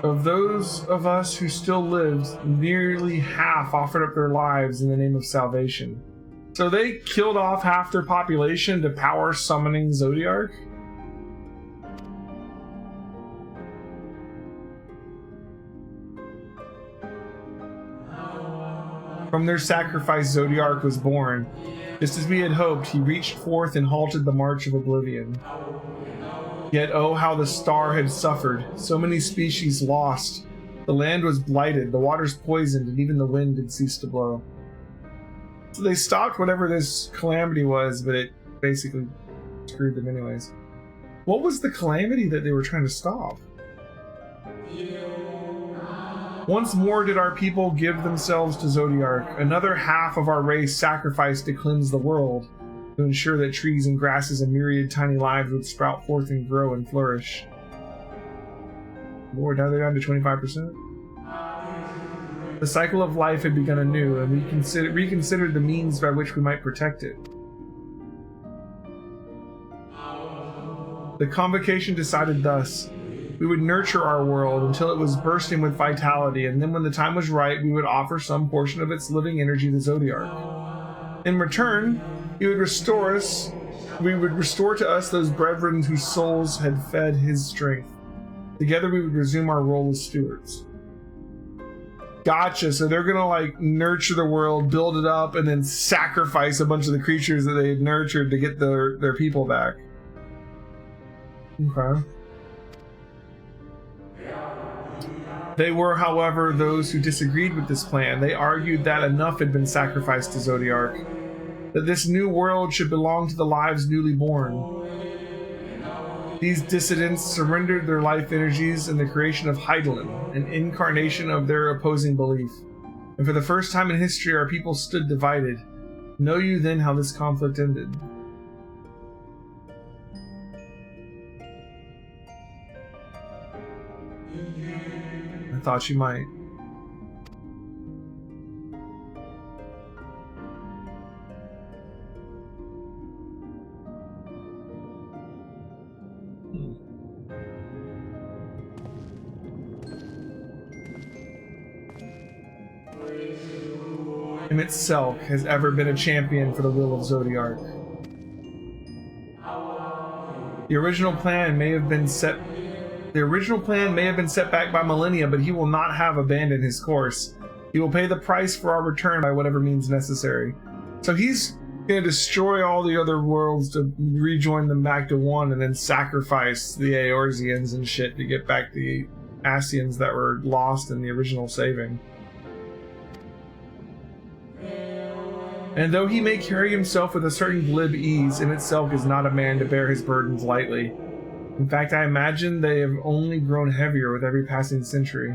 Of those of us who still lived, nearly half offered up their lives in the name of salvation. So they killed off half their population to power summoning Zodiark? From their sacrifice, Zodiark was born. Just as we had hoped, he reached forth and halted the march of oblivion. Yet, oh, how the star had suffered. So many species lost. The land was blighted, the waters poisoned, and even the wind had ceased to blow. So they stopped whatever this calamity was, but it basically screwed them anyways. What was the calamity that they were trying to stop? Once more did our people give themselves to Zodiark. Another half of our race sacrificed to cleanse the world, to ensure that trees and grasses and myriad tiny lives would sprout forth and grow and flourish. Lord, now they're down to 25%. The cycle of life had begun anew, and we reconsidered the means by which we might protect it. The Convocation decided thus. We would nurture our world until it was bursting with vitality, and then when the time was right, we would offer some portion of its living energy to Zodiark. In return, he would restore us. We would restore to us those brethren whose souls had fed his strength. Together we would resume our role as stewards. Gotcha, so they're gonna like nurture the world, build it up, and then sacrifice a bunch of the creatures that they had nurtured to get their people back. Okay. They were, however, those who disagreed with this plan. They argued that enough had been sacrificed to Zodiark, that this new world should belong to the lives newly born. These dissidents surrendered their life energies in the creation of Hydaelyn, an incarnation of their opposing belief. And for the first time in history, our people stood divided. Know you then how this conflict ended? I thought you might. Emmett Selk has ever been a champion for the will of Zodiark. The original plan may have been set back by millennia, but he will not have abandoned his course. He will pay the price for our return by whatever means necessary. So he's going to destroy all the other worlds to rejoin them back to one, and then sacrifice the Eorzeans and shit to get back the Ascians that were lost in the original saving. And though he may carry himself with a certain glib ease, Emmett Selk is not a man to bear his burdens lightly. In fact, I imagine they have only grown heavier with every passing century.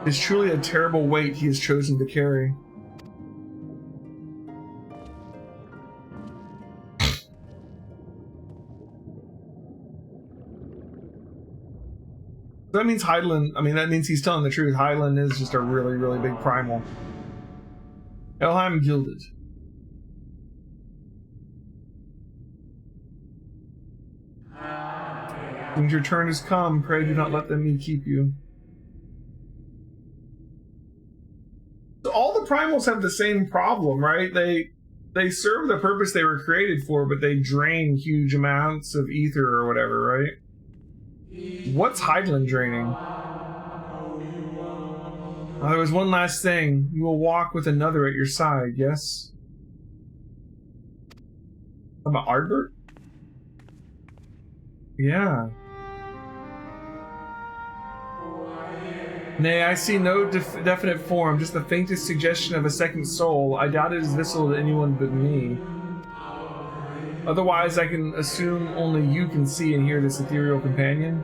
It's truly a terrible weight he has chosen to carry. That means that means he's telling the truth. Hydaelyn is just a really, really big primal. Elheim Gilded. When your turn has come, pray do not let them keep you. primals have the same problem, right? They serve the purpose they were created for, but they drain huge amounts of ether or whatever, right? What's Hydrant draining? Oh, there was one last thing. You will walk with another at your side, yes? About Ardbert? Yeah. Nay, I see no definite form, just the faintest suggestion of a second soul. I doubt it is visible to anyone but me. Otherwise, I can assume only you can see and hear this ethereal companion.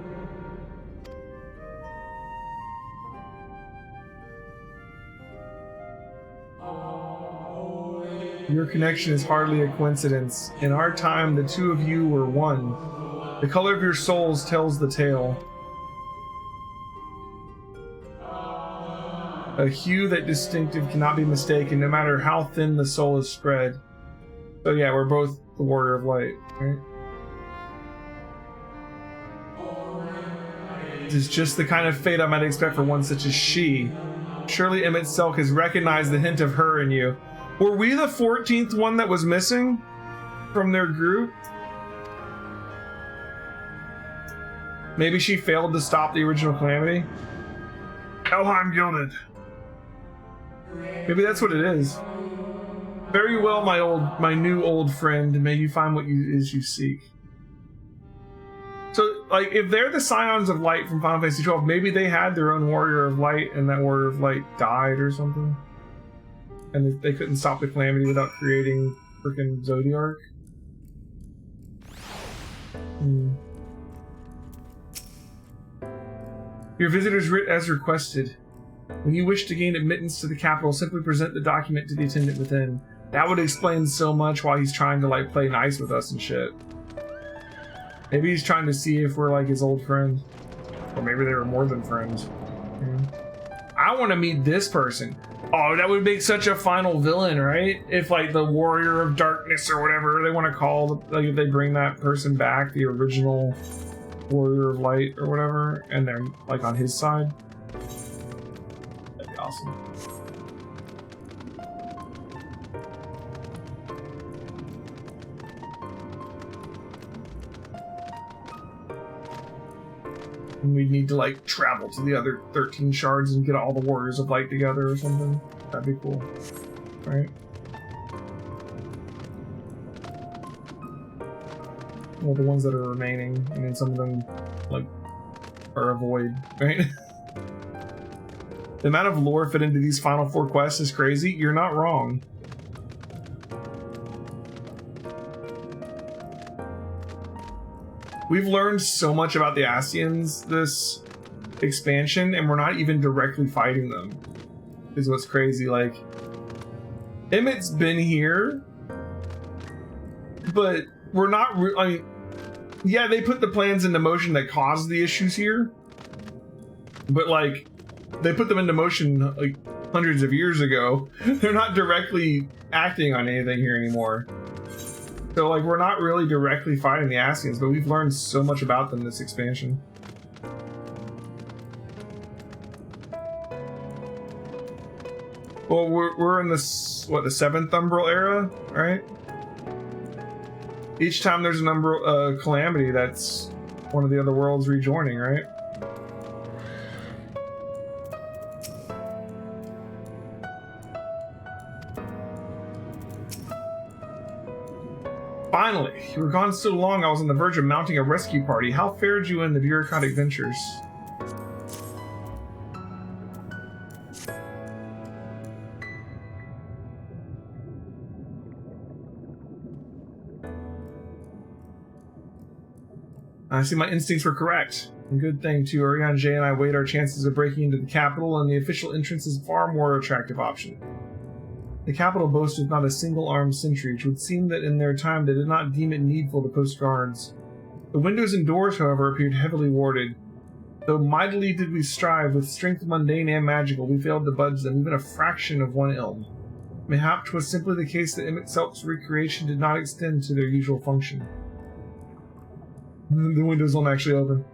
Your connection is hardly a coincidence. In our time, the two of you were one. The color of your souls tells the tale. A hue that distinctive cannot be mistaken, no matter how thin the soul is spread. So yeah, we're both the Warrior of Light, right? It is just the kind of fate I might expect for one such as she. Surely Emmett Selk has recognized the hint of her in you. Were we the 14th one that was missing from their group? Maybe she failed to stop the original calamity? Helheim Gilded. Maybe that's what it is. Very well, my new old friend. May you find what you seek. So, like, if they're the Scions of Light from Final Fantasy XII, maybe they had their own Warrior of Light, and that Warrior of Light died or something. And they couldn't stop the calamity without creating freaking Zodiark. Your visitors writ as requested. When you wish to gain admittance to the capital, simply present the document to the attendant within. That would explain so much why he's trying to, like, play nice with us and shit. Maybe he's trying to see if we're, like, his old friend. Or maybe they were more than friends. I want to meet this person. Oh, that would make such a final villain, right? If, like, the Warrior of Darkness or whatever they want to call, like, if they bring that person back, the original Warrior of Light or whatever, and they're, like, on his side. That'd be awesome. And we'd need to, like, travel to the other 13 shards and get all the Warriors of Light together or something. That'd be cool. Right? Well, the ones that are remaining, and then some of them, like, are a void, right? The amount of lore fit into these final 4 quests is crazy. You're not wrong. We've learned so much about the Ascians this expansion, and we're not even directly fighting them. Is what's crazy. Like, Emmett's been here, but we're not. I mean, yeah, they put the plans into motion that caused the issues here, but like, they put them into motion like hundreds of years ago. They're not directly acting on anything here anymore. So, like, we're not really directly fighting the Ascians, but we've learned so much about them this expansion. Well, we're in this, what, the 7th Umbral era, right? Each time there's an Umbral calamity, that's one of the other worlds rejoining, right? Finally, you were gone so long I was on the verge of mounting a rescue party. How fared you in the bureaucratic ventures? I see my instincts were correct. And good thing too, gildedJ and I weighed our chances of breaking into the capital, and the official entrance is a far more attractive option. The capital boasted not a single armed sentry, which would seem that in their time they did not deem it needful to post guards. The windows and doors, however, appeared heavily warded. Though mightily did we strive, with strength mundane and magical, we failed to budge them even a fraction of 1 elm. Mayhap 'twas simply the case that Emmett Selk's recreation did not extend to their usual function. The windows don't actually open.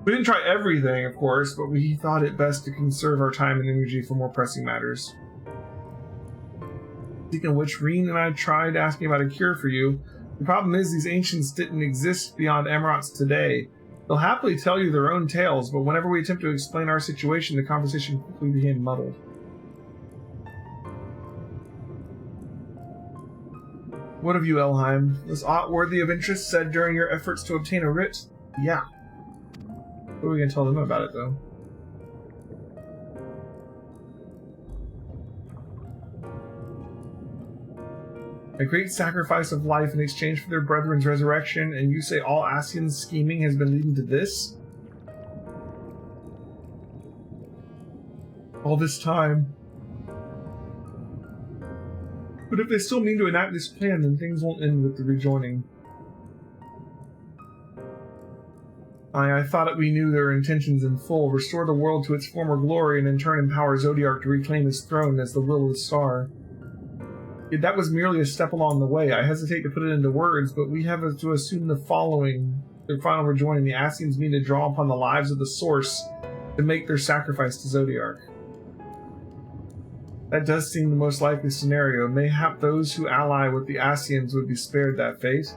We didn't try everything, of course, but we thought it best to conserve our time and energy for more pressing matters. Speaking of which, Reen and I tried asking about a cure for you. The problem is these ancients didn't exist beyond Emerauts today. They'll happily tell you their own tales, but whenever we attempt to explain our situation, the conversation quickly became muddled. What of you, Elheim? Was aught worthy of interest said during your efforts to obtain a writ? Yeah. What are we going to tell them about it, though? A great sacrifice of life in exchange for their brethren's resurrection, and you say all Ascian's scheming has been leading to this? All this time. But if they still mean to enact this plan, then things won't end with the rejoining. I thought that we knew their intentions in full. Restore the world to its former glory, and in turn empower Zodiark to reclaim his throne as the will of the star. Yet that was merely a step along the way. I hesitate to put it into words, but we have to assume the following. Their final rejoining, the Ascians mean to draw upon the lives of the Source to make their sacrifice to Zodiark. That does seem the most likely scenario. Mayhap those who ally with the Ascians would be spared that fate.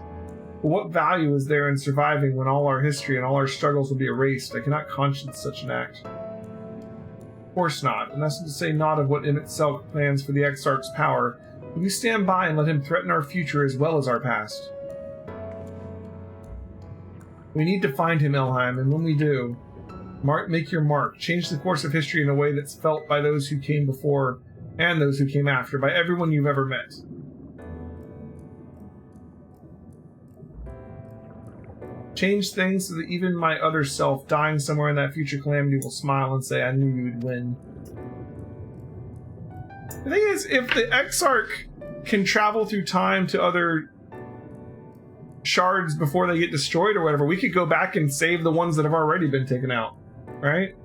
But what value is there in surviving when all our history and all our struggles will be erased? I cannot conscience such an act. Of course not, and that's to say not of what in itself plans for the Exarch's power. But we stand by and let him threaten our future as well as our past. We need to find him, Elheim, and when we do, make your mark. Change the course of history in a way that's felt by those who came before and those who came after, by everyone you've ever met. Change things so that even my other self, dying somewhere in that future calamity, will smile and say, I knew you'd win. The thing is, if the Exarch can travel through time to other shards before they get destroyed or whatever, we could go back and save the ones that have already been taken out, right?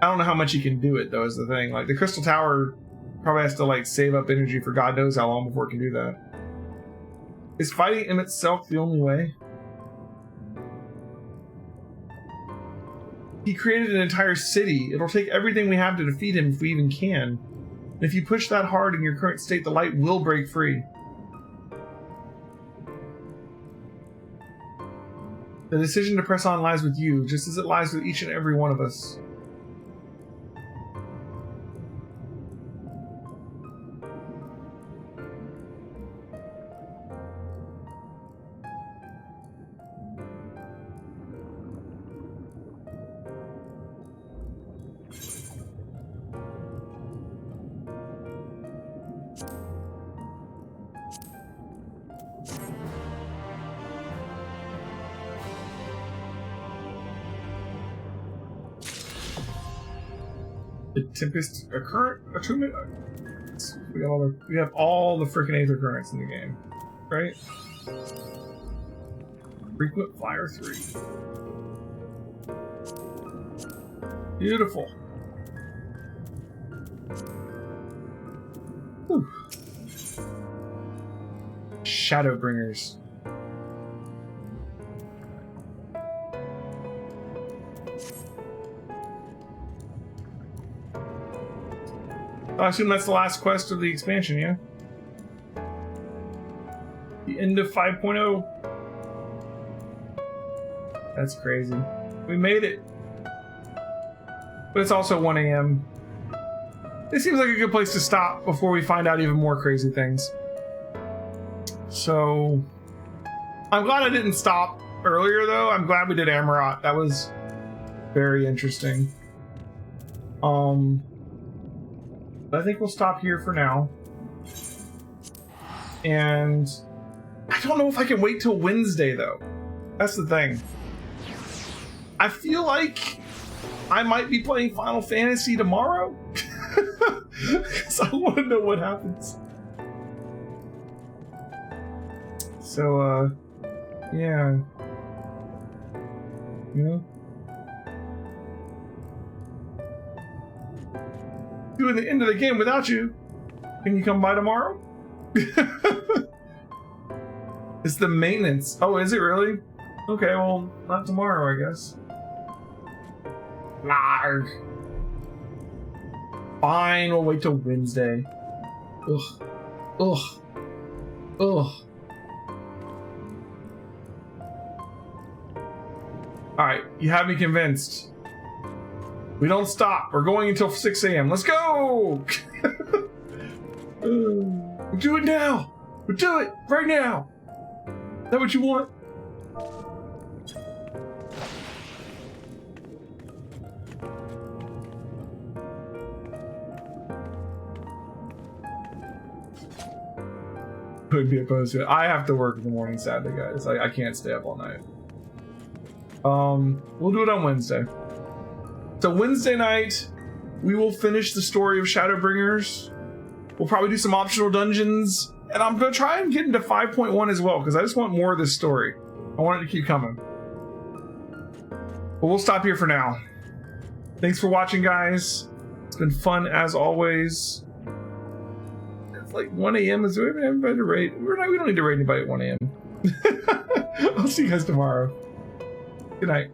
I don't know how much he can do it, though, is the thing. Like, the Crystal Tower probably has to, like, save up energy for God knows how long before it can do that. Is fighting him itself the only way? He created an entire city. It'll take everything we have to defeat him if we even can. And if you push that hard in your current state, the light will break free. The decision to press on lies with you, just as it lies with each and every one of us. Tempest, a current, attunement. We have all the freaking Aether currents in the game, right? Frequent Flyer 3. Beautiful. Whew. Shadowbringers. I assume that's the last quest of the expansion, yeah? The end of 5.0. That's crazy. We made it. But it's also 1 a.m. This seems like a good place to stop before we find out even more crazy things. So, I'm glad I didn't stop earlier, though. I'm glad we did Amarat. That was very interesting. I think we'll stop here for now. And I don't know if I can wait till Wednesday, though. That's the thing. I feel like I might be playing Final Fantasy tomorrow. Because I want to know what happens. So, yeah. You know? Doing the end of the game without you. Can you come by tomorrow? It's the maintenance. Oh, is it really? Okay, well, not tomorrow, I guess. Fine, we'll wait till Wednesday. Ugh. Ugh. Ugh. Alright, you have me convinced. We don't stop. We're going until 6 a.m. Let's go! We'll do it now! We'll do it right now! Is that what you want? Could be opposed to it. I have to work in the morning, sadly, guys. I can't stay up all night. We'll do it on Wednesday. So Wednesday night, we will finish the story of Shadowbringers. We'll probably do some optional dungeons, and I'm gonna try and get into 5.1 as well, because I just want more of this story. I want it to keep coming. But we'll stop here for now. Thanks for watching, guys. It's been fun as always. It's like 1 a.m. Is there anybody to raid? We don't need to raid anybody at 1 a.m. I'll see you guys tomorrow. Good night.